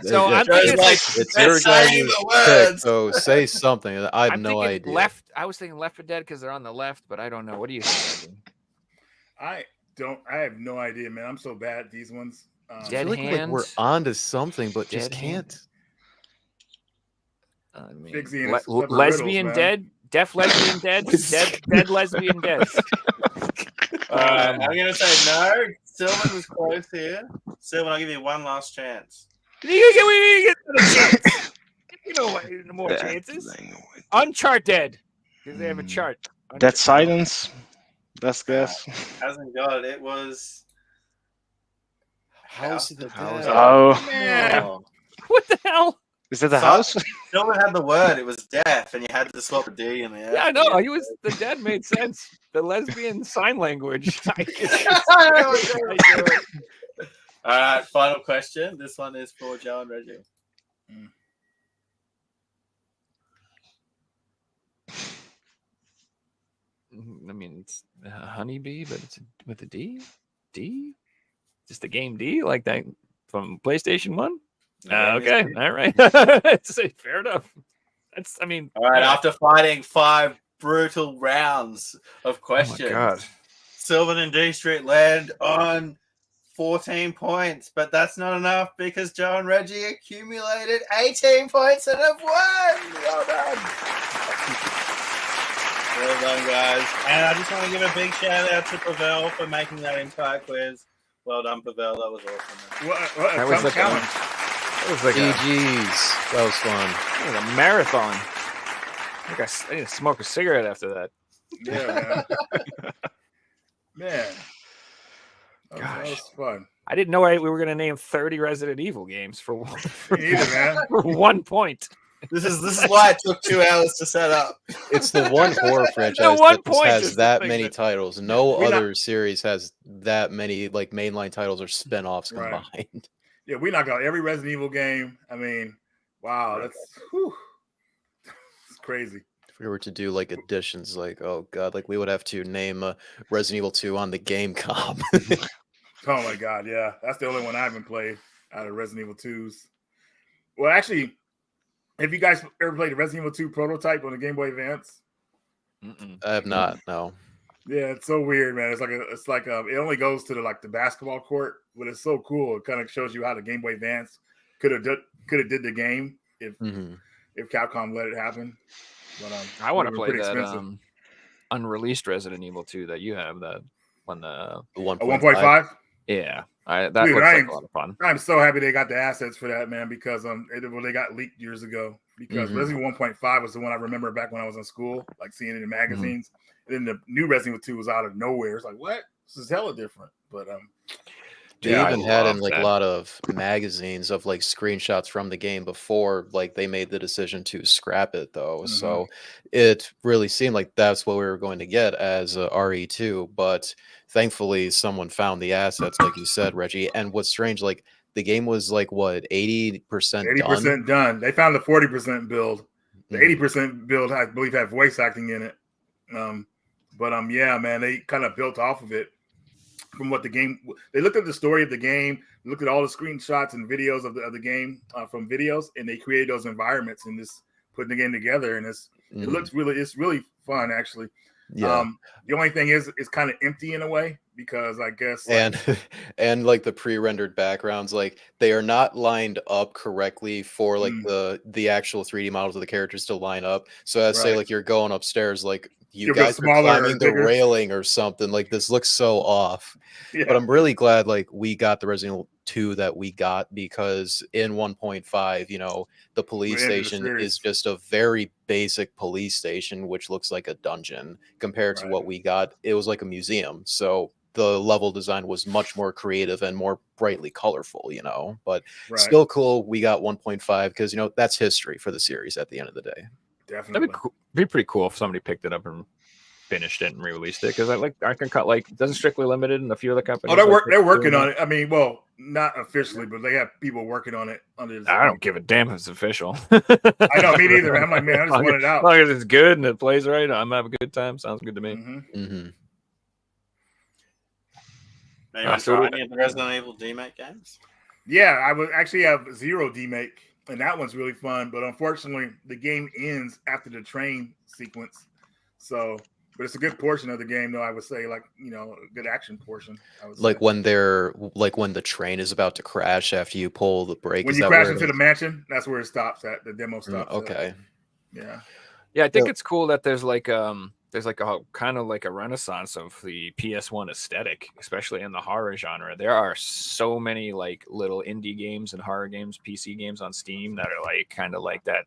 Speaker 7: So
Speaker 4: Yeah,
Speaker 7: I'm
Speaker 3: Joe's
Speaker 7: thinking
Speaker 3: like,
Speaker 4: it's
Speaker 3: they're
Speaker 4: your
Speaker 3: saying
Speaker 4: guys'
Speaker 3: the
Speaker 4: pick,
Speaker 3: words.
Speaker 4: so say something. I have
Speaker 7: I'm
Speaker 4: no
Speaker 7: thinking
Speaker 4: idea.
Speaker 7: left. I was thinking Left 4 Dead because they're on the left, but I don't know. What do you think? Reggie?
Speaker 5: I have no idea, man. I'm so bad at these ones.
Speaker 4: I
Speaker 7: Dead
Speaker 4: feel like we're
Speaker 7: Hand.
Speaker 4: onto something, but just
Speaker 7: Dead Hand.
Speaker 4: can't.
Speaker 7: I mean,
Speaker 5: Fixie and his clever
Speaker 7: lesbian
Speaker 5: riddles, man.
Speaker 7: dead, deaf lesbian dead, dead lesbian dead.
Speaker 3: All right, I'm gonna say no. Sylvan was close here. Sylvan, I'll give you one last chance.
Speaker 7: We get a chance. You know what? More chances. Uncharted. Because they have a chart.
Speaker 6: Dead Silence. Best guess.
Speaker 3: Hasn't got it. It was.
Speaker 4: House of the
Speaker 7: House.
Speaker 4: Dead.
Speaker 6: Oh,
Speaker 7: Man.
Speaker 3: Oh.
Speaker 7: What the hell?
Speaker 6: is that the
Speaker 3: So-
Speaker 6: house?
Speaker 3: Sylvan had the word. It was deaf, and you had to swap a D in there.
Speaker 7: Yeah, I know. He was the dead made sense. The lesbian sign language.
Speaker 3: All right, final question. This one is for Joe and Reggie.
Speaker 7: I mean, it's honeybee, but it's with a D. D. Just the game D, like that from PlayStation 1. Okay, all right. It's fair enough. That's. I mean.
Speaker 3: All right,
Speaker 7: yeah.
Speaker 3: after fighting 5 brutal rounds of
Speaker 2: Oh
Speaker 3: questions,
Speaker 2: my god.
Speaker 3: Sylvan and D Street land on 14 points, but that's not enough because Joe and Reggie accumulated 18 points and have won. Well done. Well done, guys. And I just want to give a big shout out to Pavel for making that entire quiz. Well done, Pavel. That was awesome. Man.
Speaker 7: That was like
Speaker 5: challenge.
Speaker 7: That was like
Speaker 4: GG's. That was fun.
Speaker 7: That was a marathon. I need to smoke a cigarette after that.
Speaker 5: Yeah, man. Man. That was fun.
Speaker 7: I didn't know we were going to name 30 Resident Evil games for one,
Speaker 5: Me either, man.
Speaker 7: for 1 point.
Speaker 3: This is why it took 2 hours to set up.
Speaker 4: It's the one horror franchise
Speaker 7: one
Speaker 4: that
Speaker 7: point
Speaker 4: has
Speaker 7: is the
Speaker 4: that
Speaker 7: thing
Speaker 4: many
Speaker 7: that-
Speaker 4: titles. No
Speaker 5: We're not-
Speaker 4: other series has that many like mainline titles or spin-offs
Speaker 5: Right.
Speaker 4: combined.
Speaker 5: Yeah, we knocked out every Resident Evil game. I mean, wow, that's it's crazy.
Speaker 4: If we were to do like additions, like oh god, like we would have to name Resident Evil 2 on the game comp.
Speaker 5: Oh my god, yeah. That's the only one I haven't played out of Resident Evil 2s. Well, actually, have you guys ever played the Resident Evil 2 prototype on the Game Boy Advance?
Speaker 4: I have not. No.
Speaker 5: Yeah, it's so weird, man. It's like it only goes to the basketball court, but it's so cool. It kind of shows you how the Game Boy Advance could have did the game if Capcom let it happen. But
Speaker 7: I want to
Speaker 5: it was
Speaker 7: play
Speaker 5: pretty
Speaker 7: that
Speaker 5: expensive.
Speaker 7: unreleased Resident Evil 2 that you have. That on the
Speaker 4: The
Speaker 5: A
Speaker 4: 1.5.
Speaker 5: 1.5.
Speaker 7: yeah, that
Speaker 5: Dude,
Speaker 7: looks
Speaker 5: I
Speaker 7: like
Speaker 5: am-
Speaker 7: a lot of fun.
Speaker 5: I'm so happy they got the assets for that, man, because they got leaked years ago. Because
Speaker 4: Mhm.
Speaker 5: Resident Evil 1.5 was the one I remember back when I was in school, like seeing it in magazines. And then the new Resident Evil 2 was out of nowhere. It's like, what? This is hella different. But
Speaker 4: They
Speaker 7: Yeah, I
Speaker 4: even had in
Speaker 7: love
Speaker 4: like
Speaker 7: that.
Speaker 4: a lot of magazines of like screenshots from the game before like they made the decision to scrap it though. So it really seemed like that's what we were going to get as RE2, but thankfully someone found the assets like you said, Reggie. And what's strange, like the game was like what 80%
Speaker 5: 80% done. They found the 40% build. The
Speaker 4: Mhm.
Speaker 5: 80% build, I believe, had voice acting in it. Yeah, man, they kind of built off of it from what the game. They looked at the story of the game, looked at all the screenshots and videos of the game from videos, and they created those environments and just putting the game together. And it looks it's really fun actually.
Speaker 4: Yeah.
Speaker 5: The only thing is it's kind of empty in a way because I guess
Speaker 4: and like the pre-rendered backgrounds, like they are not lined up correctly for like the actual 3D models of the characters to line up. So as say
Speaker 5: Right.
Speaker 4: like you're going upstairs, like you
Speaker 5: You're a bit
Speaker 4: guys are
Speaker 5: smaller or
Speaker 4: climbing the
Speaker 5: bigger.
Speaker 4: railing or something. Like this looks so off.
Speaker 5: yeah,
Speaker 4: But I'm really glad like we got the Resident Evil 2 that we got because in 1.5, you know, the police
Speaker 5: We're into the
Speaker 4: station
Speaker 5: series.
Speaker 4: is just a very basic police station, which looks like a dungeon compared to
Speaker 5: Right.
Speaker 4: what we got. It was like a museum. So the level design was much more creative and more brightly colorful, you know, but
Speaker 5: right.
Speaker 4: still cool. We got 1.5 because, you know, that's history for the series at the end of the day.
Speaker 5: Definitely.
Speaker 7: That'd be pretty cool if somebody picked it up and finished it and re-released it because I can cut like doesn't Strictly Limited and a few other companies.
Speaker 5: Oh, they're
Speaker 7: like,
Speaker 5: working on it. I mean, well, not officially, but they have people working on it under this.
Speaker 7: I don't give a damn if it's official.
Speaker 5: I know, me neither. I'm like, man, I just want it
Speaker 7: As
Speaker 5: out.
Speaker 7: long as it's good and it plays right, I'm having a good time. Sounds good to me.
Speaker 5: Mhm.
Speaker 4: Mm-hmm.
Speaker 3: Anyone
Speaker 7: so
Speaker 3: try any of the Resident Evil remake games?
Speaker 5: Yeah, I would actually have Zero demake, and that one's really fun. But unfortunately, the game ends after the train sequence. So, but it's a good portion of the game, though. I would say, like, a good action portion. I would
Speaker 4: Like
Speaker 5: say.
Speaker 4: when when the train is about to crash after you pull the brake.
Speaker 5: When
Speaker 4: Is
Speaker 5: you
Speaker 4: that
Speaker 5: crash
Speaker 4: where it
Speaker 5: into the
Speaker 4: is?
Speaker 5: mansion, that's where it stops at. The demo stops. At.
Speaker 4: Okay.
Speaker 5: Yeah.
Speaker 7: Yeah, I think
Speaker 4: Yeah.
Speaker 7: it's cool that there's like a kind of like a renaissance of the PS1 aesthetic, especially in the horror genre. There are so many like little indie games and horror games, PC games on Steam that are like kind of like that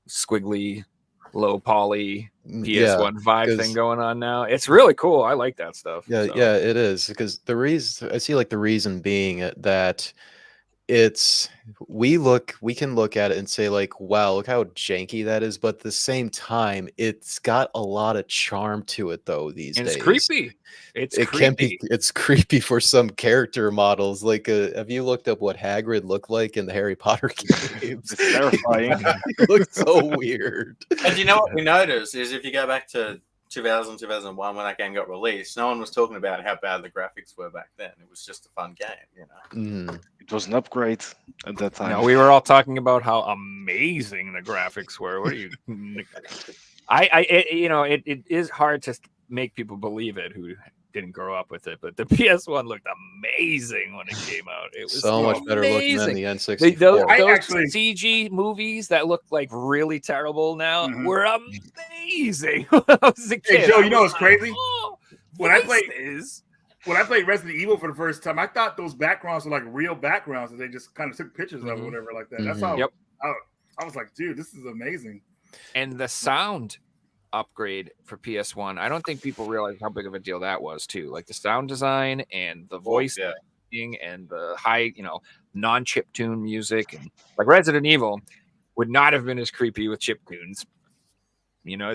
Speaker 7: squiggly, low poly PS1 vibe thing going on now. It's really cool. I like that stuff.
Speaker 4: Yeah,
Speaker 7: so.
Speaker 4: yeah, it is, because the reason I see, like, the reason being that we can look at it and say, like, wow, look how janky that is, but at the same time, it's got a lot of charm to it though these
Speaker 7: And
Speaker 4: days.
Speaker 7: it's creepy. It's
Speaker 4: It's creepy for some character models. Like, have you looked up what Hagrid looked like in the Harry Potter games?
Speaker 6: It's terrifying.
Speaker 4: He looked so weird.
Speaker 3: And you know what we noticed is if you go back to 2000, 2001 when that game got released, no one was talking about how bad the graphics were back then. It was just a fun game,
Speaker 6: It was an upgrade at that time.
Speaker 7: No, we were all talking about how amazing the graphics were. What are you? It is hard to make people believe it who didn't grow up with it, but the PS1 looked amazing when it came out. It was
Speaker 4: so much better looking than
Speaker 7: amazing.
Speaker 4: the
Speaker 7: Those
Speaker 4: N64.
Speaker 7: CG movies that look like really terrible now were amazing. When I was a kid,
Speaker 5: Hey Joe, you know
Speaker 7: was
Speaker 5: what's crazy?
Speaker 7: oh,
Speaker 5: When I played Resident Evil for the first time, I thought those backgrounds were like real backgrounds that they just kind of took pictures of or whatever like that. That's how I was like, dude, this is amazing.
Speaker 7: And the sound upgrade for PS1, I don't think people realize how big of a deal that was too. Like the sound design and the voice and the high, non-chip tune music, and like Resident Evil would not have been as creepy with chip tunes.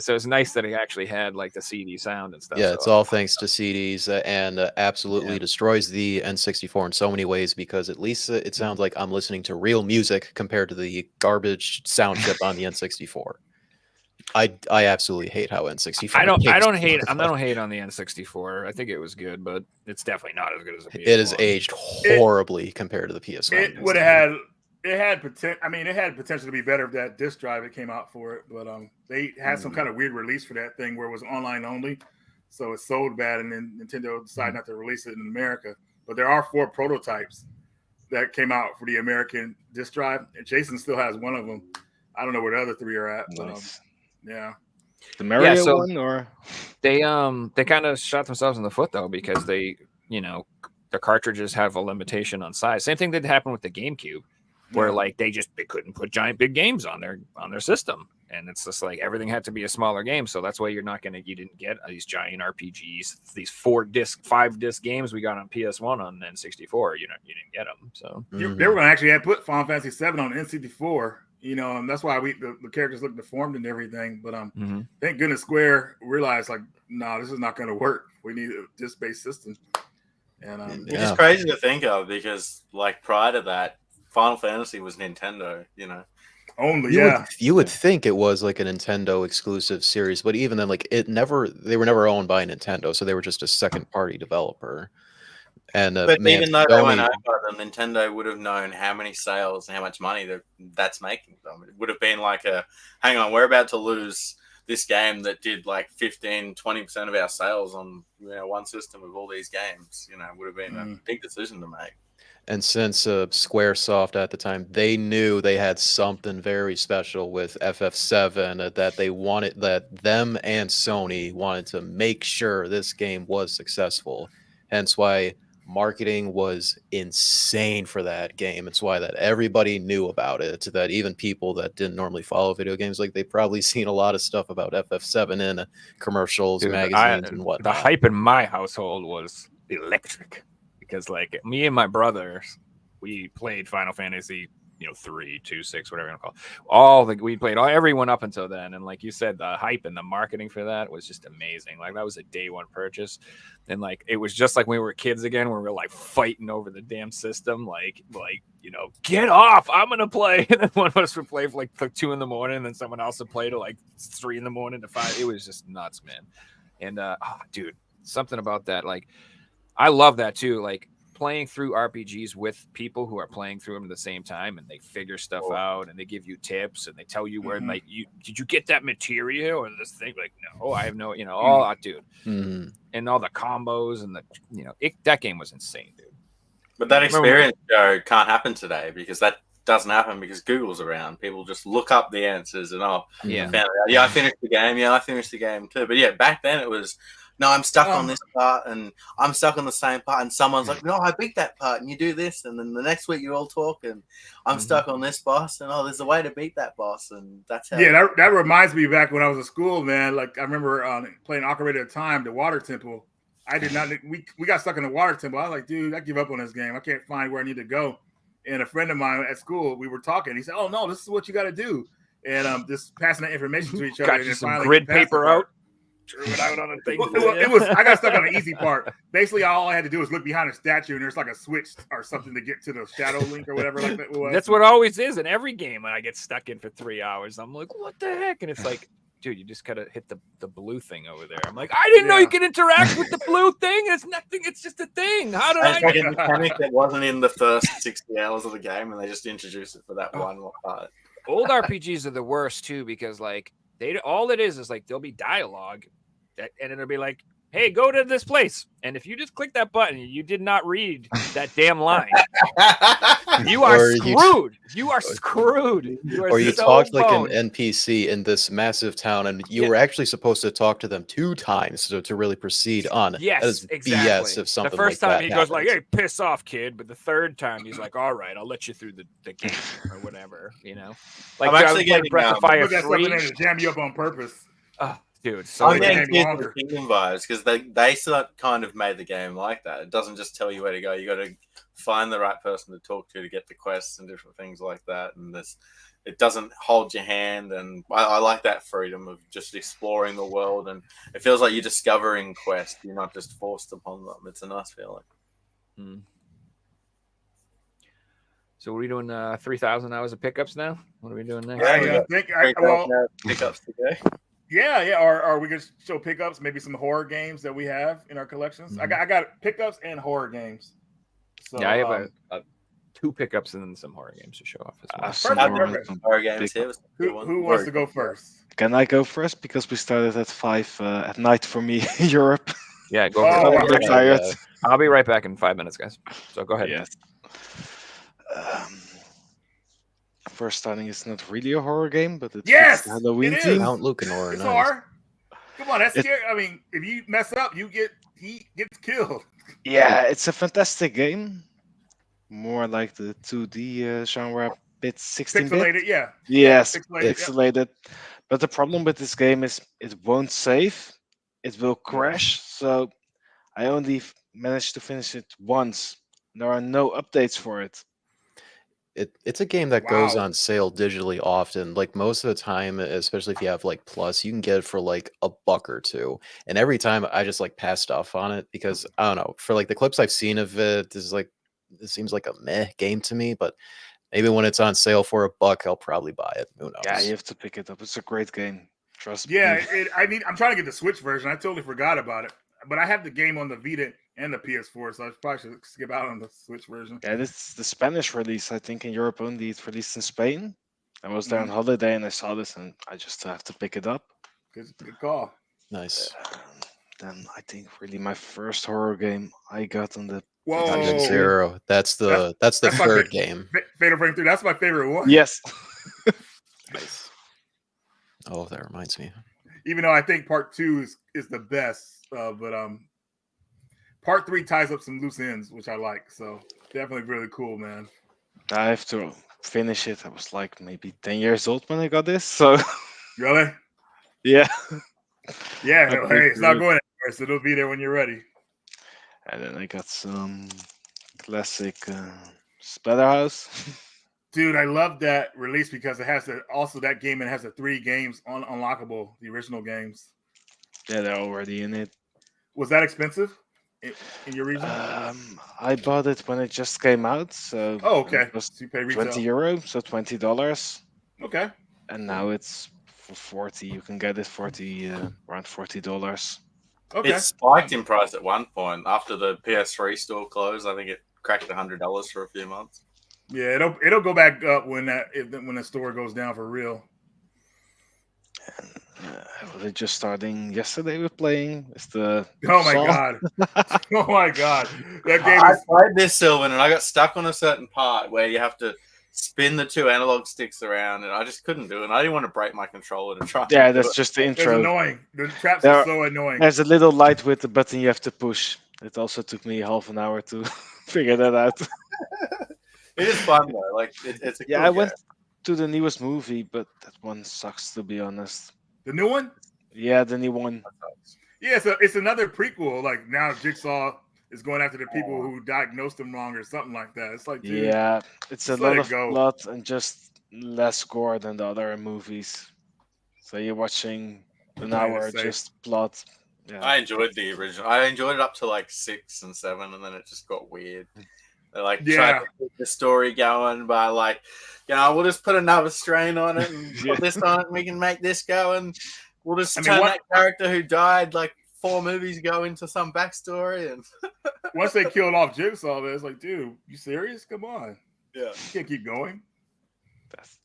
Speaker 7: So it's nice that it actually had like the CD sound and stuff.
Speaker 4: Yeah, it's all thanks to CDs, and absolutely destroys the N64 in so many ways, because at least it sounds like I'm listening to real music compared to the garbage sound chip on the N64. I absolutely hate how N64.
Speaker 7: I don't hate on the N64. I think it was good, but it's definitely not as good as the PS1.
Speaker 4: It has aged horribly compared to the PS1.
Speaker 5: It would have had potential. I mean, it had potential to be better if that disc drive that came out for it, but they had some kind of weird release for that thing where it was online only, so it sold bad, and then Nintendo decided not to release it in America. But there are 4 prototypes that came out for the American disc drive, and Jason still has one of them. I don't know where the other 3 are at.
Speaker 6: Nice.
Speaker 5: Yeah.
Speaker 6: The Mario one, or
Speaker 7: they kind of shot themselves in the foot though, because they, the cartridges have a limitation on size. Same thing that happened with the GameCube, where like they couldn't put giant big games on their system, and it's just like everything had to be a smaller game. So that's why you didn't get these giant RPGs, these 5 disc games we got on PS1 on N64. You didn't get them. So
Speaker 5: they were going to actually put Final Fantasy 7 on N64. And that's why the characters look deformed and everything. But thank goodness Square realized, like, no, this is not going to work. We need a disc-based system. And
Speaker 3: which is crazy to think of, because like prior to that, Final Fantasy was Nintendo.
Speaker 5: Only
Speaker 4: you would think it was like a Nintendo exclusive series, but even then, like, they were never owned by Nintendo, so they were just a second-party developer. And
Speaker 3: but even though they weren't owned by them, Nintendo would have known how many sales and how much money that's making them. It would have been like hang on, we're about to lose this game that did like 15-20% of our sales on one system of all these games. It would have been a big decision to make.
Speaker 4: And since Squaresoft at the time, they knew they had something very special with FF7 that them and Sony wanted to make sure this game was successful. Hence why marketing was insane for that game. It's why that everybody knew about it, that even people that didn't normally follow video games, like, they've probably seen a lot of stuff about FF7 in commercials, magazines, and whatnot.
Speaker 7: The hype in my household was electric, because like me and my brothers, we played Final Fantasy 3, 2, 6, whatever you want to call it. We played everyone up until then, and like you said, the hype and the marketing for that was just amazing. Like that was a day one purchase, and like it was just like when we were kids again, where we were like fighting over the damn system, like get off, I'm gonna play. And then one of us would play for like 2 a.m, and then someone else would play till like 3 a.m. to 5. It was just nuts, man. And dude, something about that, like I love that too. Like playing through RPGs with people who are playing through them at the same time, and they figure stuff out, and they give you tips, and they tell you where like did you get that material or this thing? Like, no, I have no, all dude, and all the combos and the that game was insane, dude.
Speaker 3: But that experience can't happen today because that doesn't happen because Google's around. People just look up the answers and I finished the game. Yeah, I finished the game too. But yeah, back then it was no, I'm stuck on this part and I'm stuck on the same part, and someone's like, no, I beat that part, and you do this, and then the next week you all talk, and I'm stuck on this boss, and there's a way to beat that boss, and that's how.
Speaker 5: Yeah, that reminds me back when I was in school, man. Like I remember playing Ocarina of Time, the Water Temple. I did not. We got stuck in the Water Temple. I was like, dude, I give up on this game. I can't find where I need to go. And a friend of mine at school, we were talking. He said, "Oh no, this is what you got to do," and just passing that information to each other.
Speaker 7: Got
Speaker 5: and
Speaker 7: you some
Speaker 5: finally
Speaker 7: grid paper out.
Speaker 5: Drew it out on the thing. It was. I got stuck on the easy part. Basically, all I had to do was look behind a statue, and there's like a switch or something to get to the shadow link or whatever. Like that was.
Speaker 7: That's what always is in every game. When I get stuck in for 3 hours, I'm like, what the heck? And it's like, dude, you just gotta hit the blue thing over there. I'm like, I didn't know you could interact with the blue thing. It's nothing. It's just a thing. How did I?
Speaker 3: Like a mechanic that wasn't in the first 60 hours of the game, and they just introduced it for that one part.
Speaker 7: Old RPGs are the worst too because like all it is like there'll be dialogue, and it'll be like, hey, go to this place. And if you just click that button, you did not read that damn line. You are screwed. You are screwed.
Speaker 4: Or you talked like an NPC in this massive town, and you were actually supposed to talk to them 2 times to really proceed on.
Speaker 7: Yes,
Speaker 4: that is
Speaker 7: exactly.
Speaker 4: BS if something
Speaker 7: the first
Speaker 4: like
Speaker 7: time
Speaker 4: that
Speaker 7: he
Speaker 4: happens.
Speaker 7: goes like, hey, piss off, kid. But the third time he's like, all right, I'll let you through the game or whatever, Like
Speaker 3: I'm actually getting
Speaker 7: Breath of Fire
Speaker 5: That's
Speaker 7: 3.
Speaker 5: something to jam you up on purpose.
Speaker 7: Oh, dude, so
Speaker 3: I'm getting Tears of the Kingdom vibes because they kind of made the game like that. It doesn't just tell you where to go. You got to find the right person to talk to get the quests and different things like that. And it doesn't hold your hand. And I like that freedom of just exploring the world. And it feels like you're discovering quests. You're not just forced upon them. It's a nice feeling.
Speaker 7: So are we doing 3,000 hours of pickups now? What are we doing next?
Speaker 5: I think
Speaker 3: pickups today.
Speaker 5: Yeah. Or we could show pickups, maybe some horror games that we have in our collections. I got pickups and horror games. So,
Speaker 7: yeah, I have 2 pickups and then some horror games to show off as well.
Speaker 3: Horror games here.
Speaker 5: Who wants to go first?
Speaker 6: Can I go first? Because we started at 5 at night for me, Europe.
Speaker 7: Yeah, go for it.
Speaker 6: I'm a bit tired.
Speaker 7: I'll be right back in 5 minutes, guys. So go ahead.
Speaker 6: Yes. First starting is not really a horror game, but it's Halloween theme.
Speaker 4: Count Lucanor.
Speaker 5: It's horror. Come on, that's scary. I mean, if you mess up, he gets killed.
Speaker 6: Yeah, it's a fantastic game. More like the 2D genre, bit 16-bit.
Speaker 5: Pixelated, yeah.
Speaker 6: Yes,
Speaker 5: pixelated.
Speaker 6: Pixelated. But the problem with this game is it won't save. It will crash. So I only managed to finish it once. There are no updates for it.
Speaker 4: It's a game that goes on sale digitally often. Like most of the time, especially if you have like Plus, you can get it for like $1 or $2. And every time I just like pass stuff on it because I don't know. For like the clips I've seen of it, it seems like a meh game to me. But maybe when it's on sale for $1, I'll probably buy it. Who knows?
Speaker 6: Yeah, you have to pick it up. It's a great game. Trust me.
Speaker 5: Yeah, I'm trying to get the Switch version. I totally forgot about it. But I have the game on the Vita and the PS4, so I probably should skip out on the Switch version.
Speaker 6: Yeah, this is the Spanish release. I think in Europe only it's released in Spain. I was there on holiday and I saw this and I just have to pick it up.
Speaker 5: Good call.
Speaker 4: Nice.
Speaker 6: Then I think really my first horror game I got on the
Speaker 4: Dungeon Zero. That's the third game.
Speaker 5: Fatal Frame 3. That's my favorite one.
Speaker 6: Yes.
Speaker 4: Nice. Oh, that reminds me.
Speaker 5: Even though I think part 2 is the best, but part 3 ties up some loose ends, which I like. So definitely really cool, man.
Speaker 6: I have to finish it. I was like maybe 10 years old when I got this. So
Speaker 5: really?
Speaker 6: Yeah.
Speaker 5: Yeah. Hey, it's not going anywhere, so it'll be there when you're ready.
Speaker 6: And then I got some classic Splatterhouse.
Speaker 5: Dude, I love that release because it has that game and has the 3 games on unlockable, the original games.
Speaker 6: Yeah, they're already in it.
Speaker 5: Was that expensive in your region?
Speaker 6: I bought it when it just came out. So
Speaker 5: okay.
Speaker 6: It was
Speaker 5: So you pay retail.
Speaker 6: €20, so $20.
Speaker 5: Okay.
Speaker 6: And now it's for 40. You can get it around $40.
Speaker 5: Okay.
Speaker 3: It spiked in price at one point after the PS3 store closed. I think it cracked $100 for a few months.
Speaker 5: Yeah, it'll go back up when the store goes down for real.
Speaker 6: They're just starting yesterday with playing. It's the
Speaker 5: Oh my
Speaker 6: Saw.
Speaker 5: god! Oh my god! That game
Speaker 3: I
Speaker 5: is.
Speaker 3: played this, Sylvan, and I got stuck on a certain part where you have to spin the 2 analog sticks around, and I just couldn't do it. And I didn't want to break my controller to try.
Speaker 6: Yeah,
Speaker 3: and do
Speaker 6: that's
Speaker 3: it.
Speaker 6: just the
Speaker 5: It's
Speaker 6: intro.
Speaker 5: annoying. The traps
Speaker 6: There-
Speaker 5: are so annoying.
Speaker 6: There's a little light with the button you have to push. It also took me half an hour to figure that out.
Speaker 3: It is fun though. Like it's a
Speaker 6: Yeah,
Speaker 3: cool
Speaker 6: I
Speaker 3: game.
Speaker 6: went to the newest movie, but that one sucks, to be honest.
Speaker 5: The new one?
Speaker 6: Yeah, the new one.
Speaker 5: Yeah, it's another prequel. Like now, Jigsaw is going after the people who diagnosed him wrong or something like that. It's like, dude,
Speaker 6: Yeah, it's a
Speaker 5: just let
Speaker 6: lot
Speaker 5: it
Speaker 6: of
Speaker 5: go.
Speaker 6: blood and just less gore than the other movies. So you're watching an
Speaker 5: playing it
Speaker 6: hour
Speaker 5: safe.
Speaker 6: just blood. Yeah.
Speaker 3: I enjoyed the original. I enjoyed it up to like 6 and 7, and then it just got weird. They like
Speaker 5: Yeah.
Speaker 3: tried to keep the story going by like, we'll just put another strain on it and
Speaker 6: Yeah.
Speaker 3: put this on it, and we can make this go, and we'll just
Speaker 5: I mean,
Speaker 3: turn
Speaker 5: what-
Speaker 3: that character who died like 4 movies ago into some backstory. And
Speaker 5: Once they killed off Jigsaw, it's like, dude, you serious? Come on,
Speaker 3: yeah,
Speaker 5: you can't keep going.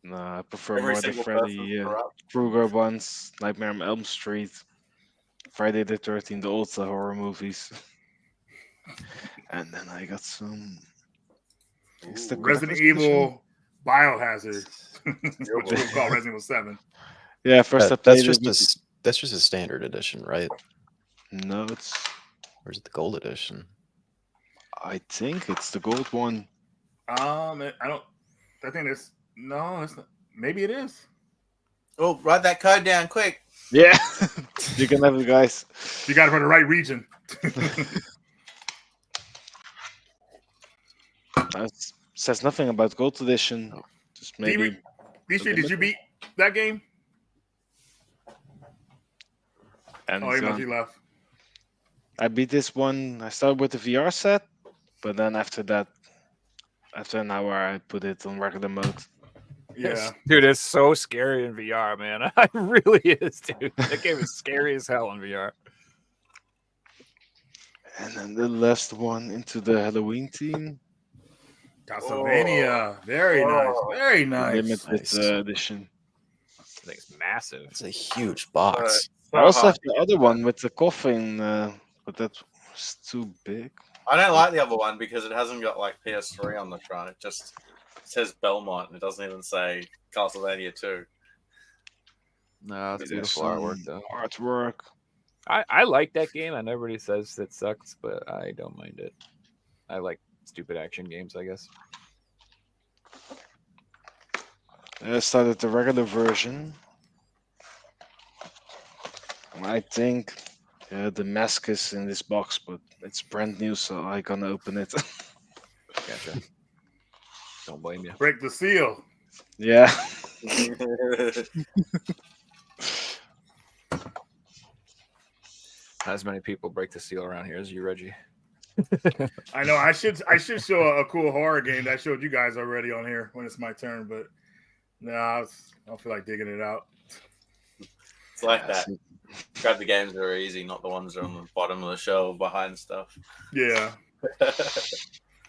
Speaker 6: No, I prefer
Speaker 3: every
Speaker 6: more the
Speaker 3: single
Speaker 6: Freddy
Speaker 3: person's corrupt.
Speaker 6: Krueger ones, Nightmare on Elm Street, Friday the 13th, the old horror movies. And then I got some. It's the
Speaker 3: Ooh.
Speaker 5: Resident
Speaker 6: collector's edition.
Speaker 5: Evil Biohazard, which we'll call Resident Evil 7.
Speaker 6: Yeah, first I
Speaker 4: That's
Speaker 6: played
Speaker 4: just
Speaker 6: it. With...
Speaker 4: that's just a standard edition, right?
Speaker 6: No, it's.
Speaker 4: Or is it the gold edition?
Speaker 6: I think it's the gold one.
Speaker 5: I don't. I think it's no. It's not. Maybe it is.
Speaker 3: Oh, write that code down quick.
Speaker 6: Yeah, you can have it, guys.
Speaker 5: You got it for the right region.
Speaker 6: It says nothing about gold edition. Just maybe.
Speaker 5: D-Street, did you beat that game?
Speaker 6: And
Speaker 5: Oh, he left.
Speaker 6: I beat this one. I started with the VR set, but then after that, after an hour, I put it on regular mode.
Speaker 5: Yeah.
Speaker 7: Dude, it's so scary in VR, man. It really is, dude. That game is scary as hell in VR.
Speaker 6: And then the last one into the Halloween theme,
Speaker 5: Castlevania. Very nice. Very nice.
Speaker 6: limited
Speaker 4: Nice.
Speaker 6: edition.
Speaker 7: I think it's massive.
Speaker 4: It's a huge box.
Speaker 6: I also have the other one with the coffin, but that was too big.
Speaker 3: I don't like the other one because it hasn't got like PS3 on the front. It just says Belmont and it doesn't even say Castlevania 2.
Speaker 7: No, it's
Speaker 6: There's
Speaker 7: beautiful
Speaker 6: some
Speaker 7: artwork, though.
Speaker 6: Artwork.
Speaker 7: I like that game. I know everybody says it sucks, but I don't mind it. I like stupid action games, I guess.
Speaker 6: I started the regular version. I think the mask is in this box, but it's brand new, so I gonna open it.
Speaker 7: Gotcha. Don't blame you.
Speaker 5: Break the seal.
Speaker 6: Yeah.
Speaker 7: Not as many people break the seal around here as you, Reggie.
Speaker 5: I know. I should show a cool horror game that I showed you guys already on here when it's my turn, but no, I don't feel like digging it out.
Speaker 3: It's like that. Grab the games that are easy, not the ones that are on the bottom of the shelf behind stuff.
Speaker 5: Yeah.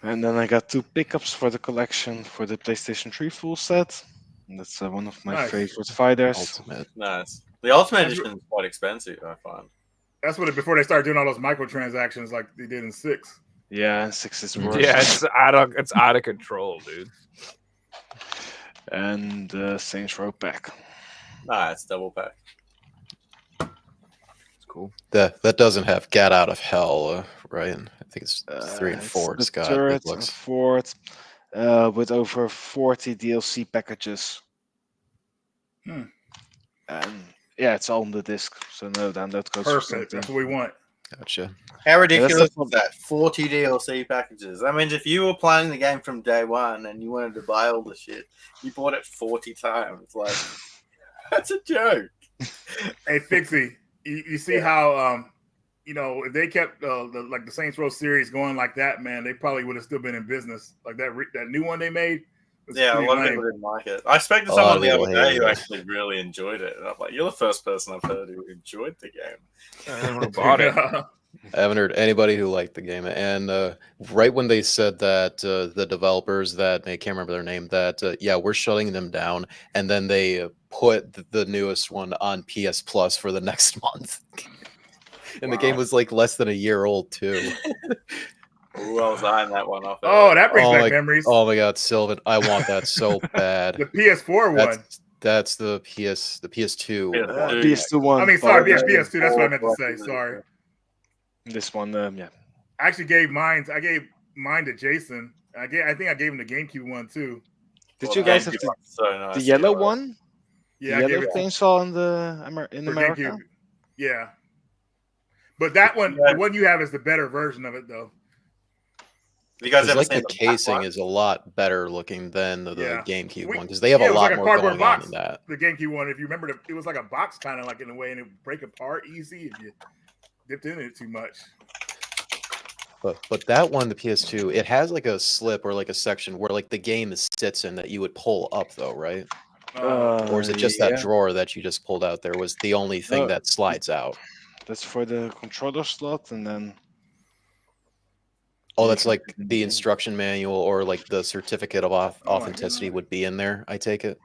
Speaker 6: And then I got 2 pickups for the collection for the PlayStation 3 full set. And that's one of my
Speaker 5: Nice.
Speaker 6: favorite fighters.
Speaker 4: Ultimate.
Speaker 3: Nice. The Ultimate Edition is quite expensive, I find.
Speaker 5: That's what before they started doing all those microtransactions like they did in 6.
Speaker 6: Yeah, and 6 is worse.
Speaker 7: Yeah, it's out of control, dude.
Speaker 6: And Saints Row pack.
Speaker 3: Nah, it's double pack.
Speaker 7: It's cool.
Speaker 4: That doesn't have Get Out of Hell, right? I think it's 3 and
Speaker 6: It's
Speaker 4: 4.
Speaker 6: the
Speaker 4: It's got
Speaker 6: turret
Speaker 4: it
Speaker 6: and
Speaker 4: looks.
Speaker 6: fort, with over 40 DLC packages. And yeah, it's all on the disc, so no download codes. or
Speaker 5: Perfect.
Speaker 6: something.
Speaker 5: That's what we want.
Speaker 4: Gotcha.
Speaker 3: How ridiculous
Speaker 6: the
Speaker 3: is that? 40 DLC packages. That means if you were playing the game from day one and you wanted to buy all the shit, you bought it 40 times. Like, that's a joke.
Speaker 5: Hey, Fixie, you see how if they kept the Saints Row series going like that, man, they probably would have still been in business. Like that new one they made It's
Speaker 3: Yeah, a
Speaker 5: pretty
Speaker 3: lot of
Speaker 5: lame.
Speaker 3: people didn't like it. I spoke to
Speaker 4: A lot
Speaker 3: someone
Speaker 4: of
Speaker 3: the other
Speaker 4: people
Speaker 3: day
Speaker 4: hated
Speaker 3: who
Speaker 4: it.
Speaker 3: actually really enjoyed it. And I'm like, you're the first person I've heard who enjoyed the game.
Speaker 7: Everyone who bought it.
Speaker 4: I haven't heard anybody who liked the game. And right when they said that the developers that I can't remember their name, that yeah, we're shutting them down, and then they put the newest one on PS Plus for the next month. And the game was like less than a year old too.
Speaker 3: Ooh, I was eyeing that one off.
Speaker 5: Oh, that brings
Speaker 4: Oh
Speaker 5: back
Speaker 4: my,
Speaker 5: memories.
Speaker 4: oh my God, Sylvan, I want that so bad.
Speaker 5: The PS4 one.
Speaker 4: That's the PS2
Speaker 3: PS2.
Speaker 4: one.
Speaker 6: PS2 one.
Speaker 5: I mean, sorry, yeah,
Speaker 6: but
Speaker 5: PS2. That's what I meant to say. Sorry.
Speaker 6: This one, yeah.
Speaker 5: I actually gave mine. I gave mine to Jason. I think I gave him the GameCube one too.
Speaker 6: Did
Speaker 3: Well,
Speaker 6: you guys
Speaker 3: the
Speaker 6: have
Speaker 3: GameCube one's so nice,
Speaker 6: the yellow
Speaker 3: yeah.
Speaker 6: one?
Speaker 5: Yeah,
Speaker 6: The
Speaker 5: I gave
Speaker 6: yellow
Speaker 5: it to
Speaker 6: chainsaw in
Speaker 5: for
Speaker 6: America?
Speaker 5: GameCube. Yeah, but that one,
Speaker 3: Yeah.
Speaker 5: the one you have, is the better version of it, though.
Speaker 3: You guys
Speaker 4: Because
Speaker 3: ever
Speaker 4: like
Speaker 3: seen
Speaker 4: the
Speaker 3: the black
Speaker 4: casing
Speaker 3: one?
Speaker 4: is a lot better looking than the
Speaker 5: Yeah.
Speaker 4: GameCube
Speaker 5: We-
Speaker 4: one, because they have
Speaker 5: yeah,
Speaker 4: a
Speaker 5: it was
Speaker 4: lot
Speaker 5: like a
Speaker 4: more
Speaker 5: cardboard
Speaker 4: going on
Speaker 5: box.
Speaker 4: than that.
Speaker 5: The GameCube one, if you remember, it was like a box kind of like in a way, and it would break apart easy if you dipped in it too much.
Speaker 4: But that one, the PS2, it has like a slip or like a section where like the game sits in that you would pull up though, right? Or is it just that
Speaker 6: Yeah.
Speaker 4: drawer that you just pulled out there was the only thing that slides out?
Speaker 6: That's for the controller slot, and then
Speaker 4: Oh,
Speaker 6: you
Speaker 4: that's
Speaker 6: can
Speaker 4: like
Speaker 6: put it in
Speaker 4: the
Speaker 6: game.
Speaker 4: instruction manual or like the certificate of
Speaker 5: I didn't
Speaker 4: authenticity
Speaker 5: know.
Speaker 4: would be in there, I take it.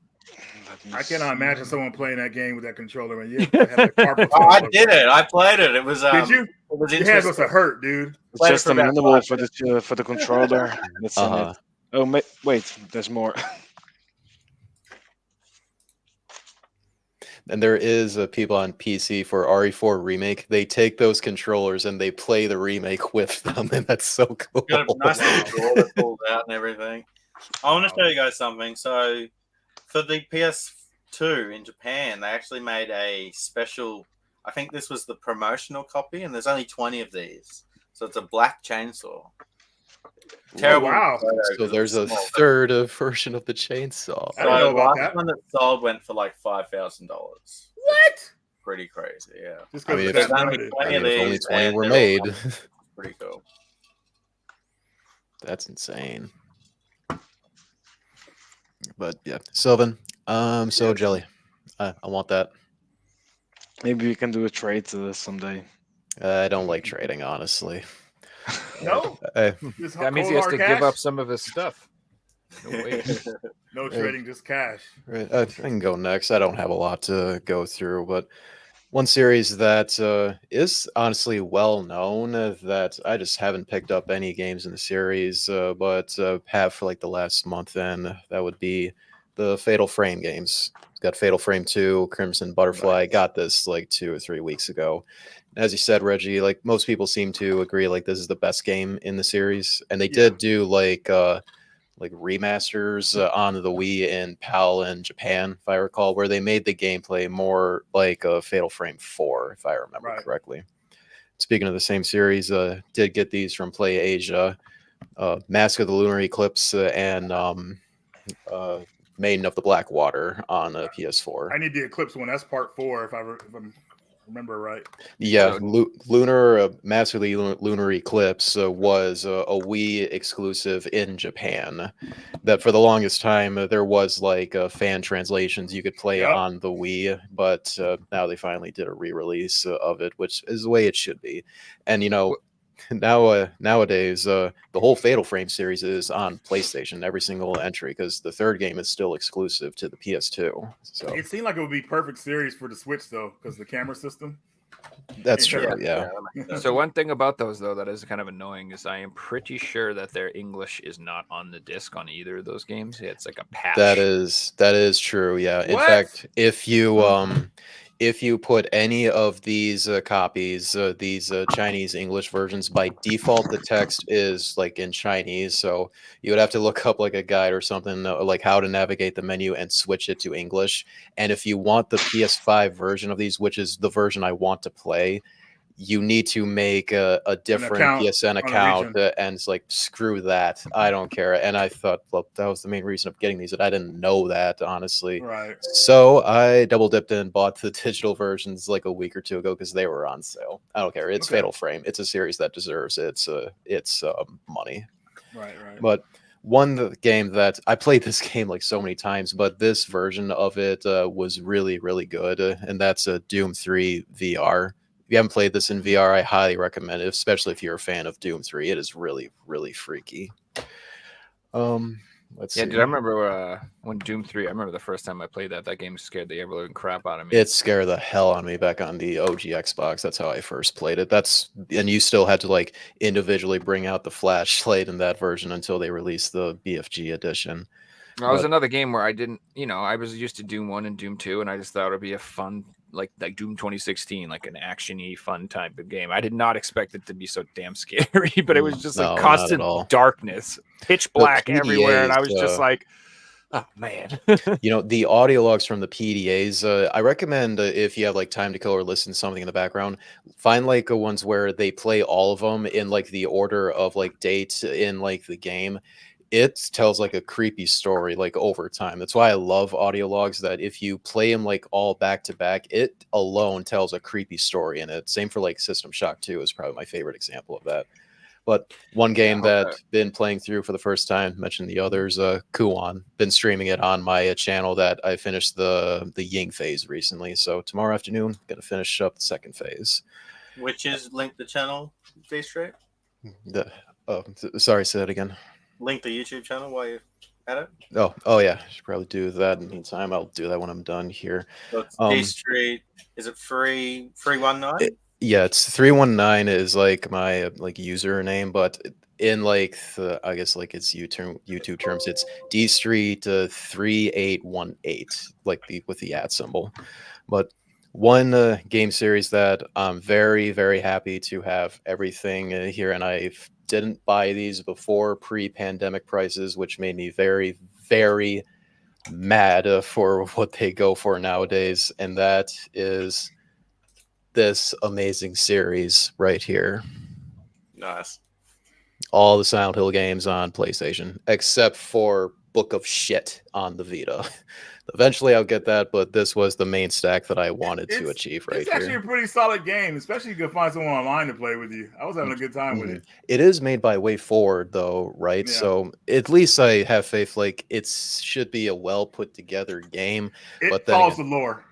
Speaker 6: Let me
Speaker 5: I cannot
Speaker 6: see.
Speaker 5: imagine someone playing that game with that controller. Man, you have to have that cardboard.
Speaker 3: Oh, I did it. I played it. It was.
Speaker 5: Did you?
Speaker 3: It was
Speaker 5: Your hands must
Speaker 3: interesting.
Speaker 5: have hurt, dude.
Speaker 6: It's
Speaker 3: Played it
Speaker 6: just
Speaker 3: for
Speaker 6: a
Speaker 3: about
Speaker 6: manual
Speaker 3: 5
Speaker 6: for the controller. That's in
Speaker 4: Uh-huh.
Speaker 6: it. Oh, wait, there's more.
Speaker 4: And there is people on PC for RE4 Remake. They take those controllers and they play the remake with them, and that's so cool.
Speaker 3: Got a nice little drawer that pulls out and everything. I want to show you guys something. So, for the PS2 in Japan, they actually made a special. I think this was the promotional copy, and there's only 20 of these. So it's a black chainsaw. Terrible.
Speaker 5: wow.
Speaker 3: photo
Speaker 4: So
Speaker 3: 'cause
Speaker 4: there's a
Speaker 3: it's small.
Speaker 4: third version of the chainsaw.
Speaker 5: I didn't know
Speaker 3: So the
Speaker 5: about
Speaker 3: last
Speaker 5: that.
Speaker 3: one that sold went for like $5,000.
Speaker 5: What?
Speaker 3: Pretty crazy, yeah.
Speaker 5: Just
Speaker 4: I
Speaker 5: because
Speaker 4: mean,
Speaker 5: it's
Speaker 4: if-
Speaker 5: that
Speaker 3: There's only
Speaker 5: limited.
Speaker 3: 20 of
Speaker 4: if only
Speaker 3: these,
Speaker 4: 20
Speaker 3: and
Speaker 4: were
Speaker 3: they're all
Speaker 4: made.
Speaker 3: pretty cool.
Speaker 4: That's insane. But yeah, Sylvan, so Jelly, I want that.
Speaker 6: Maybe we can do a trade someday.
Speaker 4: I don't like trading, honestly.
Speaker 5: No, Just
Speaker 7: That means
Speaker 5: cold
Speaker 7: he has
Speaker 5: hard
Speaker 7: to
Speaker 5: cash?
Speaker 7: give up some of his stuff. No way.
Speaker 5: No trading, just cash.
Speaker 4: Right, I can go next. I don't have a lot to go through, but one series that is honestly well known that I just haven't picked up any games in the series, but have for like the last month, and that would be the Fatal Frame games. It's got Fatal Frame 2, Crimson Butterfly.
Speaker 6: Right.
Speaker 4: Got this like 2 or 3 weeks ago. As you said, Reggie, like most people seem to agree, like this is the best game in the series, and they did do like remasters on the Wii in PAL and Japan, if I recall, where they made the gameplay more like Fatal Frame 4, if I remember correctly. Speaking of the same series, did get these from Play Asia, Mask of the Lunar Eclipse and Maiden of the Black Water on PS4.
Speaker 5: I need the Eclipse one. That's part 4, if I remember right.
Speaker 4: Yeah, Lunar Master of the Lunar Eclipse was a Wii exclusive in Japan. That for the longest time there was like fan translations you could play on the Wii, but now they finally did a re-release of it, which is the way it should be. And you know, nowadays the whole Fatal Frame series is on PlayStation, every single entry, because the third game is still exclusive to the PS2. So
Speaker 5: It seemed like it would be perfect series for the Switch though, because the camera system.
Speaker 4: that's true. Yeah.
Speaker 7: So one thing about those though that is kind of annoying is I am pretty sure that their English is not on the disc on either of those games. It's like a patch.
Speaker 4: That is true. Yeah. In fact, if you put any of these copies, these Chinese English versions, by default the text is like in Chinese, so you would have to look up like a guide or something like how to navigate the menu and switch it to English. And if you want the PS5 version of these, which is the version I want to play, you need to make a different PSN account, and it's like, screw that, I don't care. And I thought, well, that was the main reason of getting these, and I didn't know that, honestly.
Speaker 5: Right.
Speaker 4: So I double dipped and bought the digital versions like a week or two ago because they were on sale. I don't care. It's Fatal Frame. It's a series that deserves its money.
Speaker 5: Right.
Speaker 4: But game that I played this game like so many times, but this version of it was really, really good, and that's Doom 3 VR. If you haven't played this in VR, I highly recommend it, especially if you're a fan of Doom 3. It is really, really freaky. Let's
Speaker 2: Yeah,
Speaker 4: see.
Speaker 2: dude, I remember when Doom 3, I remember the first time I played that. That game scared the ever living crap out of me.
Speaker 4: It scared the hell out of me back on the OG Xbox. That's how I first played it. And you still had to like individually bring out the flashlight in that version until they released the BFG edition.
Speaker 2: That was another game where I didn't, I was used to Doom 1 and Doom 2, and I just thought it would be a fun, like Doom 2016, like an action-y, fun type of game. I did not expect it to be so damn scary, but it was just
Speaker 4: No,
Speaker 2: like
Speaker 4: not at
Speaker 2: constant
Speaker 4: all.
Speaker 2: darkness, pitch black everywhere, and I was
Speaker 4: PDAs,
Speaker 2: just like, oh, man.
Speaker 4: The audio logs from the PDAs, I recommend if you have like time to kill or listen to something in the background, find like ones where they play all of them in like the order of like dates in like the game. It tells like a creepy story like over time. That's why I love audio logs, that if you play them like all back to back, it alone tells a creepy story in it. Same for like System Shock 2 is probably my favorite example of that. But one game that been playing through for the first time, mentioned the others, Kuon, been streaming it on my channel that I finished the Ying phase recently. So tomorrow afternoon, gonna finish up the second phase.
Speaker 3: Which is link the channel, dStreet?
Speaker 4: Sorry, say that again.
Speaker 3: Link the YouTube channel while you're at it.
Speaker 4: Oh yeah, I should probably do that in the meantime. I'll do that when I'm done here.
Speaker 3: So it's dStreet, is it 319?
Speaker 4: Yeah, it's 319 is like my like username, but in like I guess like it's YouTube terms, it's dStreet319, like with the @ symbol. But one game series that I'm very, very happy to have everything here, and I didn't buy these before pre-pandemic prices, which made me very, very mad for what they go for nowadays, and that is this amazing series right here.
Speaker 3: Nice.
Speaker 4: All the Silent Hill games on PlayStation, except for Book of Shit on the Vita. Eventually I'll get that, but this was the main stack that I wanted to achieve right here.
Speaker 5: It's actually a pretty solid game, especially if you can find someone online to play with you. I was having a good time with it.
Speaker 4: It is made by Way Forward though, right?
Speaker 5: Yeah.
Speaker 4: So at least I have faith like it should be a well put together game.
Speaker 5: It follows the lore.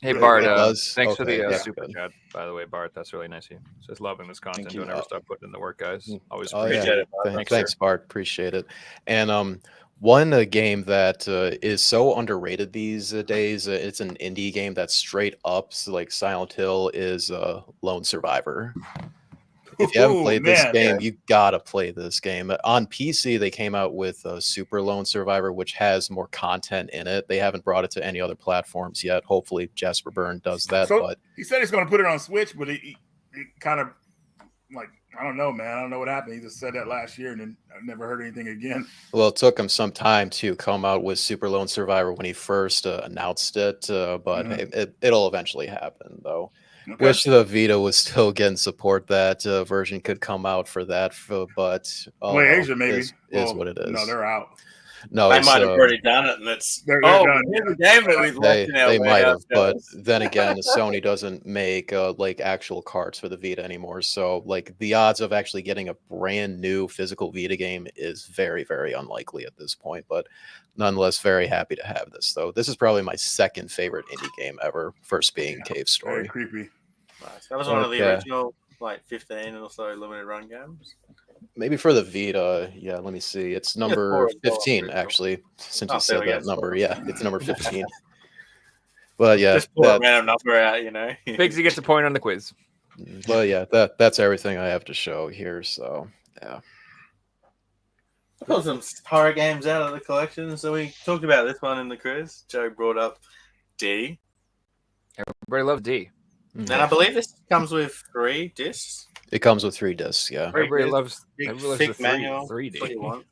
Speaker 2: Hey, Bart, thanks for
Speaker 4: Okay,
Speaker 2: the
Speaker 4: yeah,
Speaker 2: super
Speaker 4: good.
Speaker 2: chat, by the way, Bart. That's really nice of you. Just loving this content.
Speaker 6: you.
Speaker 2: Don't ever stop putting in the work, guys. Always
Speaker 4: Oh,
Speaker 2: appreciate
Speaker 4: yeah.
Speaker 2: it. Bart.
Speaker 4: Thanks, Bart. Appreciate it. And one game that is so underrated these days, it's an indie game that's straight up like Silent Hill, is Lone Survivor. If you haven't played this game, you gotta play this game. On PC, they came out with Super Lone Survivor, which has more content in it. They haven't brought it to any other platforms yet. Hopefully, Jasper Byrne does that.
Speaker 5: So
Speaker 4: but
Speaker 5: he said he's going to put it on Switch, but he kind of like, I don't know, man. I don't know what happened. He just said that last year, and then I never heard anything again.
Speaker 4: well, it took him some time to come out with Super Lone Survivor when he first announced it, but it'll eventually happen, though.
Speaker 5: Okay.
Speaker 4: Wish the Vita was still getting support. That version could come out for that, but
Speaker 5: Asia maybe
Speaker 4: is what it is.
Speaker 5: No, they're out.
Speaker 4: No,
Speaker 3: They might have already done it, and it's
Speaker 5: they're done.
Speaker 3: here's a game that we've left in our
Speaker 4: they might have,
Speaker 3: warehouse,
Speaker 4: but
Speaker 3: guys.
Speaker 4: then again, Sony doesn't make like actual carts for the Vita anymore. So like the odds of actually getting a brand new physical Vita game is very, very unlikely at this point. But nonetheless, very happy to have this though. This is probably my second favorite indie game ever. First being Cave Story.
Speaker 5: Very creepy.
Speaker 3: Nice. That was one of the original like 15 or so limited run games.
Speaker 4: Maybe for the Vita, yeah. Let me see. It's number 15 actually. Since you said that number, yeah, it's number 15. But yeah,
Speaker 3: just pull a random number out, you know.
Speaker 2: Biggsy gets a point on the quiz.
Speaker 4: Well, yeah, that's everything I have to show here. So yeah.
Speaker 3: I pulled some horror games out of the collection. So we talked about this one in the quiz. Joe brought up D.
Speaker 2: Everybody loves D.
Speaker 3: And I believe this comes with 3 discs.
Speaker 4: It comes with 3 discs, yeah.
Speaker 2: Everybody loves
Speaker 3: Big,
Speaker 2: the
Speaker 3: thick manual.
Speaker 2: 3D.
Speaker 3: What you want.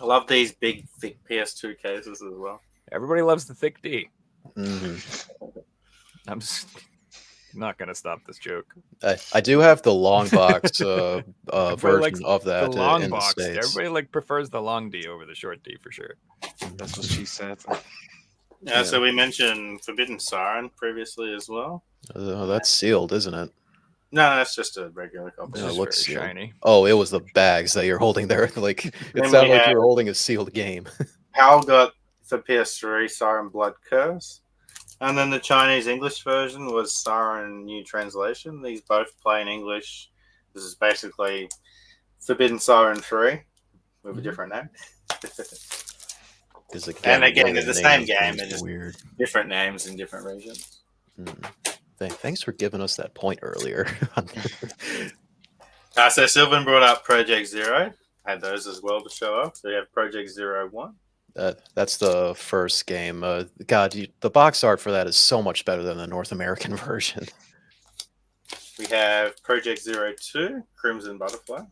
Speaker 3: I love these big, thick PS2 cases as well.
Speaker 2: Everybody loves the thick D.
Speaker 4: Mm-hmm.
Speaker 2: I'm just not going to stop this joke.
Speaker 4: I do have the long box version of that
Speaker 2: The long
Speaker 4: in
Speaker 2: box.
Speaker 4: the States.
Speaker 2: Everybody prefers the long D over the short D for sure.
Speaker 6: That's what she said.
Speaker 3: Yeah, so we mentioned Forbidden Siren previously as well.
Speaker 4: That's sealed, isn't it?
Speaker 3: No, that's just a regular copy.
Speaker 2: This
Speaker 4: No, it
Speaker 2: is
Speaker 4: looks
Speaker 2: very
Speaker 4: sealed.
Speaker 2: shiny.
Speaker 4: Oh, it was the bags that you're holding there. Like it
Speaker 3: Then
Speaker 4: sounded
Speaker 3: we
Speaker 4: like you
Speaker 3: have-
Speaker 4: were holding a sealed game.
Speaker 3: Hal got for PS3 Siren Blood Curse. And then the Chinese English version was Siren New Translation. These both play in English. This is basically Forbidden Siren 3 with a different name. And again, it's the same game, it's just
Speaker 4: weird.
Speaker 3: different names in different regions.
Speaker 4: Thanks for giving us that point earlier.
Speaker 3: So Sylvan brought up Project Zero. Had those as well to show off. So you have Project 01.
Speaker 4: That's the first game. God, the box art for that is so much better than the North American version.
Speaker 3: We have Project 02, Crimson Butterfly.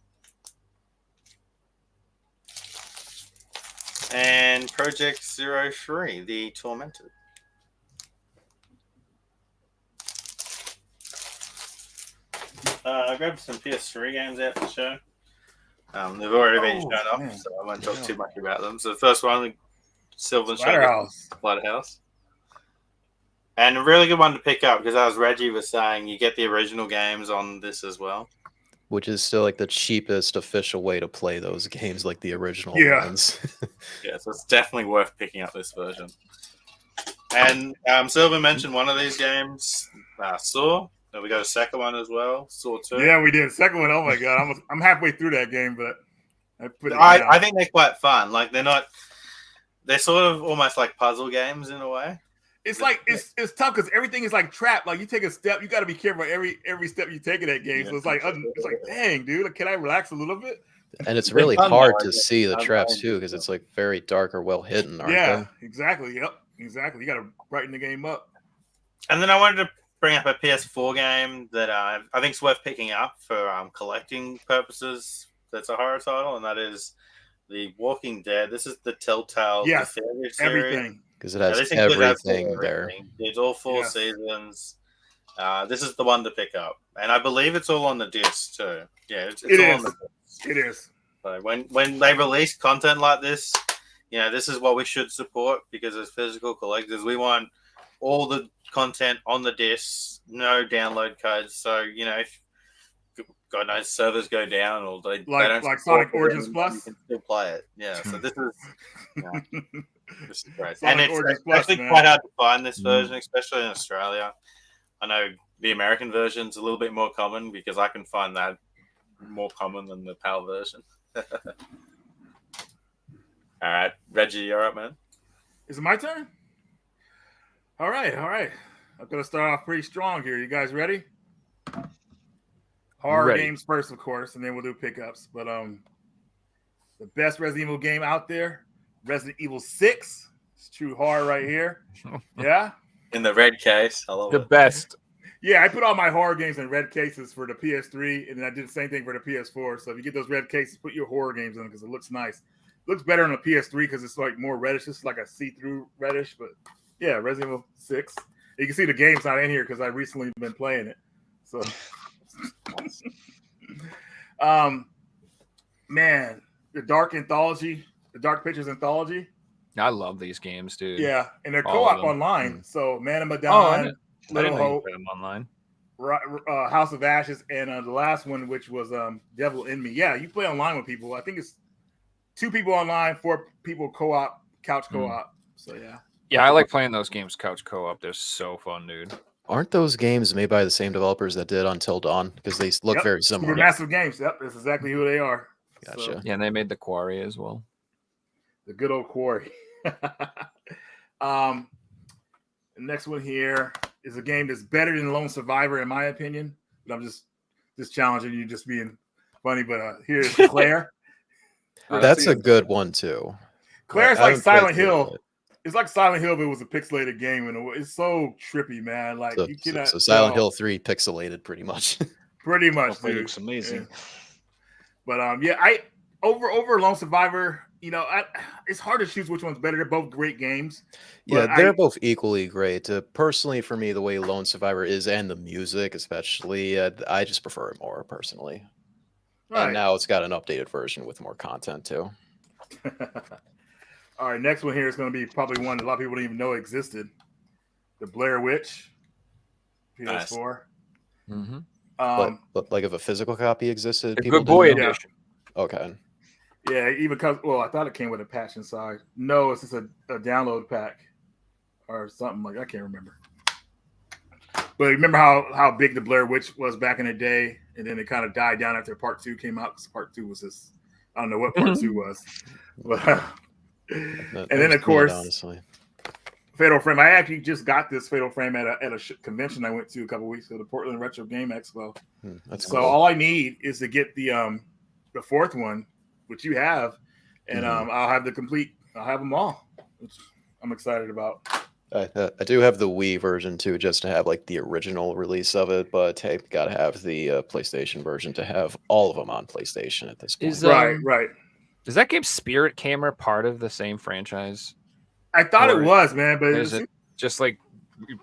Speaker 3: And Project 03, The Tormented. I grabbed some PS3 games out to show. They've already been shown off,
Speaker 5: man.
Speaker 3: so I won't talk too much about them. So the first one, Sylvan
Speaker 5: Splatterhouse.
Speaker 3: Splatterhouse. And a really good one to pick up because, as Reggie was saying, you get the original games on this as well.
Speaker 4: Which is still like the cheapest official way to play those games, like the original ones.
Speaker 3: Yeah, so it's definitely worth picking up this version. And Sylvan mentioned one of these games, Saw. Then we got a second one as well, Saw 2.
Speaker 5: Yeah, we did. Second one, oh my god, I'm halfway through that game, but I put it
Speaker 3: I
Speaker 5: down.
Speaker 3: think they're quite fun. Like they're sort of almost like puzzle games in a way.
Speaker 5: It's like it's tough because everything is like trapped. Like you take a step, you got to be careful every step you take in that game. So it's like dang, dude, like, can I relax a little bit?
Speaker 4: And it's really
Speaker 3: fun,
Speaker 4: hard
Speaker 3: though,
Speaker 4: to see the
Speaker 3: I'm
Speaker 4: traps
Speaker 3: fine.
Speaker 4: too, because it's like very dark or well hidden, aren't
Speaker 5: Yeah, exactly. Yep, exactly. You got to brighten the game up.
Speaker 3: And then I wanted to bring up a PS4 game that I think is worth picking up for collecting purposes. That's a horror title, and that is The Walking Dead. This is the Telltale
Speaker 5: Yes,
Speaker 3: Definitive series.
Speaker 5: everything.
Speaker 4: Because it
Speaker 3: Now,
Speaker 4: has
Speaker 3: this includes
Speaker 4: everything
Speaker 3: absolutely
Speaker 4: there.
Speaker 3: everything. It's all 4
Speaker 5: Yes.
Speaker 3: seasons. This is the one to pick up, and I believe it's all on the disc too. Yeah, it's
Speaker 5: It
Speaker 3: all
Speaker 5: is.
Speaker 3: on the disc.
Speaker 5: It is.
Speaker 3: So when they release content like this, this is what we should support because as physical collectors, we want all the content on the discs, no download codes. So if God knows servers go down or they don't
Speaker 5: Like
Speaker 3: support
Speaker 5: Sonic Origins
Speaker 3: it,
Speaker 5: Plus?
Speaker 3: you can still play it. Yeah, so this is this is great,
Speaker 5: Sonic
Speaker 3: and it's
Speaker 5: Origins Plus,
Speaker 3: actually
Speaker 5: man.
Speaker 3: quite hard to find this version, especially in Australia. I know the American version's a little bit more common because I can find that more common than the PAL version. All right, Reggie, you're up, man.
Speaker 5: Is it my turn? All right. I'm gonna start off pretty strong here. You guys ready? Horror
Speaker 2: Ready.
Speaker 5: games first, of course, and then we'll do pickups. But the best Resident Evil game out there, Resident Evil 6. It's true horror right here. Yeah.
Speaker 3: In the red case, I love
Speaker 2: The
Speaker 3: it.
Speaker 2: best.
Speaker 5: Yeah, I put all my horror games in red cases for the PS3, and then I did the same thing for the PS4. So if you get those red cases, put your horror games in because it looks nice. It looks better on the PS3 because it's like more reddish. It's like a see-through reddish, but yeah, Resident Evil 6. You can see the game's not in here because I've recently been playing it. So, man, the Dark Pictures Anthology.
Speaker 2: I love these games, dude.
Speaker 5: Yeah, and they're
Speaker 2: All of
Speaker 5: co-op
Speaker 2: them.
Speaker 5: online. So, Man of
Speaker 2: Oh, I
Speaker 5: Medan,
Speaker 2: didn't
Speaker 5: Little
Speaker 2: know you
Speaker 5: Hope,
Speaker 2: put them online.
Speaker 5: House of Ashes, and the last one, which was Devil in Me. Yeah, you play online with people. I think it's 2 people online, 4 people co-op, couch co-op. So yeah.
Speaker 2: Yeah, I like playing those games couch co-op. They're so fun, dude.
Speaker 4: Aren't those games made by the same developers that did Until Dawn? Because they look
Speaker 5: Yep.
Speaker 4: very similar.
Speaker 5: Supermassive Games. Yep, that's exactly who they are.
Speaker 4: Gotcha.
Speaker 5: So,
Speaker 2: Yeah, and they made the Quarry as well.
Speaker 5: the good old Quarry. The next one here is a game that's better than Lone Survivor, in my opinion. But I'm just challenging you, just being funny. But here's Claire.
Speaker 4: That's a good one too.
Speaker 5: Claire's
Speaker 4: I
Speaker 5: like
Speaker 4: haven't played
Speaker 5: Silent
Speaker 4: through
Speaker 5: Hill.
Speaker 4: it.
Speaker 5: It's like Silent Hill, but it was a pixelated game, and it's so trippy, man. Like
Speaker 4: So,
Speaker 5: you cannot.
Speaker 4: so Silent
Speaker 5: tell.
Speaker 4: Hill 3 pixelated pretty much.
Speaker 5: Pretty much,
Speaker 6: Hopefully it
Speaker 5: dude.
Speaker 6: looks amazing.
Speaker 5: Yeah. But yeah, I over Lone Survivor. It's hard to choose which one's better. They're both great games.
Speaker 4: Yeah,
Speaker 5: But
Speaker 4: they're both equally great. Personally, for me, the way Lone Survivor is and the music, especially, I just prefer it more personally.
Speaker 5: Right.
Speaker 4: And now it's got an updated version with more content too.
Speaker 5: All right, next one here is going to be probably one that a lot of people didn't even know existed. The Blair Witch, PS4.
Speaker 3: Nice.
Speaker 2: Mm-hmm.
Speaker 4: But like if a physical copy existed,
Speaker 2: A
Speaker 4: people
Speaker 2: good boy
Speaker 4: didn't know?
Speaker 5: Yeah.
Speaker 2: edition.
Speaker 4: Okay.
Speaker 5: Yeah, even because I thought it came with a patch inside. No, it's just a download pack or something like I can't remember. But remember how big the Blair Witch was back in the day, and then it kind of died down after Part 2 came out. Because Part 2 was just I don't know what Part 2 was, but and then of course
Speaker 4: honestly,
Speaker 5: Fatal Frame. I actually just got this Fatal Frame at a convention I went to a couple weeks ago, the Portland Retro Game Expo.
Speaker 4: That's
Speaker 5: So
Speaker 4: cool.
Speaker 5: all I need is to get the fourth one, which you have, and I'll have I'll have them all, which I'm excited about.
Speaker 4: I do have the Wii version too, just to have like the original release of it. But hey, gotta have the PlayStation version to have all of them on PlayStation at this point.
Speaker 2: Is
Speaker 5: Right.
Speaker 2: Is that game Spirit Camera part of the same franchise?
Speaker 5: I thought
Speaker 2: Or
Speaker 5: it was, man, but
Speaker 2: Is it just like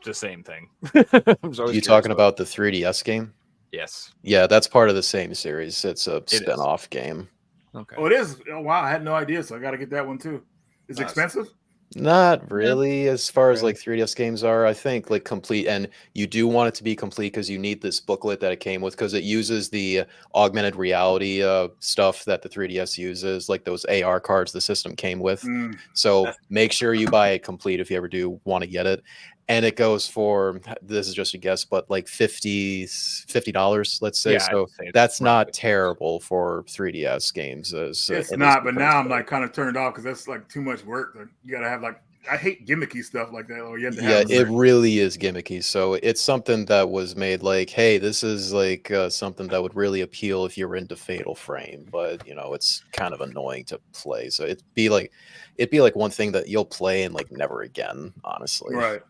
Speaker 2: the same thing?
Speaker 4: You talking about the 3DS game?
Speaker 2: Yes.
Speaker 4: Yeah, that's part of the same series. It's a spin-off game.
Speaker 2: Okay.
Speaker 5: Oh, it is. Oh, wow, I had no idea, so I got to get that one too. Is it expensive?
Speaker 4: Not really, as far as like 3DS games are. I think like complete, and you do want it to be complete because you need this booklet that it came with because it uses the augmented reality stuff that the 3DS uses, like those AR cards the system came with. So make sure you buy it complete if you ever do want to get it. And it goes for, this is just a guess, but like $50, let's say.
Speaker 2: Yeah,
Speaker 4: So
Speaker 2: I'd say it's
Speaker 4: that's not
Speaker 2: roughly.
Speaker 4: terrible for 3DS games.
Speaker 5: It's not, but now I'm like kind of turned off because that's like too much work. You gotta have I hate gimmicky stuff like that. Or you have to have
Speaker 4: it really is gimmicky. So it's something that was made like, hey, this is like something that would really appeal if you're into Fatal Frame, but you know, it's kind of annoying to play. So it'd be like one thing that you'll play and like never again, honestly.
Speaker 5: Right.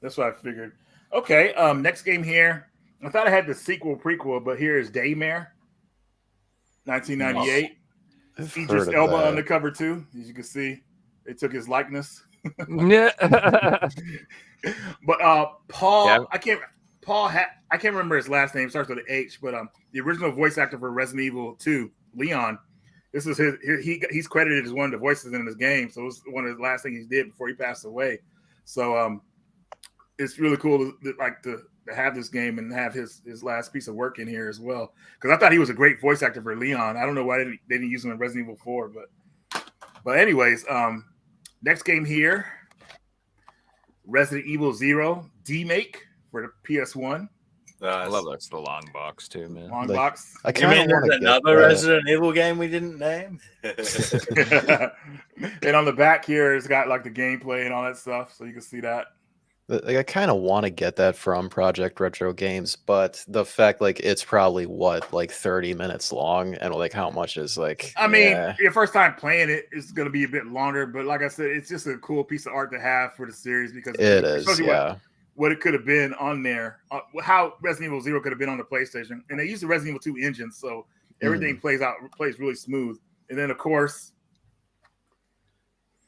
Speaker 5: That's what I figured. Okay, next game here. I thought I had the prequel, but here is Daymare, 1998. Idris Elba on the cover too. As you can see, they took his likeness.
Speaker 2: Yeah.
Speaker 5: But Paul,
Speaker 2: Yeah.
Speaker 5: I can't remember his last name. It starts with an H. But the original voice actor for Resident Evil 2, Leon. This is he's credited as one of the voices in this game. So it was one of the last things he did before he passed away. So it's really cool to have this game and have his last piece of work in here as well. Because I thought he was a great voice actor for Leon. I don't know why they didn't use him in Resident Evil 4, but anyways, next game here, Resident Evil 0 remake for the PS1.
Speaker 2: I love that's the long box too, man.
Speaker 5: Long box.
Speaker 4: I
Speaker 3: You
Speaker 4: kind
Speaker 3: mean
Speaker 4: of want
Speaker 3: there's
Speaker 4: to
Speaker 3: another Resident Evil game we didn't name?
Speaker 5: And on the back here, it's got like the gameplay and all that stuff, so you can see that.
Speaker 4: Like, I kind of want to get that from Project Retro Games, but the fact like it's probably like 30 minutes long, and like how much is like.
Speaker 5: I mean, your first time playing it is going to be a bit longer, but like I said, it's just a cool piece of art to have for the series because
Speaker 4: it is,
Speaker 5: what it could have been on there, how Resident Evil 0 could have been on the PlayStation, and they used the Resident Evil 2 engine, so everything plays really smooth. And then of course,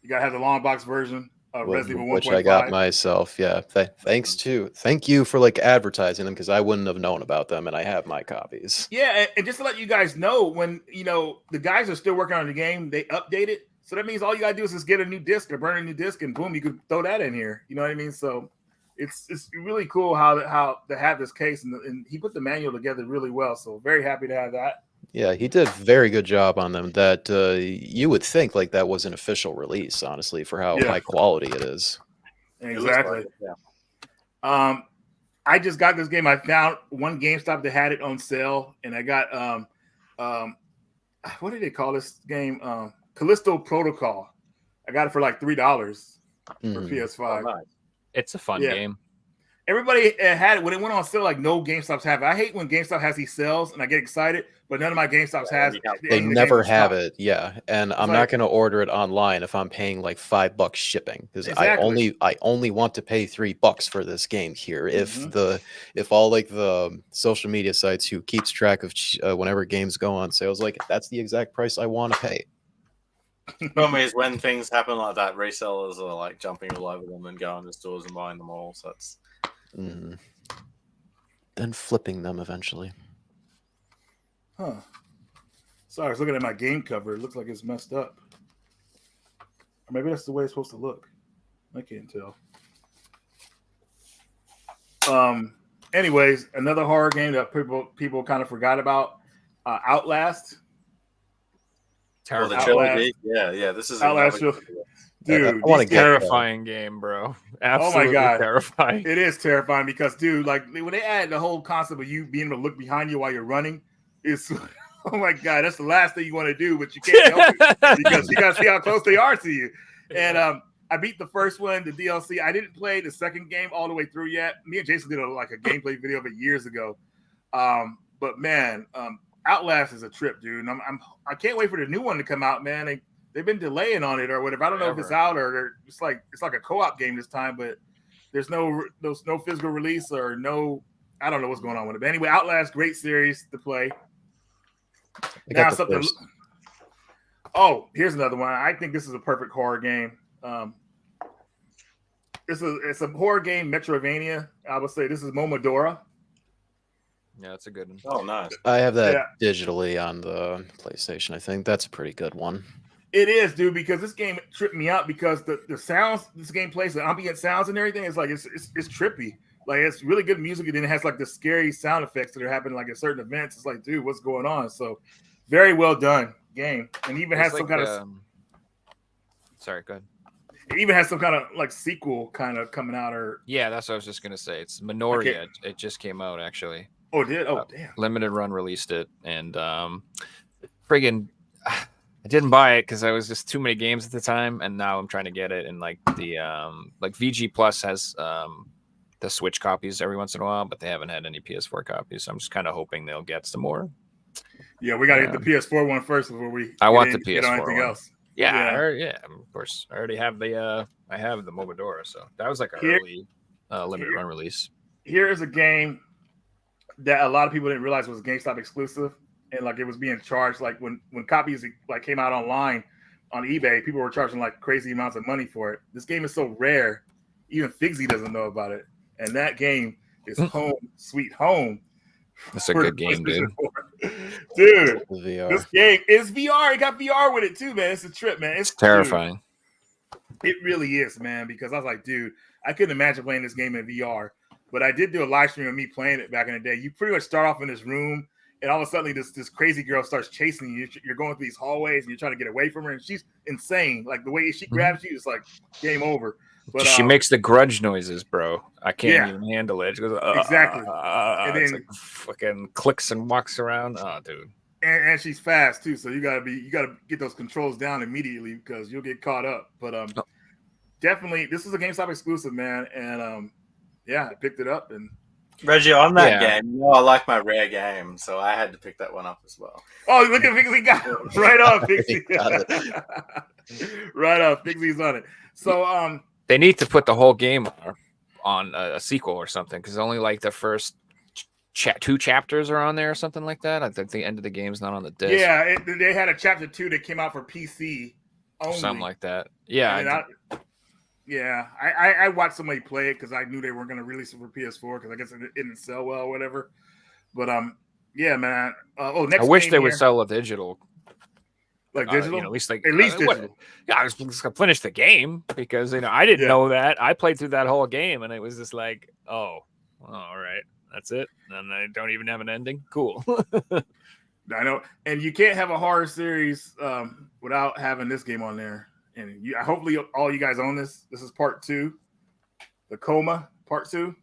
Speaker 5: you gotta have the long box version. Resident Evil 1.5.
Speaker 4: Which I got myself. Yeah. Thank you for like advertising them because I wouldn't have known about them, and I have my copies.
Speaker 5: Yeah, and just to let you guys know, when the guys are still working on the game, they update it. So that means all you gotta do is just get a new disc or burn a new disc, and boom, you could throw that in here. You know what I mean? So it's really cool how to have this case, and he put the manual together really well. So very happy to have that.
Speaker 4: Yeah, he did a very good job on them. That you would think like that was an official release, honestly, for how high quality it is.
Speaker 5: Exactly. I just got this game. I found one GameStop that had it on sale, and I got what did they call this game? Callisto Protocol. I got it for like $3 for PS5.
Speaker 2: Oh, nice. It's a fun game.
Speaker 5: Everybody had it when it went on sale. Like no GameStops have it. I hate when GameStop has these sales, and I get excited, but none of my GameStops has.
Speaker 4: They never have it. Yeah, and I'm not going to order it online if I'm paying like $5 shipping because I only want to pay $3 for this game here. If all like the social media sites who keeps track of whenever games go on sales, like that's the exact price I want to pay.
Speaker 3: The problem is when things happen like that, resellers are like jumping all over them and going to stores and buying them all. So it's
Speaker 4: then flipping them eventually.
Speaker 5: Huh. Sorry, I was looking at my game cover. It looks like it's messed up. Or maybe that's the way it's supposed to look. I can't tell. anyways, another horror game that people kind of forgot about, Outlast.
Speaker 3: Or the
Speaker 5: Outlast.
Speaker 3: trilogy. Yeah. This is
Speaker 5: Outlast,
Speaker 3: another.
Speaker 5: dude.
Speaker 4: I wanna
Speaker 5: these
Speaker 4: get
Speaker 5: games-
Speaker 7: Terrifying game, bro.
Speaker 5: Oh
Speaker 7: Absolutely
Speaker 5: my god,
Speaker 7: terrifying.
Speaker 5: It is terrifying because, dude, like when they add the whole concept of you being able to look behind you while you're running, it's oh my god, that's the last thing you want to do, but you can't help it because you gotta see how close they are to you. And I beat the first one, the DLC. I didn't play the second game all the way through yet. Me and Jason did a gameplay video of it years ago. But man, Outlast is a trip, dude. And I can't wait for the new one to come out, man. They've been delaying on it or whatever. I don't know if it's out or it's like a co-op game this time, but there's no physical release or no. I don't know what's going on with it. But anyway, Outlast, great series to play.
Speaker 4: I got the first.
Speaker 5: Oh, here's another one. I think this is a perfect horror game. It's a horror game, Metroidvania. I would say this is Momodora.
Speaker 7: Yeah, it's a good one.
Speaker 3: Oh, nice.
Speaker 4: I have that
Speaker 5: Yeah.
Speaker 4: digitally on the PlayStation. I think that's a pretty good one.
Speaker 5: It is, dude, because this game tripped me out because the sounds this game plays, the ambient sounds and everything, it's like it's trippy. Like it's really good music, and then it has like the scary sound effects that are happening like at certain events. It's like, dude, what's going on? So very well done game. And even has some kind of
Speaker 7: sorry, go ahead.
Speaker 5: it even has some kind of like sequel kind of coming out or
Speaker 7: Yeah, that's what I was just gonna say. It's Minoria. It just came out actually.
Speaker 5: oh it did? Oh damn.
Speaker 7: Limited Run released it, and friggin' I didn't buy it because I was just too many games at the time, and now I'm trying to get it. And like the like VG Plus has the Switch copies every once in a while, but they haven't had any PS4 copies. So I'm just kind of hoping they'll get some more.
Speaker 5: Yeah, we gotta get the PS4 one first before we
Speaker 7: I want the
Speaker 5: get on
Speaker 7: PS4
Speaker 5: anything
Speaker 7: one.
Speaker 5: else.
Speaker 7: Yeah, of course. I already have the Momodora, so that was like an early limited run release.
Speaker 5: Here is a game that a lot of people didn't realize was GameStop exclusive, and like it was being charged like when copies like came out online on eBay, people were charging like crazy amounts of money for it. This game is so rare, even Figsy doesn't know about it, and that game is Home Sweet Home.
Speaker 7: It's a good game, dude.
Speaker 5: Dude,
Speaker 4: The VR.
Speaker 5: this game is VR. It got VR with it too, man. It's a trip, man.
Speaker 7: It's terrifying.
Speaker 5: Dude, it really is, man. Because I was like, dude, I couldn't imagine playing this game in VR. But I did do a live stream of me playing it back in the day. You pretty much start off in this room, and all of a sudden, this crazy girl starts chasing you. You're going through these hallways, and you're trying to get away from her, and she's insane. Like the way she grabs you, it's like game over. But
Speaker 7: she makes the grudge noises, bro. I can't
Speaker 5: Yeah.
Speaker 7: even handle it. She goes,
Speaker 5: Exactly. And
Speaker 7: it's
Speaker 5: then-
Speaker 7: like fucking clicks and walks around. Oh, dude.
Speaker 5: and she's fast too, so you gotta get those controls down immediately because you'll get caught up. But definitely, this is a GameStop exclusive, man. And yeah, I picked it up and.
Speaker 3: Reggie, on that
Speaker 7: Yeah.
Speaker 3: game, you know I like my rare game, so I had to pick that one up as well.
Speaker 5: Oh, look at Pixie got it. Right on, Pixie.
Speaker 4: Got
Speaker 5: Right on, Pixie's on it. So
Speaker 7: They need to put the whole game on a sequel or something because only like the first two chapters are on there or something like that. I think the end of the game's not on the disc.
Speaker 5: yeah, they had a chapter 2 that came out for PC only.
Speaker 7: Something like that. Yeah.
Speaker 5: I watched somebody play it because I knew they weren't going to release it for PS4 because I guess it didn't sell well or whatever. But yeah, man. Next
Speaker 7: I wish
Speaker 5: game
Speaker 7: they would
Speaker 5: here.
Speaker 7: sell a digital.
Speaker 5: Like digital.
Speaker 7: At least
Speaker 5: digital.
Speaker 7: Yeah, I was just gonna finish the game because I didn't know that. I played through that whole game and it was just like, oh, all right, that's it. And I don't even have an ending. Cool.
Speaker 5: I know, and you can't have a horror series without having this game on there. And hopefully all you guys own this. This is part 2, the Coma part 2.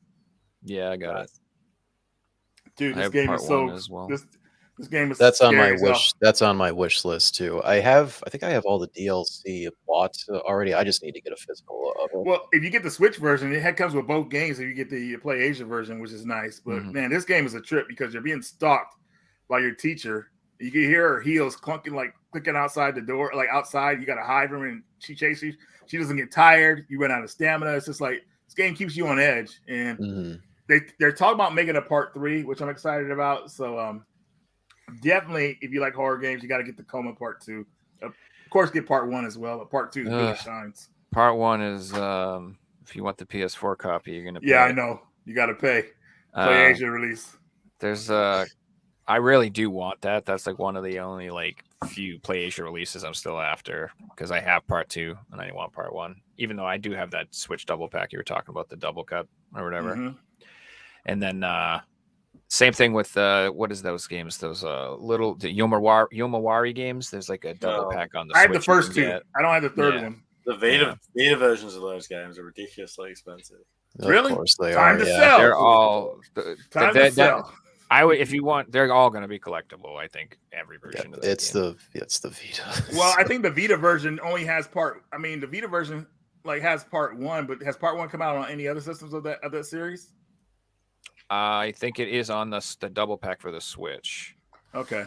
Speaker 7: Yeah, I got it.
Speaker 5: Dude,
Speaker 7: I
Speaker 5: this
Speaker 7: have
Speaker 5: game
Speaker 7: part
Speaker 5: is so.
Speaker 7: one as well.
Speaker 5: This game is.
Speaker 4: That's on my
Speaker 5: scary as hell.
Speaker 4: wish. That's on my wish list too. I think I have all the DLC bought already. I just need to get a physical of it.
Speaker 5: Well, if you get the Switch version, it comes with both games. If you get the Play Asia version, which is nice, but man, this game is a trip because you're being stalked by your teacher. You can hear her heels clunking, like clicking outside the door, like outside. You got to hide from her, and she chases you. She doesn't get tired. You run out of stamina. It's just like this game keeps you on edge. And they're talking about making a part 3, which I'm excited about. So definitely, if you like horror games, you got to get the Coma part 2. Of course, get part 1 as well. But part 2 really shines.
Speaker 7: Part 1 is if you want the PS4 copy, you're gonna pay.
Speaker 5: Yeah, I know. You got to pay. Play Asia release.
Speaker 7: There's I really do want that. That's like one of the only like few Play Asia releases I'm still after because I have part 2 and I want part 1. Even though I do have that Switch double pack you were talking about, the double cut or whatever. And then same thing with what is those games? Those little the Yomawari games. There's like a double
Speaker 3: Oh.
Speaker 7: pack on the
Speaker 5: I had the
Speaker 7: Switch you
Speaker 5: first
Speaker 7: can
Speaker 5: two.
Speaker 7: get.
Speaker 5: I don't have the third
Speaker 7: Yeah.
Speaker 5: one.
Speaker 3: The Vita versions of those games are ridiculously expensive.
Speaker 5: Really?
Speaker 4: Of course they
Speaker 5: Time
Speaker 4: are.
Speaker 5: to
Speaker 4: Yeah.
Speaker 5: sell.
Speaker 7: They're all
Speaker 5: Time to sell.
Speaker 7: I would, if you want, they're all going to be collectible. I think every version of that
Speaker 4: It's
Speaker 7: game.
Speaker 4: the Vita.
Speaker 5: Well, I think the Vita version only has part. I mean, the Vita version like has part 1, but has part 1 come out on any other systems of that series?
Speaker 7: I think it is on the double pack for the Switch.
Speaker 5: Okay.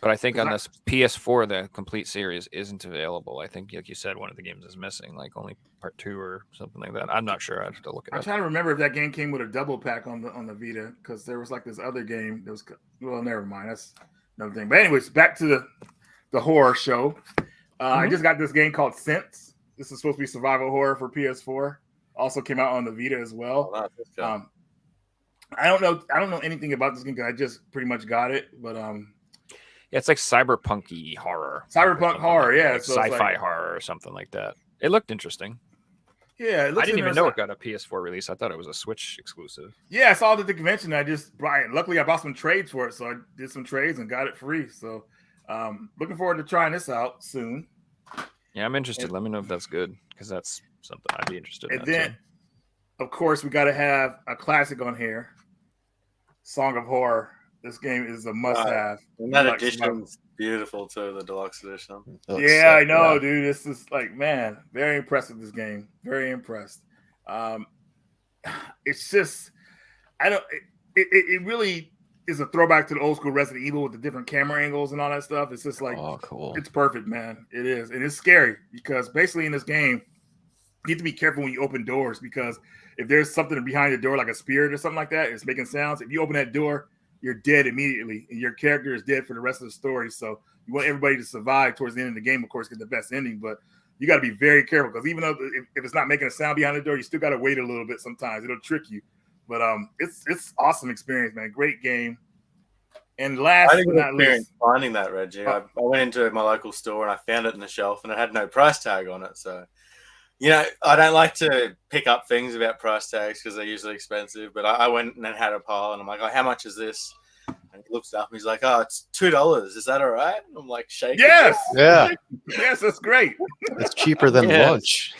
Speaker 7: But I think on
Speaker 5: I-
Speaker 7: this PS4, the complete series isn't available. I think, like you said, one of the games is missing, like only part 2 or something like that. I'm not sure. I have to look it
Speaker 5: I'm
Speaker 7: up.
Speaker 5: trying to remember if that game came with a double pack on the Vita, because there was like this other game that was, well, never mind. That's another thing. But anyways, back to the horror show. I just got this game called Sense. This is supposed to be survival horror for PS4. Also came out on the Vita as well.
Speaker 3: Oh, that's good.
Speaker 5: I don't know anything about this game because I just pretty much got it, but
Speaker 7: Yeah, it's like cyberpunky horror.
Speaker 5: Cyberpunk horror, yeah,
Speaker 7: Like
Speaker 5: so it's
Speaker 7: sci-fi
Speaker 5: like-
Speaker 7: horror or something like that. It looked interesting.
Speaker 5: yeah, it
Speaker 7: I
Speaker 5: looks
Speaker 7: didn't even know it
Speaker 5: interesting.
Speaker 7: got a PS4 release. I thought it was a Switch exclusive.
Speaker 5: Yeah, I saw it at the convention. Luckily I bought some trades for it, so I did some trades and got it free. So looking forward to trying this out soon.
Speaker 7: Yeah, I'm interested.
Speaker 5: And-
Speaker 7: Let me know if that's good, because that's something I'd be interested in.
Speaker 5: And
Speaker 7: that
Speaker 5: then,
Speaker 7: too.
Speaker 5: of course, we got to have a classic on here, Song of Horror. This game is a must-have.
Speaker 3: And that
Speaker 5: Like,
Speaker 3: edition's beautiful too, the deluxe edition.
Speaker 5: Yeah, I know, dude. This is like, man, very impressed with this game. Very impressed. It's just, it really is a throwback to the old school Resident Evil with the different camera angles and all that stuff. It's just like,
Speaker 4: Oh, cool.
Speaker 5: it's perfect, man. It is. And it's scary because basically in this game, you have to be careful when you open doors, because if there's something behind the door, like a spirit or something like that, it's making sounds. If you open that door, you're dead immediately, and your character is dead for the rest of the story. So you want everybody to survive towards the end of the game, of course, get the best ending. But you got to be very careful, because even though if it's not making a sound behind the door, you still got to wait a little bit. Sometimes it'll trick you. But it's awesome experience, man. Great game. And last
Speaker 3: I
Speaker 5: but
Speaker 3: didn't
Speaker 5: not least,
Speaker 3: experience finding that, Reggie. I went into my local store and I found it on the shelf, and it had no price tag on it. So, I don't like to pick up things about price tags because they're usually expensive. But I went and had a pile, and I'm like, "Oh, how much is this?" And he looks up and he's like, "Oh, it's $2. Is that all right?" And I'm like, shaking.
Speaker 5: yes,
Speaker 4: Yeah,
Speaker 5: yes, that's great.
Speaker 4: it's cheaper than
Speaker 7: Yes.
Speaker 4: lunch.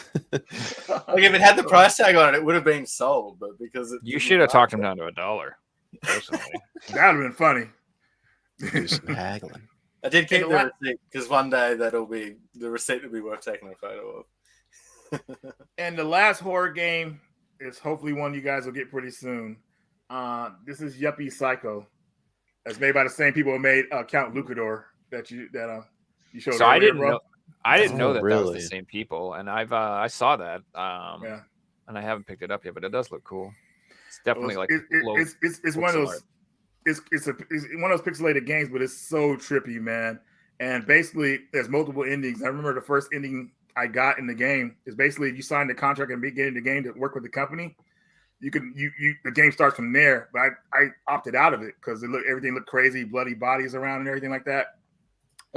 Speaker 3: Like if it had the price tag on it, it would have been sold. But because
Speaker 7: You should have talked him down to $1. Personally,
Speaker 5: That would have been funny.
Speaker 4: Do some haggling.
Speaker 3: I did keep
Speaker 5: And
Speaker 3: the
Speaker 5: the
Speaker 3: receipt because one day the receipt will be worth taking a photo of.
Speaker 5: And the last horror game is hopefully one you guys will get pretty soon. This is Yuppie Psycho. It's made by the same people who made Count Lucador that you showed.
Speaker 7: so I
Speaker 5: earlier,
Speaker 7: didn't
Speaker 5: bro.
Speaker 7: know. I didn't know
Speaker 4: Oh,
Speaker 7: that that was
Speaker 4: really?
Speaker 7: the same people, and I saw that.
Speaker 5: Yeah,
Speaker 7: And I haven't picked it up yet, but it does look cool. It's definitely like low
Speaker 5: it's one of
Speaker 7: pixel
Speaker 5: those.
Speaker 7: art.
Speaker 5: It's one of those pixelated games, but it's so trippy, man. And basically, there's multiple endings. I remember the first ending I got in the game is basically if you sign the contract and begin the game to work with the company, you the game starts from there. But I opted out of it because everything looked crazy, bloody bodies around and everything like that.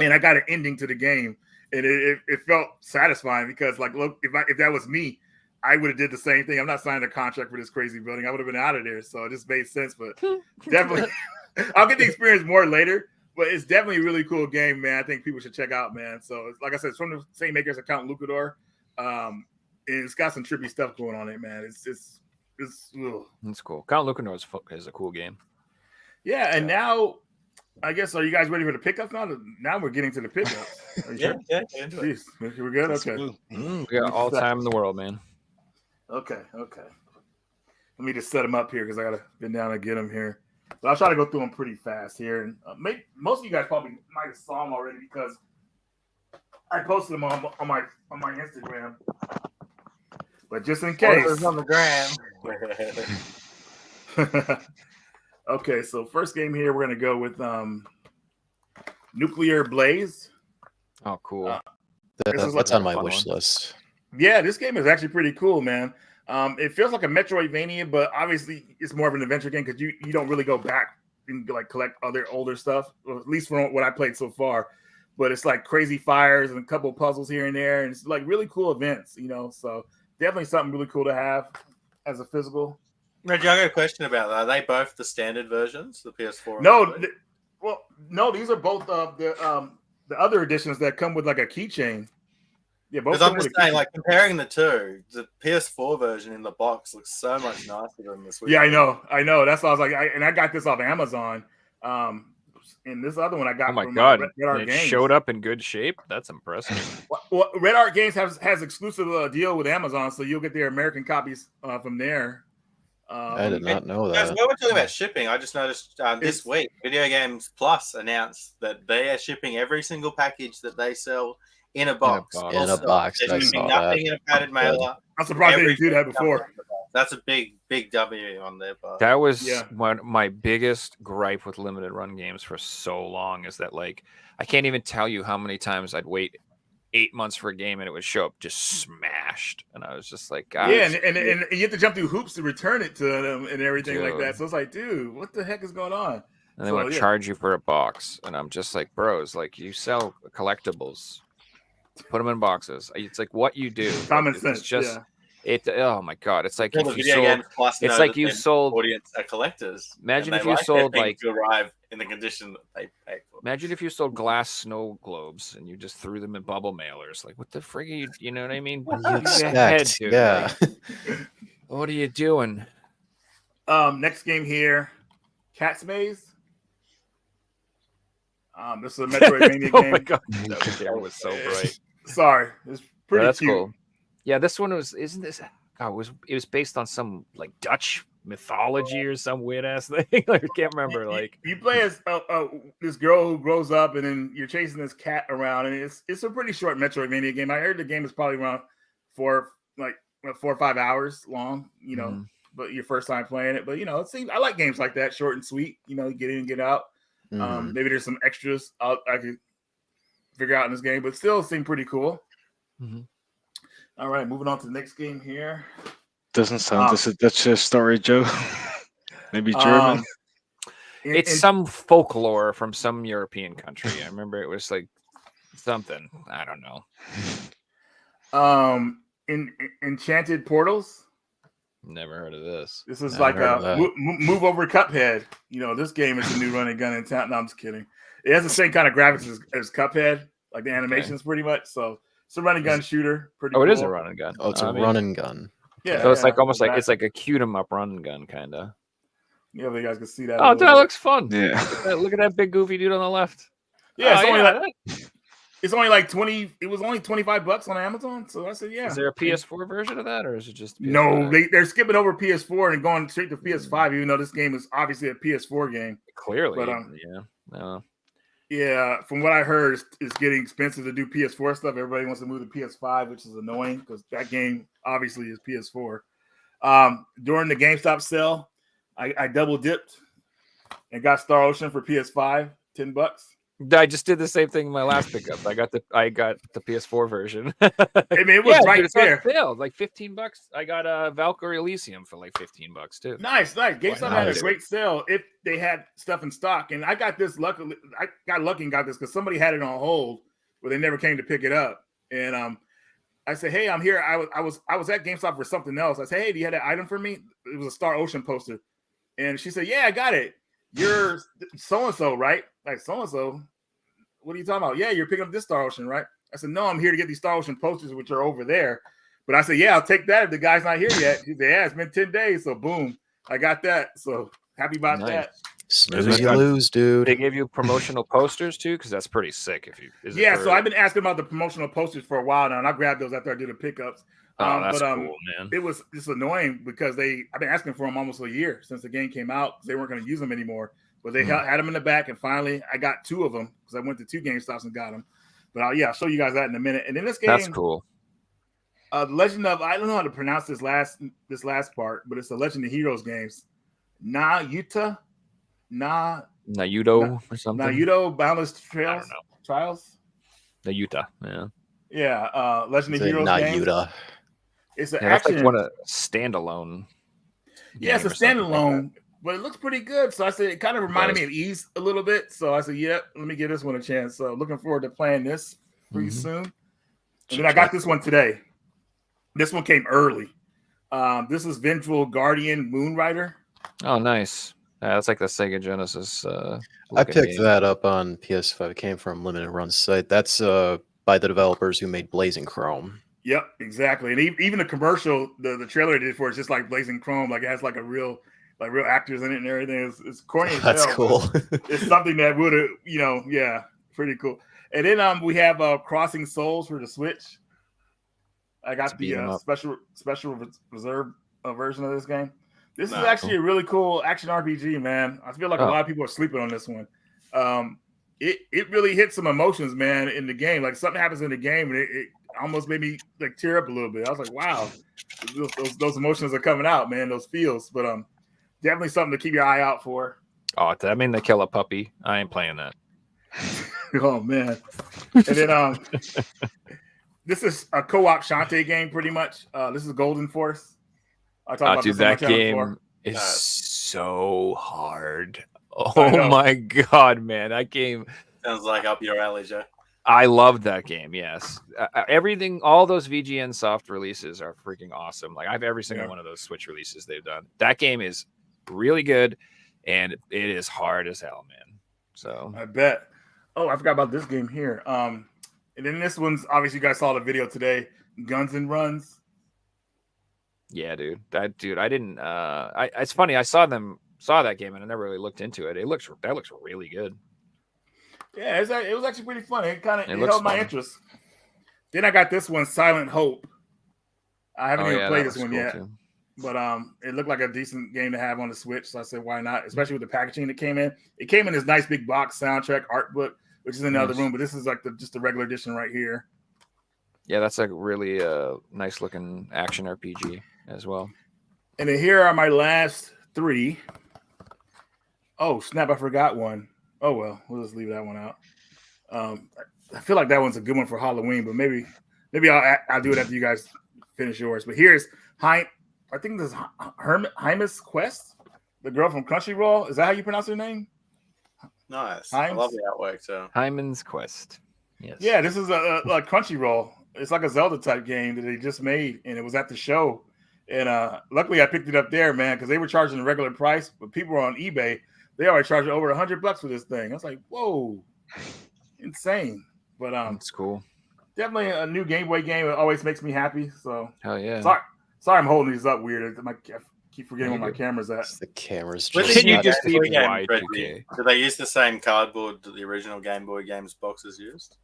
Speaker 5: And I got an ending to the game, and it felt satisfying because, like, look, if that was me, I would have did the same thing. I'm not signing a contract for this crazy building. I would have been out of there. So it just made sense. But definitely, I'll get the experience more later. But it's definitely a really cool game, man. I think people should check out, man. So, like I said, it's from the same makers of Count Lucador. And it's got some trippy stuff going on it, man. It's ugh.
Speaker 7: It's cool. Count Lucador is a cool game.
Speaker 5: Yeah. And now, I guess, are you guys ready for the pickups now? Now we're getting to the pickups. Are you sure?
Speaker 3: Yeah, into it.
Speaker 5: Jeez, we're good. Okay.
Speaker 7: We got all time in the world, man.
Speaker 5: Okay. Let me just set them up here because I gotta been down and get them here. But I'll try to go through them pretty fast here. And most of you guys probably might have saw them already because I posted them on my Instagram. But just in case.
Speaker 3: Photos on the gram.
Speaker 5: Okay, so first game here, we're gonna go with Nuclear Blaze.
Speaker 7: Oh, cool.
Speaker 5: This is
Speaker 4: That's
Speaker 5: like
Speaker 4: on my
Speaker 7: fun
Speaker 4: wish
Speaker 7: one.
Speaker 4: list.
Speaker 5: Yeah, this game is actually pretty cool, man. It feels like a Metroidvania, but obviously it's more of an adventure game because you don't really go back and like collect other older stuff, or at least from what I played so far. But it's like crazy fires and a couple of puzzles here and there, and it's like really cool events, So definitely something really cool to have as a physical.
Speaker 3: Reggie, I got a question about that. Are they both the standard versions, the PS4?
Speaker 5: No, no, these are both the other editions that come with like a keychain. Yeah, both.
Speaker 3: Because I'm just saying, like comparing the two, the PS4 version in the box looks so much nicer than the Switch.
Speaker 5: Yeah, I know. That's why I was like, I got this off Amazon. And this other one I got.
Speaker 7: Oh my
Speaker 5: from
Speaker 7: god!
Speaker 5: Red Art
Speaker 7: It
Speaker 5: Games.
Speaker 7: showed up in good shape. That's impressive.
Speaker 5: Well, Red Art Games has exclusive deal with Amazon, so you'll get their American copies from there.
Speaker 4: I did not know
Speaker 3: Guys,
Speaker 4: that.
Speaker 3: while we're talking about shipping, I just noticed this week, Video Games Plus announced that they are shipping every single package that they sell in a box.
Speaker 4: In a box.
Speaker 3: They're
Speaker 4: I
Speaker 3: shipping
Speaker 4: saw
Speaker 3: nothing
Speaker 4: that.
Speaker 3: in a padded mailer.
Speaker 5: I'm surprised they didn't do that
Speaker 3: Everything
Speaker 5: before.
Speaker 3: That's a big W on their part.
Speaker 7: That was
Speaker 5: Yeah.
Speaker 7: one my biggest gripe with limited run games for so long is that like I can't even tell you how many times I'd wait 8 months for a game and it would show up just smashed, and I was just like, guys,
Speaker 5: Yeah, and you have to jump through hoops to return it to them and everything like
Speaker 7: Dude.
Speaker 5: that. So it's like, dude, what the heck is going on?
Speaker 7: and they
Speaker 5: So,
Speaker 7: want to
Speaker 5: yeah.
Speaker 7: charge you for a box, and I'm just like, bros, like you sell collectibles, put them in boxes. It's like what you do.
Speaker 5: Common
Speaker 7: Like,
Speaker 5: sense.
Speaker 7: It's just
Speaker 5: yeah.
Speaker 7: it. Oh my god, it's like
Speaker 3: Well, the
Speaker 7: if you
Speaker 3: Video
Speaker 7: sold.
Speaker 3: Games Plus
Speaker 7: It's
Speaker 3: know
Speaker 7: like
Speaker 3: that
Speaker 7: you
Speaker 3: their
Speaker 7: sold.
Speaker 3: audience are collectors.
Speaker 7: Imagine
Speaker 3: and
Speaker 7: if
Speaker 3: they
Speaker 7: you
Speaker 3: like
Speaker 7: sold,
Speaker 3: their things
Speaker 7: like-
Speaker 3: to arrive in the condition that they paid for.
Speaker 7: Imagine if you sold glass snow globes and you just threw them in bubble mailers. Like, what the frig are you? You know what I mean?
Speaker 4: What do you
Speaker 7: Use your head,
Speaker 4: expect?
Speaker 7: dude.
Speaker 4: Yeah.
Speaker 7: Like, what are you doing?
Speaker 5: Next game here, Cat's Maze. This is a Metroidvania
Speaker 7: Oh
Speaker 5: game.
Speaker 7: my god, that camera was so bright.
Speaker 5: Sorry, it's pretty
Speaker 7: That's
Speaker 5: cute.
Speaker 7: cool. Yeah, this one was. Isn't this? God, it was based on some like Dutch mythology or some weird ass thing. Like, I can't remember. Like,
Speaker 5: You play as this girl who grows up, and then you're chasing this cat around, and it's a pretty short Metroidvania game. I heard the game is probably around 4 or 5 hours long. You know,
Speaker 7: Mhm.
Speaker 5: but your first time playing it. But you know, it seems I like games like that, short and sweet. You know, get in and get out.
Speaker 4: Mhm.
Speaker 5: Maybe there's some extras I could figure out in this game, but still seem pretty cool.
Speaker 7: Mhm.
Speaker 5: All right, moving on to the next game here.
Speaker 6: Doesn't sound as a Dutch story, Joe. Maybe German.
Speaker 7: it's some folklore from some European country. I remember it was like something. I don't know.
Speaker 5: In Enchanted Portals.
Speaker 7: Never heard of this.
Speaker 5: This is
Speaker 4: I've
Speaker 5: like
Speaker 4: heard of
Speaker 5: a
Speaker 4: that.
Speaker 5: move over Cuphead. You know, this game is a new running gun in town. No, I'm just kidding. It has the same kind of graphics as Cuphead, like the animations pretty much. So it's a running gun shooter. Pretty
Speaker 7: Oh,
Speaker 5: cool.
Speaker 7: it is a run and gun.
Speaker 4: Oh, it's a
Speaker 7: I mean,
Speaker 4: run and gun.
Speaker 5: Yeah.
Speaker 7: So it's like
Speaker 5: yeah,
Speaker 7: almost like
Speaker 5: exactly.
Speaker 7: it's like a cute 'em up run and gun kind of.
Speaker 5: Yeah, you guys can see that. a
Speaker 7: Oh,
Speaker 5: little
Speaker 7: that
Speaker 5: bit.
Speaker 7: looks fun.
Speaker 6: Yeah.
Speaker 7: Look at that big goofy dude on the left.
Speaker 5: Yeah,
Speaker 7: Oh,
Speaker 5: it's only like 20. It was only $25 on Amazon. So I said, yeah.
Speaker 7: Is there a PS4 version of that, or is it just
Speaker 5: No,
Speaker 7: PS5?
Speaker 5: they're skipping over PS4 and going straight to PS5. Even though this game is obviously a PS4 game.
Speaker 7: Clearly,
Speaker 5: But,
Speaker 7: yeah. No.
Speaker 5: Yeah, from what I heard, it's getting expensive to do PS4 stuff. Everybody wants to move to PS5, which is annoying because that game obviously is PS4. During the GameStop sale, I double dipped and got Star Ocean for PS5, $10.
Speaker 7: I just did the same thing in my last pickup. I got the PS4 version.
Speaker 5: I mean, it was right
Speaker 7: dude, it's on
Speaker 5: there.
Speaker 7: sale, like $15. I got Valkyrie Elysium for like $15 too.
Speaker 5: Nice. GameStop had a
Speaker 4: Nice.
Speaker 5: great sale if they had stuff in stock. And I got this luckily. I got lucky and got this because somebody had it on hold where they never came to pick it up. And I said, "Hey, I'm here. I was at GameStop for something else." I said, "Hey, do you have that item for me?" It was a Star Ocean poster, and she said, "Yeah, I got it. You're so and so, right? Like so and so. What are you talking about? Yeah, you're picking up this Star Ocean, right?" I said, "No, I'm here to get these Star Ocean posters, which are over there." But I said, "Yeah, I'll take that if the guy's not here yet." She said, "Yeah, it's been 10 days, so boom, I got that. So happy about
Speaker 7: Nice.
Speaker 5: that."
Speaker 4: Snooze, you lose, dude.
Speaker 7: They gave you promotional posters too, because that's pretty sick. If you
Speaker 5: Yeah, so I've been asking about the promotional posters for a while now, and I grabbed those after I did the pickups.
Speaker 7: Oh, that's
Speaker 5: but
Speaker 7: cool, man.
Speaker 5: it was just annoying because I've been asking for them almost a year since the game came out because they weren't going to use them anymore. But they had them in the back, and finally I got 2 of them because I went to 2 GameStops and got them. But I'll show you guys that in a minute. And then this game,
Speaker 7: That's cool.
Speaker 5: Legend of, I don't know how to pronounce this last part, but it's the Legend of Heroes games. Nayuto
Speaker 7: Nayudo or something.
Speaker 5: Nayuto Boundless
Speaker 7: I don't know.
Speaker 5: Trials.
Speaker 7: Nayuta. Yeah.
Speaker 5: Yeah, Legend of
Speaker 4: Say
Speaker 5: Heroes
Speaker 4: not
Speaker 5: game.
Speaker 4: Yuta.
Speaker 5: It's an
Speaker 7: Yeah, that's
Speaker 5: action.
Speaker 7: like one of standalone.
Speaker 5: Yeah, it's a
Speaker 7: game or something like
Speaker 5: standalone, but it looks pretty good. So I said it kind of reminded me of Ease a little bit. So I said, yeah, let me give this one a chance. So looking forward to playing this pretty soon. And then I got this one today. This one came early. This is Vengeful Guardian Moonrider.
Speaker 7: Oh, nice. That's like the Sega Genesis.
Speaker 4: I
Speaker 7: looking
Speaker 4: picked
Speaker 7: game.
Speaker 4: that up on PS5. It came from Limited Run's site. That's by the developers who made Blazing Chrome.
Speaker 5: Yep, exactly. And even the commercial, the trailer they did for it's just like Blazing Chrome. Like it has like real actors in it and everything. It's corny as
Speaker 4: That's
Speaker 5: hell,
Speaker 4: cool.
Speaker 5: but it's something that would have, yeah, pretty cool. And then we have Crossing Souls for the Switch. I got
Speaker 7: beat 'em
Speaker 5: the
Speaker 7: up.
Speaker 5: special reserve version of this game. This is
Speaker 3: Nice.
Speaker 5: actually a really cool action RPG, man. I feel like a
Speaker 7: Oh.
Speaker 5: lot of people are sleeping on this one. It really hits some emotions, man, in the game. Like something happens in the game, and it almost made me like tear up a little bit. I was like, wow, those emotions are coming out, man. Those feels, but definitely something to keep your eye out for.
Speaker 7: Oh, does that mean they kill a puppy? I ain't playing that.
Speaker 5: Oh man. And then this is a co-op Shantae game, pretty much. This is Golden Force. I talked about
Speaker 7: Dude,
Speaker 5: this on my
Speaker 7: that
Speaker 5: channel
Speaker 7: game
Speaker 5: before.
Speaker 7: is so hard.
Speaker 5: I
Speaker 7: Oh
Speaker 5: know.
Speaker 7: my god, man, that game.
Speaker 3: Sounds like up your alley, Joe.
Speaker 7: I loved that game. Yes, everything, all those VGN soft releases are freaking awesome. Like I have every single
Speaker 5: Yeah.
Speaker 7: one of those Switch releases they've done. That game is really good, and it is hard as hell, man. So
Speaker 5: I bet. Oh, I forgot about this game here. And then this one's obviously you guys saw the video today. Guns and Runs.
Speaker 7: yeah, dude, I didn't. It's funny. I saw that game and I never really looked into it. That looks really good.
Speaker 5: Yeah, it was actually pretty fun. It
Speaker 7: It looks
Speaker 5: held my
Speaker 7: fun.
Speaker 5: interest. Then I got this one, Silent Hope. I haven't even played
Speaker 7: that
Speaker 5: this one
Speaker 7: looks
Speaker 5: yet,
Speaker 7: cool, too.
Speaker 5: but it looked like a decent game to have on the Switch. So I said, why not? Especially with the packaging that came in. It came in this nice big box soundtrack art book, which is in the other
Speaker 7: Nice.
Speaker 5: room. But this is like just the regular edition right here.
Speaker 7: Yeah, that's a really nice looking action RPG as well.
Speaker 5: And then here are my last three. Oh snap! I forgot one. Oh well, we'll just leave that one out. I feel like that one's a good one for Halloween, but maybe I'll do it after you guys finish yours. But here's I think this is Hymus Quest, the girl from Crunchyroll. Is that how you pronounce her name?
Speaker 3: Nice. I
Speaker 5: Himes?
Speaker 3: love the artwork too.
Speaker 7: Hyman's Quest. Yes.
Speaker 5: Yeah, this is a Crunchyroll. It's like a Zelda type game that they just made, and it was at the show. And luckily, I picked it up there, man, because they were charging the regular price, but people were on eBay. They already charged over $100 for this thing. I was like, whoa, insane. But
Speaker 7: That's cool.
Speaker 5: definitely a new Game Boy game. It always makes me happy. So
Speaker 7: Hell yeah.
Speaker 5: sorry, I'm holding these up weird. I keep forgetting
Speaker 7: You're
Speaker 5: where my
Speaker 7: good.
Speaker 5: camera's at.
Speaker 4: The camera's
Speaker 3: With
Speaker 4: just
Speaker 3: the new
Speaker 4: not-
Speaker 7: just
Speaker 3: Game Boy
Speaker 7: leave
Speaker 3: game,
Speaker 7: Y2K?
Speaker 3: Reggie, do they use the same cardboard that the original Game Boy games boxes used?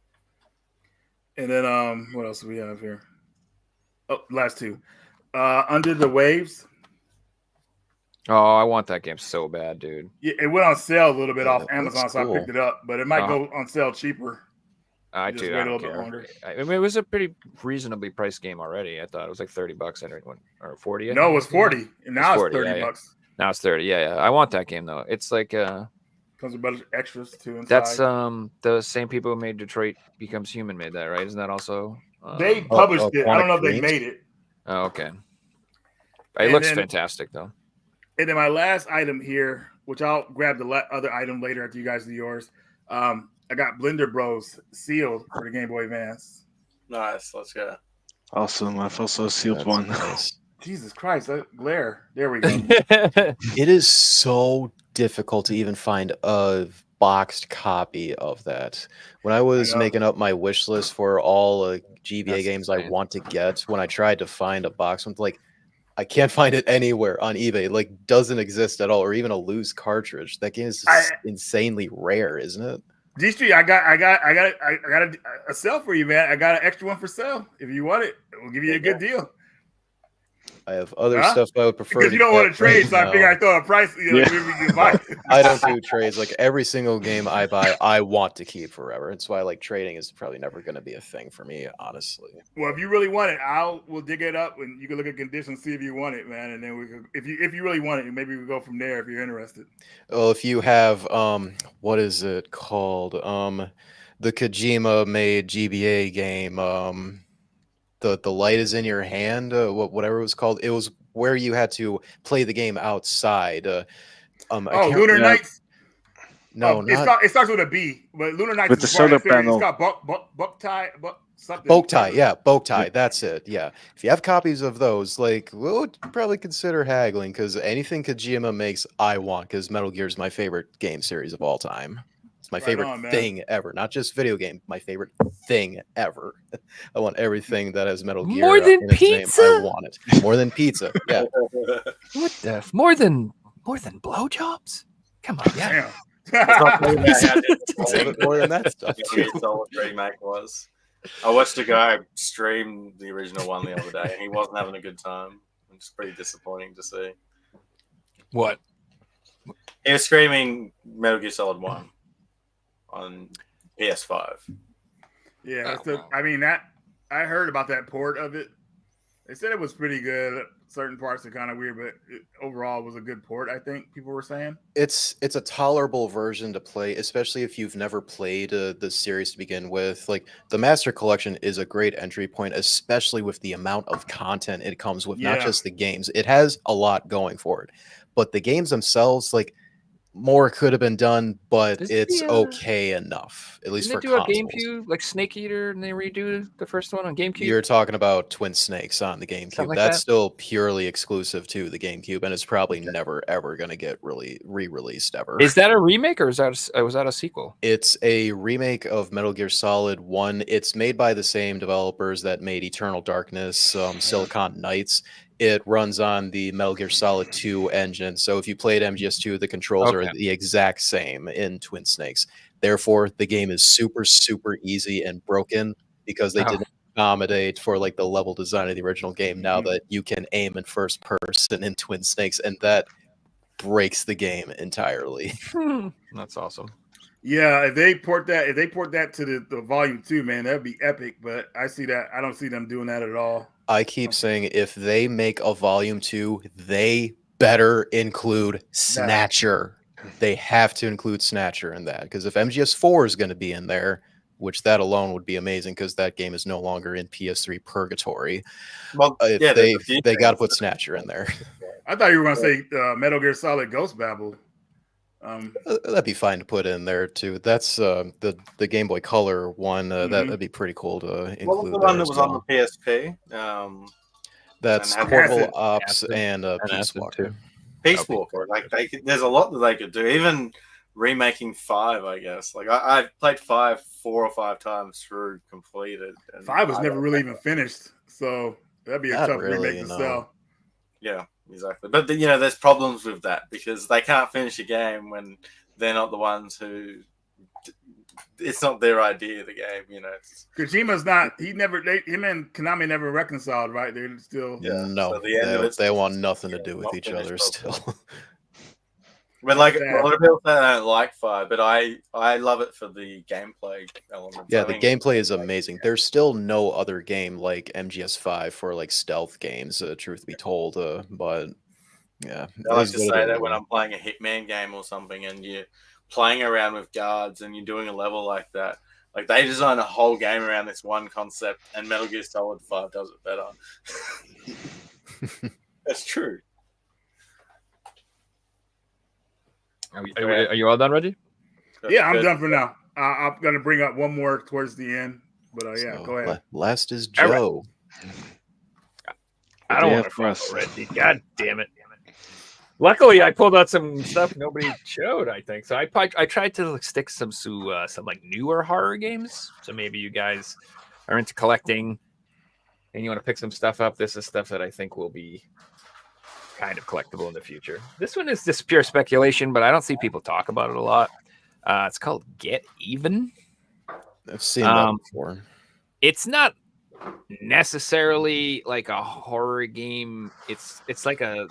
Speaker 5: And then what else do we have here? Oh, last two. Under the Waves.
Speaker 7: Oh, I want that game so bad, dude.
Speaker 5: Yeah, it went on sale a little bit
Speaker 4: Yeah,
Speaker 5: off
Speaker 4: that
Speaker 5: Amazon,
Speaker 4: looks
Speaker 5: so I
Speaker 4: cool.
Speaker 5: picked it up. But it might go on sale cheaper.
Speaker 7: I
Speaker 5: Just
Speaker 7: do.
Speaker 5: wait
Speaker 7: I
Speaker 5: a
Speaker 7: don't
Speaker 5: little bit
Speaker 7: care.
Speaker 5: longer.
Speaker 7: I mean, it was a pretty reasonably priced game already. I thought it was like $30 or 40. I
Speaker 5: No,
Speaker 7: think
Speaker 5: it was 40, and now it's
Speaker 7: 40,
Speaker 5: $30.
Speaker 7: yeah. Now it's 30. Yeah. I want that game though. It's like
Speaker 5: Comes with a bunch of extras too inside.
Speaker 7: that's the same people who made Detroit Becomes Human made that, right? Isn't that also?
Speaker 5: They published it. I don't know if they
Speaker 4: Quantic
Speaker 5: made it.
Speaker 7: Oh, okay. It
Speaker 5: And
Speaker 7: looks
Speaker 5: then-
Speaker 7: fantastic though.
Speaker 5: And then my last item here, which I'll grab the other item later after you guys do yours. I got Blender Bros sealed for the Game Boy Advance.
Speaker 3: Nice. Let's go.
Speaker 6: Awesome. I've also sealed
Speaker 4: That's
Speaker 6: one.
Speaker 4: nice.
Speaker 5: Jesus Christ, that glare. There we go.
Speaker 4: It is so difficult to even find a boxed copy of that. When I was
Speaker 5: know.
Speaker 4: making up my wish list for all GBA
Speaker 7: That's
Speaker 4: games I
Speaker 7: insane.
Speaker 4: want to get, when I tried to find a box one, like I can't find it anywhere on eBay. Like doesn't exist at all, or even a loose cartridge. That game is just insanely rare, isn't it?
Speaker 5: dStreet, I got a sale for you, man. I got an extra one for sale. If you want it, we'll give you a good deal.
Speaker 4: I have other
Speaker 5: Huh?
Speaker 4: stuff I would prefer.
Speaker 5: Because you don't want to
Speaker 4: get
Speaker 5: trade,
Speaker 4: right
Speaker 5: so I figure
Speaker 4: now.
Speaker 5: I throw a price. You know,
Speaker 6: Yeah.
Speaker 5: maybe you can buy it.
Speaker 4: I don't do trades. Like every single game I buy, I want to keep forever. It's why like trading is probably never going to be a thing for me, honestly.
Speaker 5: Well, if you really want it, we'll dig it up and you can look at conditions, see if you want it, man. And then we can, if you really want it, maybe we'll go from there if you're interested.
Speaker 4: Well, if you have what is it called? The Kojima made GBA game. The light is in your hand. Whatever it was called. It was where you had to play the game outside. I can't
Speaker 5: Lunar
Speaker 4: remember-
Speaker 5: Nights.
Speaker 4: No, not
Speaker 5: it starts with a B, but Lunar Knights
Speaker 6: With
Speaker 5: is
Speaker 6: the
Speaker 5: part of
Speaker 6: solar
Speaker 5: that series.
Speaker 6: panel.
Speaker 5: It's got something.
Speaker 4: Bowtie. Yeah, Bowtie. That's it. Yeah. If you have copies of those, like, we would probably consider haggling because anything Kojima makes, I want because Metal Gear is my favorite game series of all time. It's my
Speaker 5: Right
Speaker 4: favorite
Speaker 5: on, man.
Speaker 4: thing ever, not just video game. My favorite thing ever. I want everything that has Metal Gear
Speaker 7: More than
Speaker 4: in its name. I
Speaker 7: pizza?
Speaker 4: want it more than pizza. Yeah.
Speaker 7: What the more than blowjobs? Come on, yeah.
Speaker 5: Damn.
Speaker 3: Talking about how
Speaker 4: A little bit more than that stuff
Speaker 3: Metal
Speaker 4: too.
Speaker 3: Gear Solid remake was. I watched a guy stream the original one the other day, and he wasn't having a good time. It's pretty disappointing to see.
Speaker 7: What?
Speaker 3: He was streaming Metal Gear Solid 1 on PS5.
Speaker 5: Yeah,
Speaker 7: Oh.
Speaker 5: I mean that I heard about that port of it. They said it was pretty good. Certain parts are kind of weird, but overall it was a good port. I think people were saying
Speaker 4: It's a tolerable version to play, especially if you've never played the series to begin with. Like the Master Collection is a great entry point, especially with the amount of content it comes with. Not
Speaker 5: Yeah.
Speaker 4: just the games; it has a lot going for it. But the games themselves, like more could have been done, but
Speaker 7: Does
Speaker 4: it's
Speaker 7: the,
Speaker 4: okay enough, at least
Speaker 7: Didn't
Speaker 4: for
Speaker 7: they do a
Speaker 4: consoles.
Speaker 7: GameCube like Snake Eater and they redo the first one on GameCube?
Speaker 4: You're talking about Twin Snakes on the GameCube.
Speaker 7: Something like
Speaker 4: That's
Speaker 7: that?
Speaker 4: still purely exclusive to the GameCube, and it's probably never ever going to get really re-released ever.
Speaker 7: Is that a remake or was that a sequel?
Speaker 4: It's a remake of Metal Gear Solid 1. It's made by the same developers that made Eternal Darkness, Silicon Knights. It runs on the Metal Gear Solid 2 engine. So if you played MGS2, the controls are
Speaker 7: Okay.
Speaker 4: the exact same in Twin Snakes. Therefore, the game is super, super easy and broken because they
Speaker 7: Oh.
Speaker 4: didn't accommodate for like the level design of the original game. Now that you can aim in first person in Twin Snakes, and that breaks the game entirely.
Speaker 7: That's awesome.
Speaker 5: yeah, if they port that to the volume 2, man, that'd be epic. But I don't see them doing that at all.
Speaker 4: I keep saying if they make a volume 2, they better include Snatcher. They have to include Snatcher in that because if MGS4 is going to be in there, which that alone would be amazing because that game is no longer in PS3 purgatory.
Speaker 3: Well,
Speaker 4: If
Speaker 3: yeah,
Speaker 4: they
Speaker 3: there's a few
Speaker 4: got to
Speaker 3: things
Speaker 4: put
Speaker 3: that-
Speaker 4: Snatcher in there.
Speaker 5: I thought you were gonna say Metal Gear Solid Ghost Babel.
Speaker 4: That'd be fine to put in there too. That's the Game Boy Color one. That'd be pretty cool to include.
Speaker 3: What was the
Speaker 4: there
Speaker 3: one that
Speaker 4: as
Speaker 3: was
Speaker 4: well.
Speaker 3: on the PSP?
Speaker 4: That's
Speaker 3: and
Speaker 4: Portable
Speaker 5: Acid.
Speaker 4: Ops
Speaker 7: Acid.
Speaker 4: and
Speaker 7: Acid,
Speaker 4: Peace
Speaker 7: too.
Speaker 4: Walker.
Speaker 3: Peace Walker. Like there's a lot that they could do. Even remaking 5, I guess. Like I played 5 4 or 5 times through, completed. And
Speaker 5: 5 was
Speaker 3: I
Speaker 5: never
Speaker 3: don't
Speaker 5: really
Speaker 3: know.
Speaker 5: even finished, so that'd be a
Speaker 4: Not
Speaker 5: tough
Speaker 4: really,
Speaker 5: remake to
Speaker 4: no.
Speaker 5: sell.
Speaker 3: Yeah, exactly. But there's problems with that because they can't finish a game when they're not the ones who. It's not their idea of the game,
Speaker 5: Kojima's not. Him and Konami never reconciled, right? They're still.
Speaker 3: Yeah,
Speaker 4: No,
Speaker 3: so the end of it's
Speaker 4: they want
Speaker 3: just,
Speaker 4: nothing to do with
Speaker 3: not
Speaker 4: each
Speaker 3: finished
Speaker 4: other
Speaker 3: properly.
Speaker 4: still.
Speaker 3: But like
Speaker 5: Yeah.
Speaker 3: a lot of people say they don't like 5, but I love it for the gameplay elements.
Speaker 4: Yeah,
Speaker 3: I
Speaker 4: the
Speaker 3: think-
Speaker 4: gameplay is amazing. There's still no other game like MGS5 for like stealth games, truth be told. But yeah,
Speaker 3: I like
Speaker 4: is
Speaker 3: to
Speaker 4: what it
Speaker 3: say
Speaker 4: is.
Speaker 3: that when I'm playing a Hitman game or something, and you're playing around with guards and you're doing a level like that. Like they design a whole game around this one concept, and Metal Gear Solid 5 does it better. That's true.
Speaker 7: Are you all done, Reggie?
Speaker 5: Yeah, I'm
Speaker 3: Good.
Speaker 5: done for now. I'm gonna bring up one more towards the end, but yeah,
Speaker 4: So,
Speaker 5: go ahead.
Speaker 4: last is
Speaker 7: All right.
Speaker 4: Joe.
Speaker 7: I don't
Speaker 6: Yeah,
Speaker 7: want to
Speaker 6: for us.
Speaker 7: follow Reggie. God damn it. Luckily, I pulled out some stuff nobody showed. I think so. I tried to stick some like newer horror games. So maybe you guys are into collecting and you want to pick some stuff up. This is stuff that I think will be kind of collectible in the future. This one is just pure speculation, but I don't see people talk about it a lot. It's called Get Even.
Speaker 4: I've seen that before.
Speaker 7: It's not necessarily like a horror game. It's like a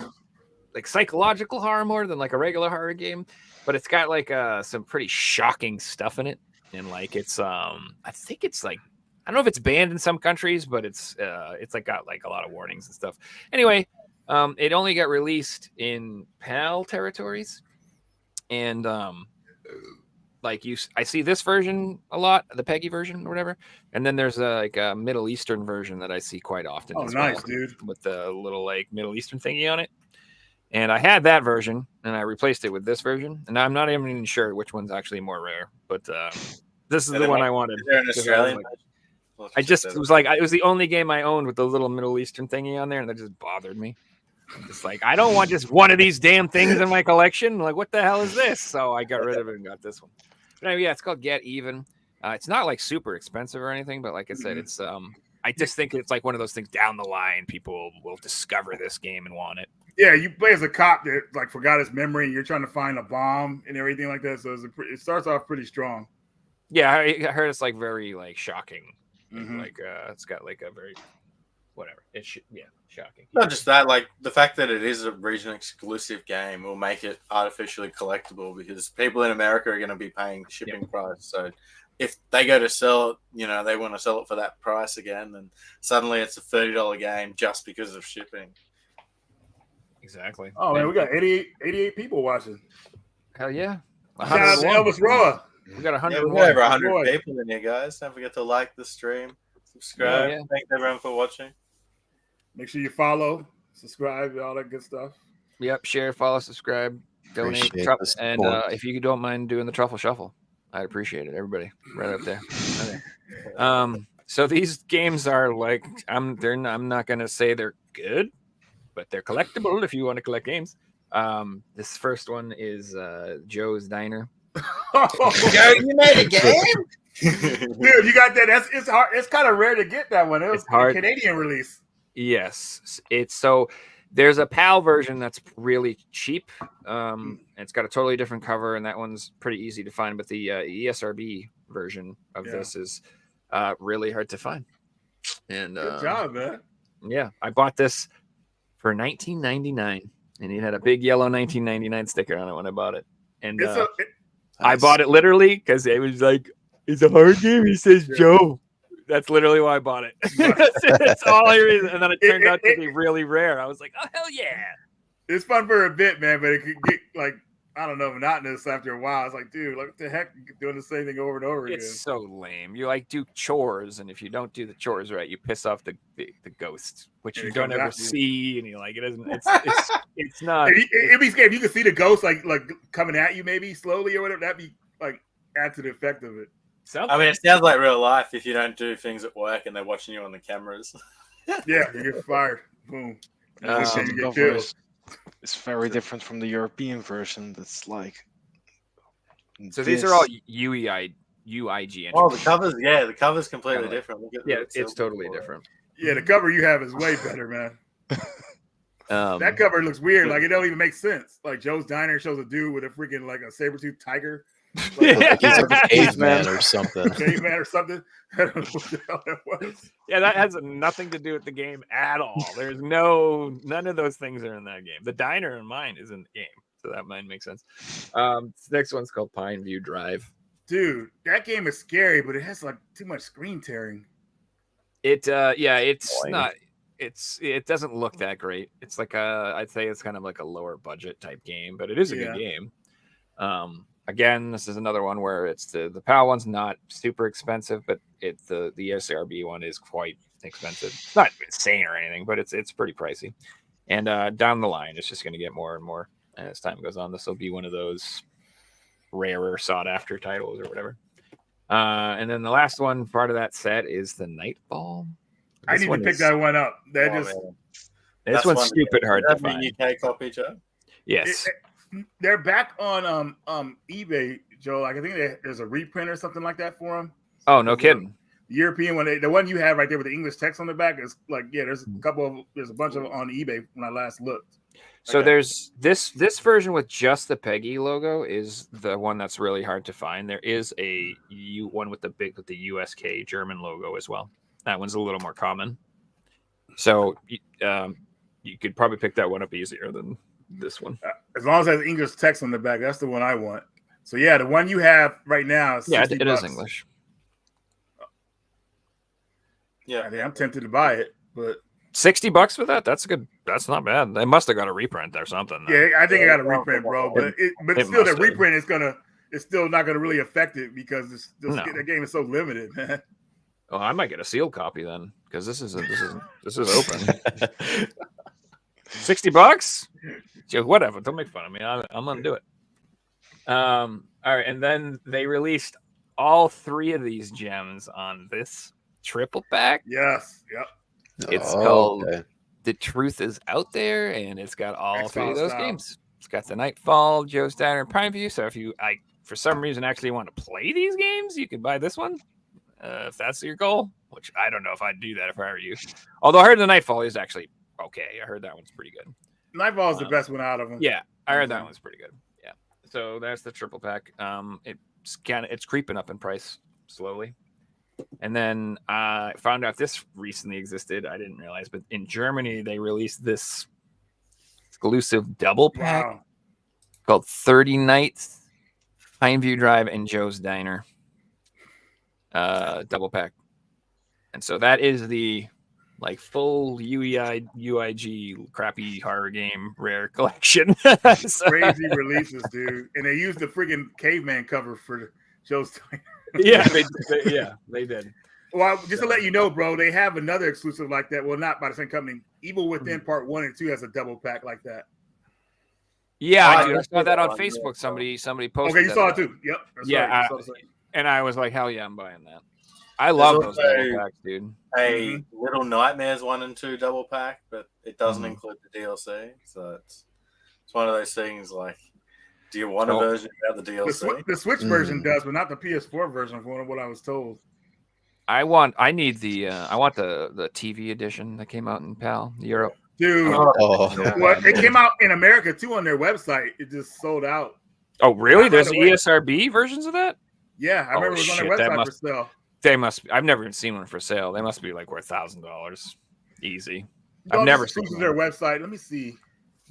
Speaker 7: psychological horror more than like a regular horror game, but it's got like some pretty shocking stuff in it, and like it's I think it's like I don't know if it's banned in some countries, but it's like got like a lot of warnings and stuff. Anyway, it only got released in PAL territories, and like I see this version a lot, the Peggy version or whatever, and then there's like a Middle Eastern version that I see quite often.
Speaker 5: Oh,
Speaker 7: as well,
Speaker 5: nice, dude.
Speaker 7: with the little like Middle Eastern thingy on it. And I had that version, and I replaced it with this version. And I'm not even sure which one's actually more rare, but this is the one I wanted.
Speaker 3: Is there an Australian?
Speaker 7: It was the only game I owned with the little Middle Eastern thingy on there, and that just bothered me. I'm just like, I don't want just one of these damn things in my collection. Like, what the hell is this? So I got rid of it and got this one. But anyway, yeah, it's called Get Even. It's not like super expensive or anything, but like I said, it's I just think it's like one of those things down the line. People will discover this game and want it.
Speaker 5: Yeah, you play as a cop that like forgot his memory, and you're trying to find a bomb and everything like that. So it starts off pretty strong.
Speaker 7: Yeah, I heard it's like very like shocking.
Speaker 5: Mhm.
Speaker 7: Like it's got like a very whatever. Shocking.
Speaker 3: Not just that, like the fact that it is a region exclusive game will make it artificially collectible because people in America are going to be paying shipping price. So if they go to sell it, they want to sell it for that price again, then suddenly it's a $30 game just because of shipping.
Speaker 7: Exactly.
Speaker 5: Oh man, we got 88 people watching.
Speaker 7: Hell yeah.
Speaker 5: Shout out to Elvis Roa.
Speaker 7: We got 100.
Speaker 3: Yeah, we got over 100
Speaker 5: Boy.
Speaker 3: people in here, guys. Don't forget to like the stream, subscribe.
Speaker 7: Yeah.
Speaker 3: Thanks everyone for watching.
Speaker 5: Make sure you follow, subscribe, all that good stuff.
Speaker 7: Yep. Share, follow, subscribe, donate,
Speaker 4: Appreciate
Speaker 7: truff-
Speaker 4: the
Speaker 7: and
Speaker 4: support.
Speaker 7: if you don't mind doing the truffle shuffle, I'd appreciate it. Everybody, right up there. Okay. So these games are like I'm not gonna say they're good, but they're collectible if you want to collect games. This first one is Joe's Diner.
Speaker 3: Joe, you made a game?
Speaker 5: Dude, you got that. It's hard. It's kind of rare to get that one. It was
Speaker 7: It's hard.
Speaker 5: a Canadian release.
Speaker 7: Yes, it's so there's a PAL version that's really cheap. It's got a totally different cover, and that one's pretty easy to find. But the ESRB version of this is really hard to find. And
Speaker 5: Good job, man.
Speaker 7: yeah, I bought this for $19.99, and it had a big yellow 1999 sticker on it when I bought it. And I bought it literally because it was like, it's a hard game. He says, Joe. That's literally why I bought it. That's all I reason. And then it turned out to be really rare. I was like, oh, hell yeah.
Speaker 5: It's fun for a bit, man, but it could get like, I don't know, monotonous after a while. It's like, dude, like, what the heck? You're doing the same thing over and over again.
Speaker 7: It's so lame. You like do chores, and if you don't do the chores right, you piss off the ghost, which
Speaker 5: And
Speaker 7: you
Speaker 5: it
Speaker 7: don't
Speaker 5: comes
Speaker 7: ever
Speaker 5: after you.
Speaker 7: see, and you're like, it isn't. It's not.
Speaker 5: It'd be scary if you could see the ghost like coming at you, maybe slowly or whatever. That'd be like add to the effect of it.
Speaker 3: I mean, it sounds like real life if you don't do things at work and they're watching you on the cameras.
Speaker 5: Yeah, you get fired. Boom.
Speaker 6: The
Speaker 5: You get
Speaker 6: cover
Speaker 5: killed.
Speaker 6: is very different from the European version. That's like.
Speaker 7: So these are all UIG.
Speaker 3: Oh, the covers, the cover's completely different. Look at
Speaker 7: Yeah,
Speaker 3: the
Speaker 7: it's
Speaker 3: silver
Speaker 7: totally
Speaker 3: for it.
Speaker 7: different.
Speaker 5: Yeah, the cover you have is way better, man. That cover looks weird. Like it don't even make sense. Like Joe's Diner shows a dude with a freaking like a saber-toothed tiger.
Speaker 4: Like he's like a caveman or something.
Speaker 5: Caveman or something. I don't know what the hell that was.
Speaker 7: Yeah, that has nothing to do with the game at all. There's none of those things are in that game. The diner in mine is in the game, so that might make sense. This next one's called Pine View Drive.
Speaker 5: Dude, that game is scary, but it has like too much screen tearing.
Speaker 7: It's
Speaker 4: Boing.
Speaker 7: not. It doesn't look that great. It's like I'd say it's kind of like a lower budget type game, but it is a good game. Again, this is another one where it's the PAL one's not super expensive, but the SRB one is quite expensive. It's not insane or anything, but it's pretty pricey. And down the line, it's just going to get more and more as time goes on. This will be one of those rarer sought after titles or whatever. And then the last one part of that set is the Nightfall.
Speaker 5: I need to pick that one up. That
Speaker 3: Oh,
Speaker 5: just
Speaker 3: man.
Speaker 7: This
Speaker 3: That's
Speaker 7: one's
Speaker 3: one-
Speaker 7: stupid hard to
Speaker 3: That's
Speaker 7: find.
Speaker 3: the UK copy, Joe.
Speaker 7: Yes.
Speaker 5: they're back on eBay, Joe. Like I think there's a reprint or something like that for them.
Speaker 7: Oh, no kidding.
Speaker 5: The European one, the one you have right there with the English text on the back is like, there's a bunch of them on eBay when I last looked.
Speaker 7: So
Speaker 3: Okay.
Speaker 7: there's this version with just the Peggy logo is the one that's really hard to find. There is a one with the USK German logo as well. That one's a little more common. So you could probably pick that one up easier than this one.
Speaker 5: As long as it has English text on the back, that's the one I want. So yeah, the one you have right now is
Speaker 7: Yeah,
Speaker 5: $60.
Speaker 7: it is English.
Speaker 3: Yeah.
Speaker 5: I mean, I'm tempted to buy it, but
Speaker 7: $60 for that? That's good. That's not bad. They must have got a reprint or something.
Speaker 5: yeah, I think I got a reprint, bro. But
Speaker 7: it
Speaker 5: still, the
Speaker 7: must have.
Speaker 5: reprint it's still not gonna really affect it because
Speaker 7: No.
Speaker 5: the game is so limited, man.
Speaker 7: Oh, I might get a sealed copy then because this is open. $60? Joe, whatever. Don't make fun of me. I'm gonna do it. All right, and then they released all 3 of these gems on this triple pack.
Speaker 5: Yes. Yep.
Speaker 7: It's
Speaker 4: Oh,
Speaker 7: called
Speaker 4: okay.
Speaker 7: The Truth Is Out There, and it's got all 3 of
Speaker 5: X-Files
Speaker 7: those
Speaker 5: style.
Speaker 7: games. It's got the Nightfall, Joe's Diner, and Prime View. So if you, for some reason, actually want to play these games, you can buy this one. If that's your goal, which I don't know if I'd do that if I were you. Although I heard the Nightfall is actually okay. I heard that one's pretty good.
Speaker 5: Nightfall is the best one out of them.
Speaker 7: Yeah, I heard that one's pretty good. Yeah. So that's the triple pack. It's creeping up in price slowly. And then I found out this recently existed. I didn't realize, but in Germany they released this exclusive double pack
Speaker 5: Wow.
Speaker 7: called 30 Nights, Pineview Drive, and Joe's Diner. Double pack. And so that is the like full UIG crappy horror game rare collection. So-
Speaker 5: Crazy releases, dude. And they used the freaking caveman cover for Joe's Diner.
Speaker 7: yeah, they did.
Speaker 5: Well, just to let you know, bro, they have another exclusive like that. Well, not by the same company. Evil Within Part 1 and 2 has a double pack like that.
Speaker 7: Yeah, I
Speaker 3: yeah,
Speaker 7: saw that on
Speaker 3: yeah.
Speaker 7: Facebook. Somebody posted.
Speaker 5: Okay, you
Speaker 7: that
Speaker 5: saw
Speaker 7: up.
Speaker 5: it too. Yep. That's
Speaker 7: Yeah,
Speaker 5: right. You saw the same.
Speaker 7: And I was like, hell yeah, I'm buying that. I love those
Speaker 3: also
Speaker 7: double packs, dude.
Speaker 3: A Little Nightmares 1 and 2 double pack, but it doesn't
Speaker 7: Mhm.
Speaker 3: include the DLC. So it's one of those things like, do you want a
Speaker 7: Oh.
Speaker 3: version without the
Speaker 5: The,
Speaker 3: DLC?
Speaker 5: the Switch version does, but not the PS4 version, from what I was told.
Speaker 7: I want the TV edition that came out in PAL Europe.
Speaker 5: Dude,
Speaker 4: Oh,
Speaker 5: well, it came out in America too on their website. It just sold out.
Speaker 7: Oh, really?
Speaker 5: Not
Speaker 7: There's
Speaker 5: right away.
Speaker 7: ESRB versions of that?
Speaker 5: Yeah, I remember it was on their
Speaker 7: shit, that
Speaker 5: website
Speaker 7: must-
Speaker 5: for sale.
Speaker 7: They must be. I've never even seen one for sale. They must be like worth $1,000. Easy.
Speaker 5: I've
Speaker 7: never
Speaker 5: never
Speaker 7: seen
Speaker 5: seen
Speaker 7: one.
Speaker 5: their website. Let me see.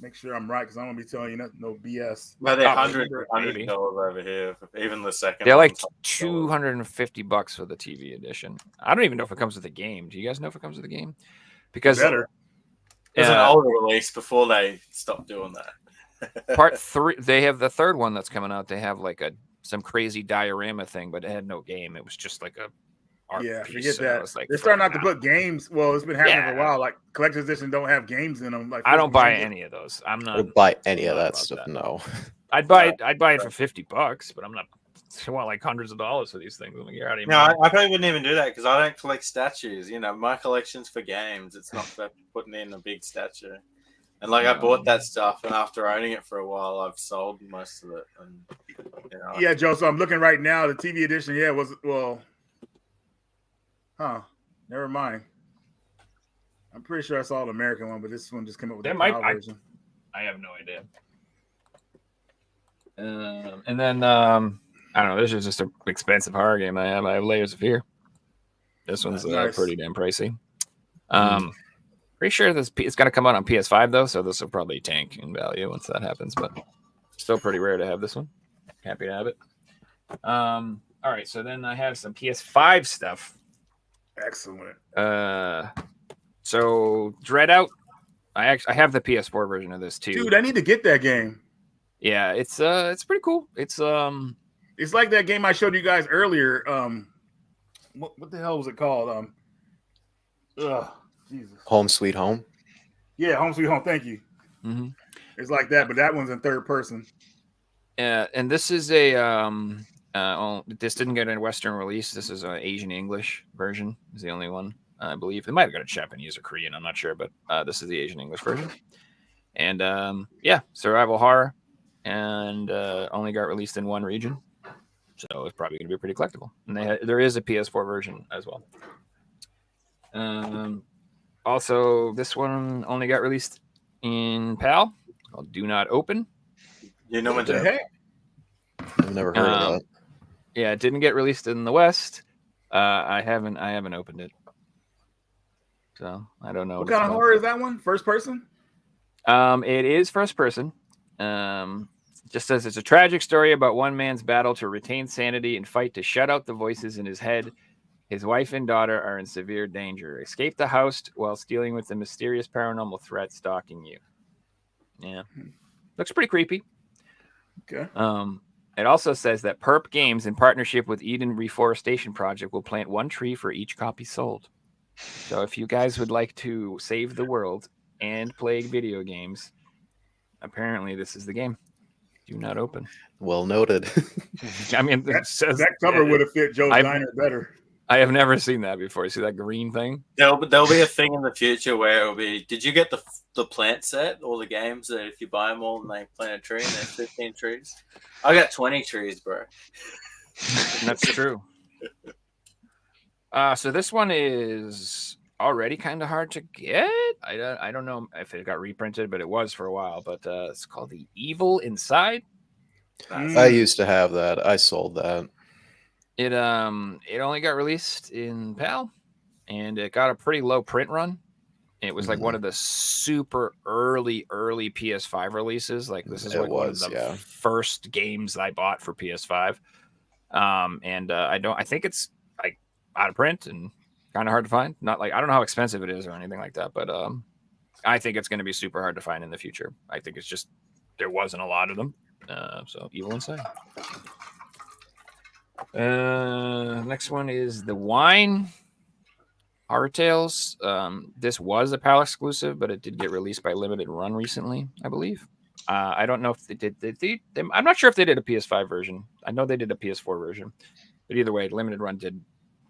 Speaker 5: Make sure I'm right because I don't want to be telling you no BS.
Speaker 3: But they're
Speaker 7: Oh,
Speaker 3: $100 over here. Even the second.
Speaker 7: They're like
Speaker 3: one's
Speaker 7: $250 for the TV edition. I don't even know if it comes with a game. Do you guys know if it comes with a game? Because
Speaker 5: Better.
Speaker 3: It was an
Speaker 7: uh,
Speaker 3: older release before they stopped doing that.
Speaker 7: part 3, they have the third one that's coming out. They have like some crazy diorama thing, but it had no game. It was just like a art
Speaker 5: Yeah,
Speaker 7: piece.
Speaker 5: forget
Speaker 7: and I
Speaker 5: that.
Speaker 7: was like,
Speaker 5: They're starting out to
Speaker 7: fuck,
Speaker 5: put games. Well, it's been happening for a
Speaker 7: Yeah.
Speaker 5: while. Like collector's edition don't have games in them. Like
Speaker 7: I don't
Speaker 5: physical
Speaker 7: buy
Speaker 5: games.
Speaker 7: any of those. I'm
Speaker 4: I
Speaker 7: not.
Speaker 4: would buy any of
Speaker 7: not
Speaker 4: that
Speaker 7: about
Speaker 4: stuff.
Speaker 7: that.
Speaker 4: No.
Speaker 7: I'd buy it for $50, but I'm not. I want like hundreds of dollars for these things. I'm like, you're out of your
Speaker 3: No, I
Speaker 7: mind.
Speaker 3: probably wouldn't even do that because I don't collect statues. You know, my collection's for games. It's not for putting in a big statue. And like I bought that stuff, and after owning it for a while, I've sold most of it. And you know,
Speaker 5: Yeah, Joe. So I'm looking right now. The TV edition, never mind. I'm pretty sure I saw the American one, but this one just came up with
Speaker 7: There
Speaker 5: the
Speaker 7: might-
Speaker 5: PAL version.
Speaker 7: I have no idea. And then I don't know. This is just an expensive horror game. I have Layers of Fear. This one's
Speaker 5: Nice.
Speaker 7: pretty damn pricey. Pretty sure it's going to come out on PS5 though, so this will probably tank in value once that happens. But still pretty rare to have this one. Happy to have it. All right, so then I have some PS5 stuff.
Speaker 5: Excellent.
Speaker 7: So Dread Out. I have the PS4 version of this too.
Speaker 5: Dude, I need to get that game.
Speaker 7: Yeah, it's pretty cool. It's
Speaker 5: It's like that game I showed you guys earlier. What the hell was it called? Jesus.
Speaker 4: Home Sweet Home.
Speaker 5: Yeah, Home Sweet Home. Thank you.
Speaker 7: Mhm.
Speaker 5: It's like that, but that one's in third person.
Speaker 7: And this is a this didn't get a Western release. This is an Asian English version. Is the only one I believe. They might have got a Japanese or Korean. I'm not sure, but this is the Asian English version. And survival horror, and only got released in one region, so it's probably going to be pretty collectible. And there is a PS4 version as well. Also, this one only got released in PAL. Called Do Not Open.
Speaker 3: you know when
Speaker 5: What the
Speaker 3: to
Speaker 5: heck?
Speaker 4: I've never heard of that.
Speaker 7: Yeah, it didn't get released in the West. I haven't opened it, so I don't know.
Speaker 5: What kind of horror is that one? First person?
Speaker 7: It is first person. Just says it's a tragic story about one man's battle to retain sanity and fight to shut out the voices in his head. His wife and daughter are in severe danger. Escape the house while dealing with the mysterious paranormal threat stalking you. Yeah, looks pretty creepy.
Speaker 5: Okay.
Speaker 7: It also says that Perp Games, in partnership with Eden Reforestation Project, will plant one tree for each copy sold. So if you guys would like to save the world and play video games, apparently this is the game. Do not open.
Speaker 4: Well noted.
Speaker 7: I mean, it says
Speaker 5: That cover would have fit Joe's diner better.
Speaker 7: I have never seen that before. See that green thing?
Speaker 3: There'll be a thing in the future where it'll be. Did you get the plant set? All the games that if you buy them all and they plant a tree and there's 15 trees. I got 20 trees, bro.
Speaker 7: That's true. So this one is already kind of hard to get. I don't know if it got reprinted, but it was for a while. But it's called the Evil Inside.
Speaker 4: I used to have that. I sold that.
Speaker 7: It only got released in PAL, and it got a pretty low print run. It was like one of the super early PS5 releases. Like this is like one of the first games that I bought for PS5. I think it's like out of print and kind of hard to find. Not like I don't know how expensive it is or anything like that, but I think it's going to be super hard to find in the future. I think it's just there wasn't a lot of them. So Evil Inside. Next one is the Wine Horror Tales. This was a PAL exclusive, but it did get released by Limited Run recently, I believe. I don't know if they did. I'm not sure if they did a PS5 version. I know they did a PS4 version, but either way, Limited Run did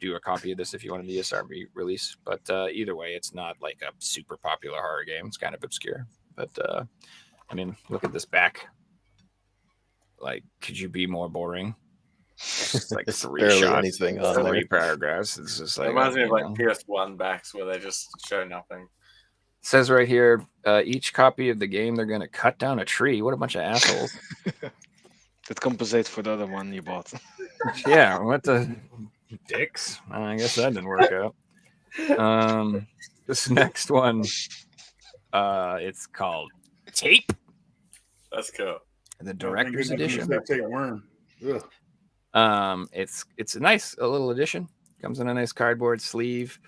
Speaker 7: do a copy of this if you wanted the ESRB release. But either way, it's not like a super popular horror game. It's kind of obscure. But I mean, look at this back. Like, could you be more boring? It's like three shots,
Speaker 4: anything on
Speaker 7: three
Speaker 4: there.
Speaker 7: paragraphs. It's just like
Speaker 3: It reminds me of like PS1 backs where they just show nothing.
Speaker 7: It says right here, each copy of the game, they're going to cut down a tree. What a bunch of assholes.
Speaker 6: That compensates for the other one you bought.
Speaker 7: Yeah, what the dicks? I guess that didn't work out. This next one, it's called Tape.
Speaker 3: That's cool.
Speaker 7: The Director's Edition.
Speaker 5: Take worm. Ugh.
Speaker 7: It's a nice little edition. Comes in a nice cardboard sleeve.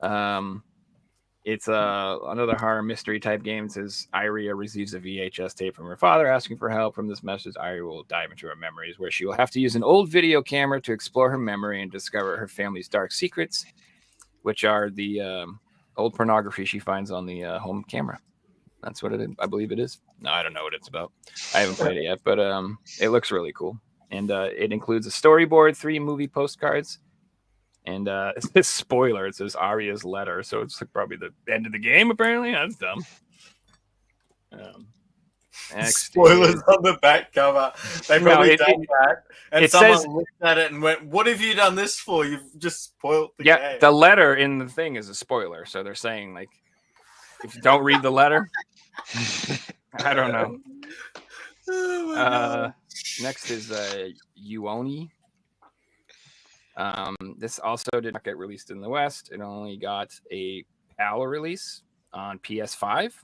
Speaker 7: It's another horror mystery type game. It says Iria receives a VHS tape from her father asking for help. From this message, Iria will dive into her memories, where she will have to use an old video camera to explore her memory and discover her family's dark secrets, which are the old pornography she finds on the home camera. That's what I believe it is. No, I don't know what it's about. I haven't played it yet, but it looks really cool. And it includes a storyboard, 3 movie postcards, and it's spoiler. It says Aria's letter, so it's like probably the end of the game. Apparently, that's dumb.
Speaker 3: Spoilers on the back cover. They probably done that, and someone looked at it and went, "What have you done this for? You've just spoiled the game."
Speaker 7: The letter in the thing is a spoiler, so they're saying like, if you don't read the letter, I don't know.
Speaker 3: Oh
Speaker 7: next is Uoni. This also did not get released in the West. It only got a PAL release on PS5,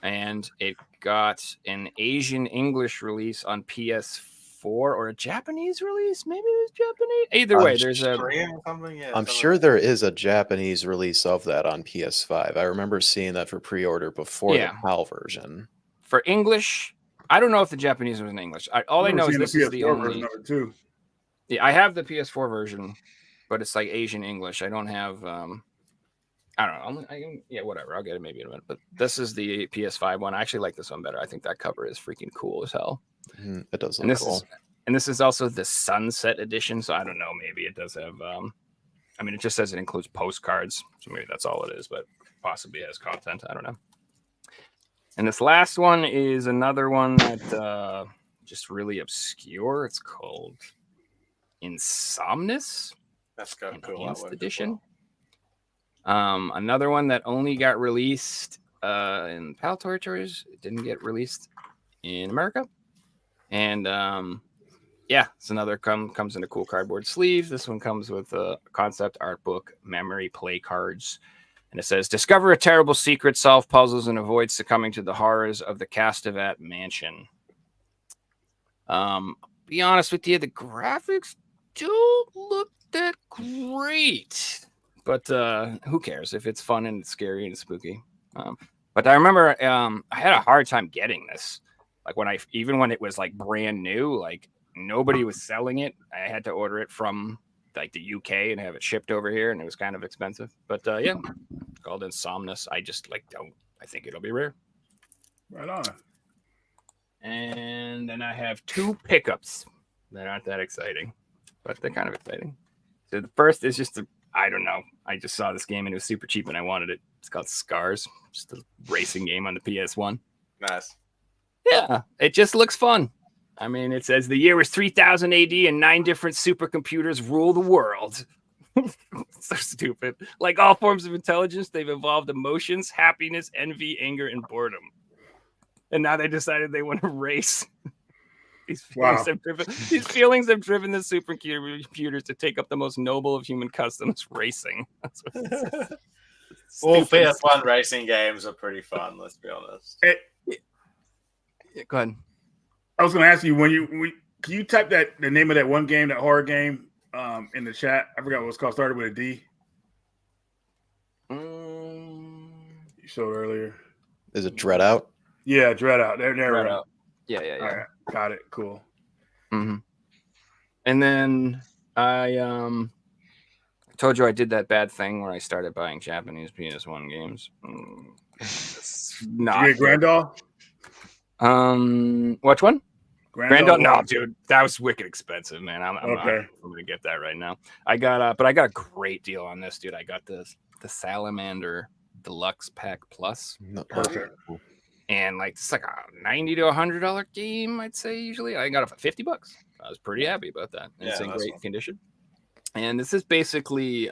Speaker 7: and it got an Asian English release on PS4 or a Japanese release. Maybe it was Japanese. Either way, there's a.
Speaker 4: I'm sure there is a Japanese release of that on PS5. I remember seeing that for pre-order before the PAL version.
Speaker 7: For English, I don't know if the Japanese was in English. All I know is this is the only. Yeah, I have the PS4 version, but it's like Asian English. I don't have. I don't know. Yeah, whatever. I'll get it maybe in a minute. But this is the PS5 one. I actually like this one better. I think that cover is freaking cool as hell.
Speaker 4: It does look cool.
Speaker 7: And this is also the Sunset edition. So I don't know. Maybe it does have. I mean, it just says it includes postcards. So maybe that's all it is. But possibly has content. I don't know. And this last one is another one that just really obscure. It's called Insomnus.
Speaker 3: That's got
Speaker 7: Enhanced edition. Another one that only got released in PAL territories. It didn't get released in America. And it's another comes in a cool cardboard sleeve. This one comes with a concept art book, memory play cards. And it says, discover a terrible secret, solve puzzles, and avoid succumbing to the horrors of the Castavat Mansion. Be honest with you, the graphics don't look that great. But who cares if it's fun and it's scary and it's spooky. But I remember I had a hard time getting this. Like when it was like brand new, like nobody was selling it. I had to order it from like the UK and have it shipped over here, and it was kind of expensive. But it's called Insomnus. I just I think it'll be rare.
Speaker 5: Right on.
Speaker 7: And then I have 2 pickups that aren't that exciting, but they're kind of exciting. So the first is just I don't know. I just saw this game and it was super cheap and I wanted it. It's called Scars, just a racing game on the PS1.
Speaker 3: Nice.
Speaker 7: Yeah, it just looks fun. I mean, it says the year was 3000 AD and 9 different supercomputers rule the world. So stupid. Like all forms of intelligence, they've evolved emotions, happiness, envy, anger, and boredom. And now they decided they want to race. These feelings, these feelings have driven the supercomputers to take up the most noble of human customs, racing. That's what it says.
Speaker 3: All PS1 racing games are pretty fun, let's be honest.
Speaker 7: Yeah, go ahead.
Speaker 5: I was going to ask you, can you type the name of that one game, that horror game, in the chat? I forgot what it's called. Started with a D. You showed earlier.
Speaker 4: Is it Dread Out?
Speaker 5: Yeah, Dread Out. There.
Speaker 7: Dread Out. Yeah.
Speaker 5: All right, got it. Cool.
Speaker 7: Mm-hmm. And then I told you I did that bad thing where I started buying Japanese PS1 games. Not
Speaker 5: Did you get Grandal?
Speaker 7: Which one? Grandal? No,
Speaker 5: one?
Speaker 7: dude, that was wicked expensive, man. I'm gonna get that right now. But I got a great deal on this, dude. I got the Salamander Deluxe Pack Plus.
Speaker 5: Perfect.
Speaker 7: And like it's like a $90 to $100 game, I'd say usually. I got it for $50. I was pretty happy about that. It's in great condition. And this is basically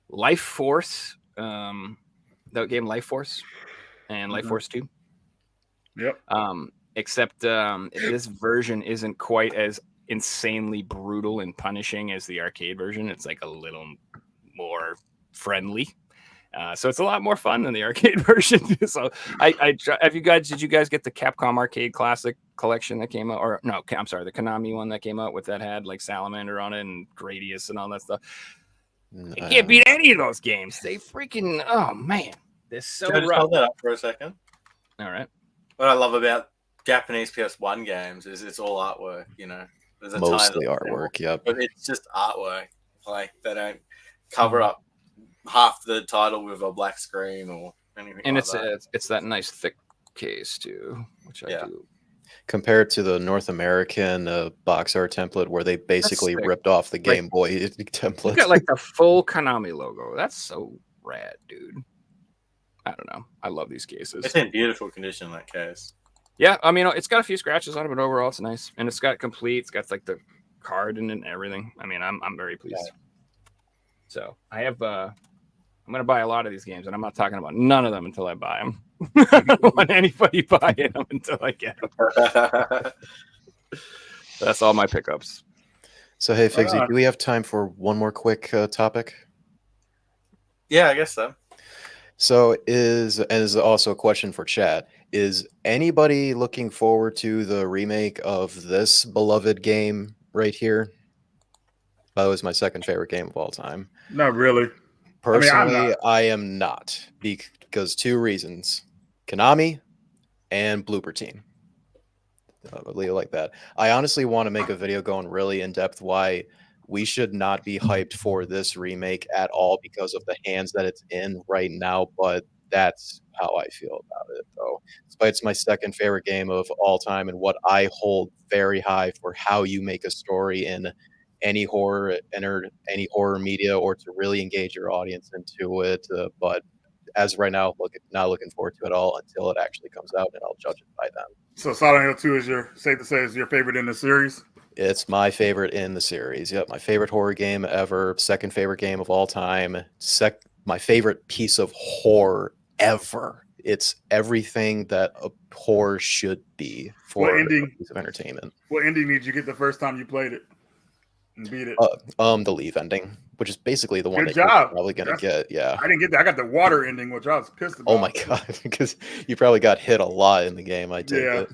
Speaker 7: Life Force, that game Life Force and Life Force 2.
Speaker 5: Yep.
Speaker 7: Except this version isn't quite as insanely brutal and punishing as the arcade version. It's like a little more friendly. So it's a lot more fun than the arcade version. So did you guys get the Capcom Arcade Classic collection that came out? Or no, I'm sorry, the Konami one that came out with that had like Salamander on it and Gradius and all that stuff. You can't beat any of those games. They freaking, oh man, they're so
Speaker 3: Can I just hold that up for a second?
Speaker 7: All right.
Speaker 3: What I love about Japanese PS1 games is it's all artwork, you know. There's
Speaker 4: Mostly artwork, yep.
Speaker 3: But it's just artwork. Like they don't cover up half the title with a black screen or anything.
Speaker 7: And
Speaker 3: like that.
Speaker 7: it's that nice thick case too, which I do.
Speaker 4: Compared to the North American box art template where they basically ripped off the Game Boy template.
Speaker 7: You got like the full Konami logo. That's so rad, dude. I don't know. I love these cases.
Speaker 3: It's in beautiful condition, that case.
Speaker 7: Yeah, I mean, it's got a few scratches on it, but overall it's nice. And it's got complete. It's got like the card and everything. I mean, I'm very pleased. Yeah. So I have I'm gonna buy a lot of these games, and I'm not talking about none of them until I buy them. I don't want anybody buying them until I get them. That's all my pickups.
Speaker 4: So hey, Figsy, do we have time for one more quick topic?
Speaker 3: Yeah, I guess so.
Speaker 4: So is also a question for chat. Is anybody looking forward to the remake of this beloved game right here? That was my second favorite game of all time.
Speaker 5: Not really.
Speaker 4: Personally, I am not, because 2 reasons: Konami and Blooper Team. I'll leave it like that. I honestly want to make a video going really in depth why we should not be hyped for this remake at all because of the hands that it's in right now. But that's how I feel about it, though. Despite it's my second favorite game of all time and what I hold very high for how you make a story in any horror media or to really engage your audience into it. But as right now, not looking forward to it all until it actually comes out, and I'll judge it by then. So
Speaker 5: Silent Hill 2 is safe to say is your favorite in the series?
Speaker 4: It's my favorite in the series. Yep, my favorite horror game ever. Second favorite game of all time. My favorite piece of horror ever. It's everything that a horror should be for a piece of entertainment.
Speaker 5: What ending did you get the first time you played it and beat it?
Speaker 4: The leave ending, which is basically the one that you're probably gonna get. Yeah,
Speaker 5: I didn't get that. I got the water ending, which I was pissed about.
Speaker 4: Oh my god, because you probably got hit a lot in the game. I take it.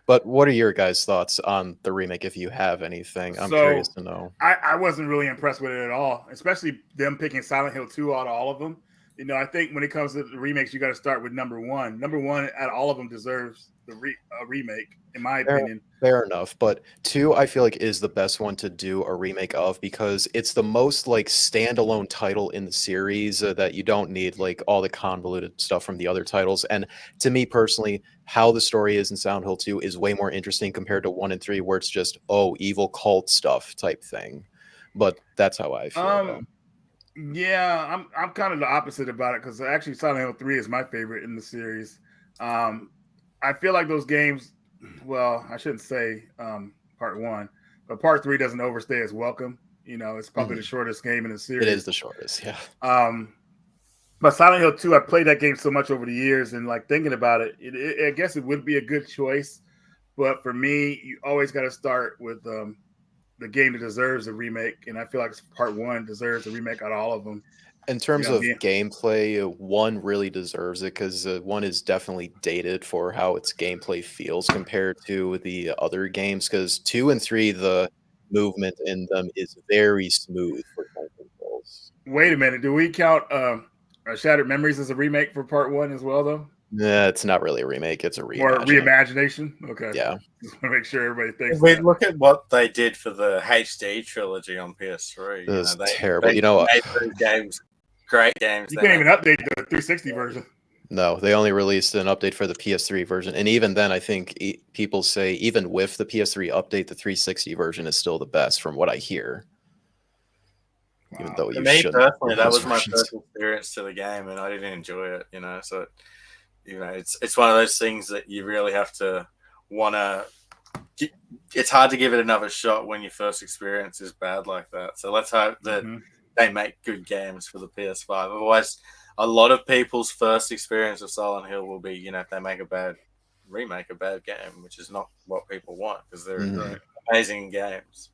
Speaker 4: But what are your guys' thoughts on the remake, if you have anything? I'm curious to know.
Speaker 5: I wasn't really impressed with it at all, especially them picking Silent Hill 2 out of all of them, You know, I think when it comes to the remakes, you got to start with number one. Number one out of all of them deserves a remake, in my opinion.
Speaker 4: Fair enough, but 2 I feel like is the best one to do a remake of because it's the most like standalone title in the series that you don't need like all the convoluted stuff from the other titles. And to me personally, how the story is in Silent Hill 2 is way more interesting compared to 1 and 3 where it's just evil cult stuff type thing. But that's how I feel though.
Speaker 5: Yeah, I'm kind of the opposite about it because actually Silent Hill 3 is my favorite in the series. I feel like those games, well, I shouldn't say part 1, but part 3 doesn't overstay its welcome. You know, it's probably the shortest game in the series.
Speaker 4: It is the shortest, yeah.
Speaker 5: But Silent Hill 2, I played that game so much over the years, and like thinking about it, I guess it would be a good choice. But for me, you always got to start with the game that deserves a remake, and I feel like part 1 deserves a remake out of all of them.
Speaker 4: In terms of
Speaker 5: Yeah.
Speaker 4: gameplay, 1 really deserves it because 1 is definitely dated for how its gameplay feels compared to the other games. Because 2 and 3, the movement in them is very smooth for controls.
Speaker 5: Wait a minute, do we count Shattered Memories as a remake for part 1 as well, though?
Speaker 4: Nah, it's not really a remake; it's a
Speaker 5: Or
Speaker 4: reimagining.
Speaker 5: reimagination? Okay.
Speaker 4: Yeah.
Speaker 5: Just want to make sure everybody thinks
Speaker 3: If we
Speaker 5: that.
Speaker 3: look at what they did for the HD trilogy on PS3,
Speaker 4: It was
Speaker 3: they
Speaker 4: terrible.
Speaker 3: They
Speaker 4: You know,
Speaker 3: made those games great games.
Speaker 5: You
Speaker 3: They
Speaker 5: can't even
Speaker 3: made-
Speaker 5: update the 360 version.
Speaker 4: no, they only released an update for the PS3 version, and even then, I think people say even with the PS3 update, the 360 version is still the best, from what I hear. Even though
Speaker 3: For
Speaker 4: you
Speaker 3: me
Speaker 4: shouldn't
Speaker 3: personally,
Speaker 4: do
Speaker 3: that
Speaker 4: those
Speaker 3: was my
Speaker 4: versions.
Speaker 3: first experience to the game, and I didn't enjoy it. You know, so it's one of those things that you really have to want to. It's hard to give it another shot when your first experience is bad like that. So let's hope that they make good games for the PS5. Otherwise, a lot of people's first experience of Silent Hill will be, you know, if they make a bad game, which is not what people want because they're amazing games.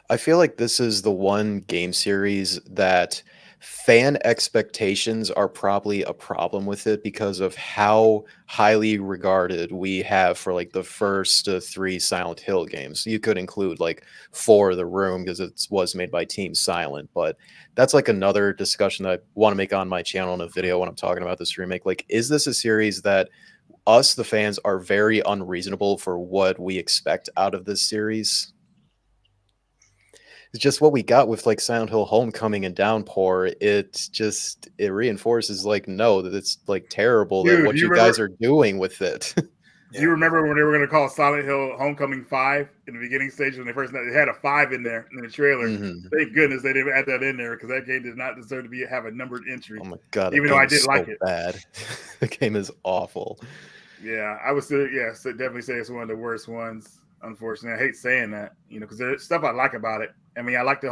Speaker 4: I feel like this is the one game series that fan expectations are probably a problem with it because of how highly regarded we have for like the first 3 Silent Hill games. You could include like 4 The Room because it was made by Team Silent, but that's like another discussion that I want to make on my channel in a video when I'm talking about this remake. Like, is this a series that us, the fans, are very unreasonable for what we expect out of this series? It's just what we got with like Silent Hill Homecoming and Downpour. It reinforces like, no, that it's like terrible that
Speaker 5: Dude,
Speaker 4: what you guys are doing with it.
Speaker 5: Do you remember when they were going to call Silent Hill Homecoming 5 in the beginning stage when they first they had a 5 in there in the trailer? Thank goodness they didn't add that in there because that game did not deserve to have a numbered entry.
Speaker 4: Oh my god,
Speaker 5: even though I did like it.
Speaker 4: Bad. The game is awful.
Speaker 5: Yeah, I would still definitely say it's one of the worst ones. Unfortunately, I hate saying that, you know, because there's stuff I like about it. I mean, I like that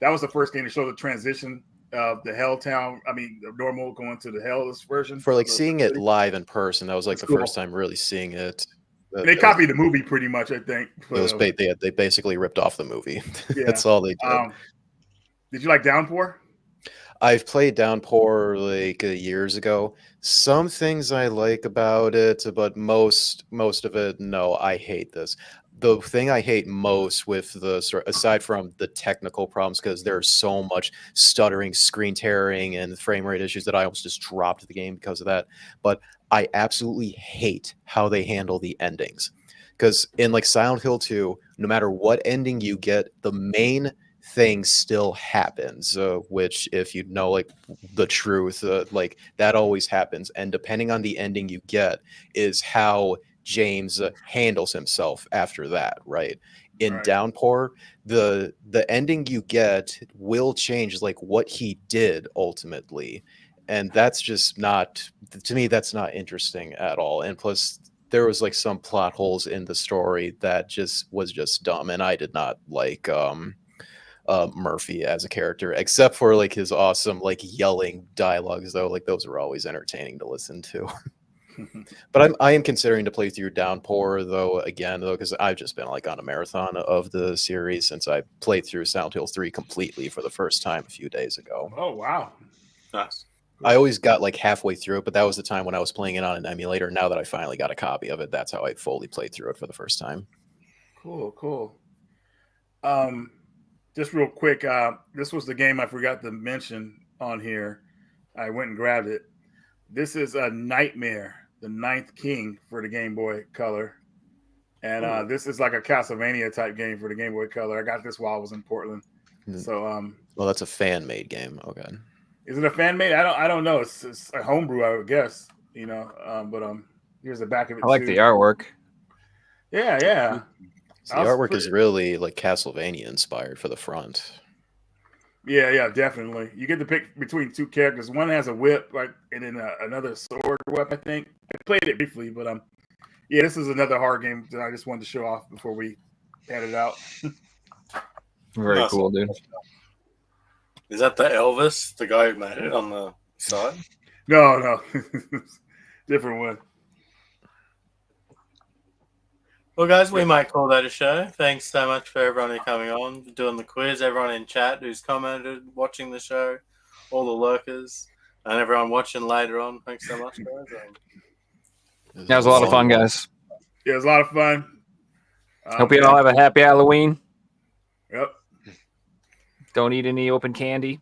Speaker 5: was the first game to show the transition of the Helltown. I mean, the normal going to the Hellish version.
Speaker 4: For like seeing it live in person, that was like the first time really seeing it.
Speaker 5: And they copied the movie pretty much, I think.
Speaker 4: They basically ripped off the movie. That's all they did.
Speaker 5: Did you like Downpour?
Speaker 4: I've played Downpour like years ago. Some things I like about it, but most of it, no, I hate this. The thing I hate most with aside from the technical problems, because there's so much stuttering, screen tearing, and frame rate issues that I almost just dropped the game because of that. But I absolutely hate how they handle the endings. Because in like Silent Hill 2, no matter what ending you get, the main thing still happens, which if you know like the truth, like that always happens. And depending on the ending you get is how James handles himself after that, right? In Downpour, the ending you get will change like what he did ultimately. And that's just not, to me, that's not interesting at all. And plus there was like some plot holes in the story that was just dumb. And I did not like Murphy as a character, except for like his awesome like yelling dialogues though. Like those were always entertaining to listen to. But I am considering to play through Downpour though because I've just been like on a marathon of the series since I played through Silent Hill 3 completely for the first time a few days ago.
Speaker 5: Oh wow,
Speaker 3: nice.
Speaker 4: I always got like halfway through it, but that was the time when I was playing it on an emulator. Now that I finally got a copy of it, that's how I fully played through it for the first time.
Speaker 5: Cool. Just real quick, this was the game I forgot to mention on here. I went and grabbed it. This is a Nightmare, the Ninth King for the Game Boy Color. And this is like a Castlevania type game for the Game Boy Color. I got this while I was in Portland. So
Speaker 4: well, that's a fan made game. Okay.
Speaker 5: is it a fan made? I don't know. It's a homebrew, I would guess. But here's the back of it.
Speaker 7: I like
Speaker 5: too.
Speaker 7: the artwork.
Speaker 5: Yeah.
Speaker 4: So the artwork is really like Castlevania inspired for the front.
Speaker 5: Yeah, definitely. You get to pick between two characters. One has a whip, and then another sword whip. I think I played it briefly, but yeah, this is another hard game that I just wanted to show off before we had it out.
Speaker 7: Very
Speaker 3: Nice.
Speaker 7: cool, dude.
Speaker 3: Is that the Elvis, the guy who made it on the side?
Speaker 5: No, different one.
Speaker 3: Well, guys, we might call that a show. Thanks so much for everyone who's coming on, doing the quiz, everyone in chat who's commented, watching the show, all the lurkers, and everyone watching later on. Thanks so much, guys.
Speaker 7: That was a lot of fun, guys.
Speaker 5: Yeah, it was a lot of fun.
Speaker 7: Hope you all have a happy Halloween.
Speaker 5: Yep.
Speaker 7: Don't eat any open candy.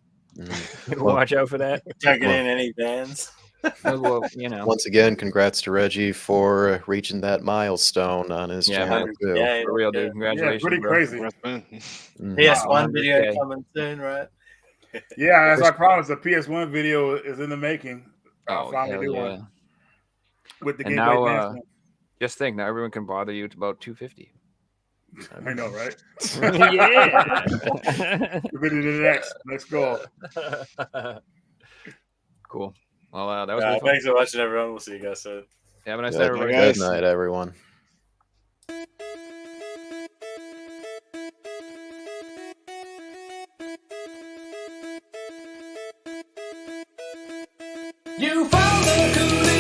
Speaker 7: Watch out for that.
Speaker 3: Don't get in any bands.
Speaker 7: Well,
Speaker 4: Once again, congrats to Reggie for reaching that milestone on his channel too.
Speaker 3: Yeah,
Speaker 7: for real, dude.
Speaker 5: Yeah,
Speaker 7: Congratulations.
Speaker 5: pretty
Speaker 7: bro.
Speaker 5: crazy.
Speaker 3: PS1 video
Speaker 7: 100K.
Speaker 3: coming soon, right?
Speaker 5: Yeah, as I promised, the PS1 video is in the making. I'll
Speaker 7: Oh,
Speaker 5: finally
Speaker 7: hell
Speaker 5: do
Speaker 7: yeah.
Speaker 5: one with the
Speaker 7: And
Speaker 5: gameplay
Speaker 7: now,
Speaker 5: advancement.
Speaker 7: just think, now everyone can bother you to about 250.
Speaker 5: I know, right?
Speaker 7: Yeah.
Speaker 5: We're to the next goal.
Speaker 7: Cool. Well, that was really fun.
Speaker 3: Thanks for watching, everyone. We'll see you guys soon.
Speaker 7: Have a nice night,
Speaker 4: Good,
Speaker 7: everybody.
Speaker 4: good night, everyone.
Speaker 1: You found the coolest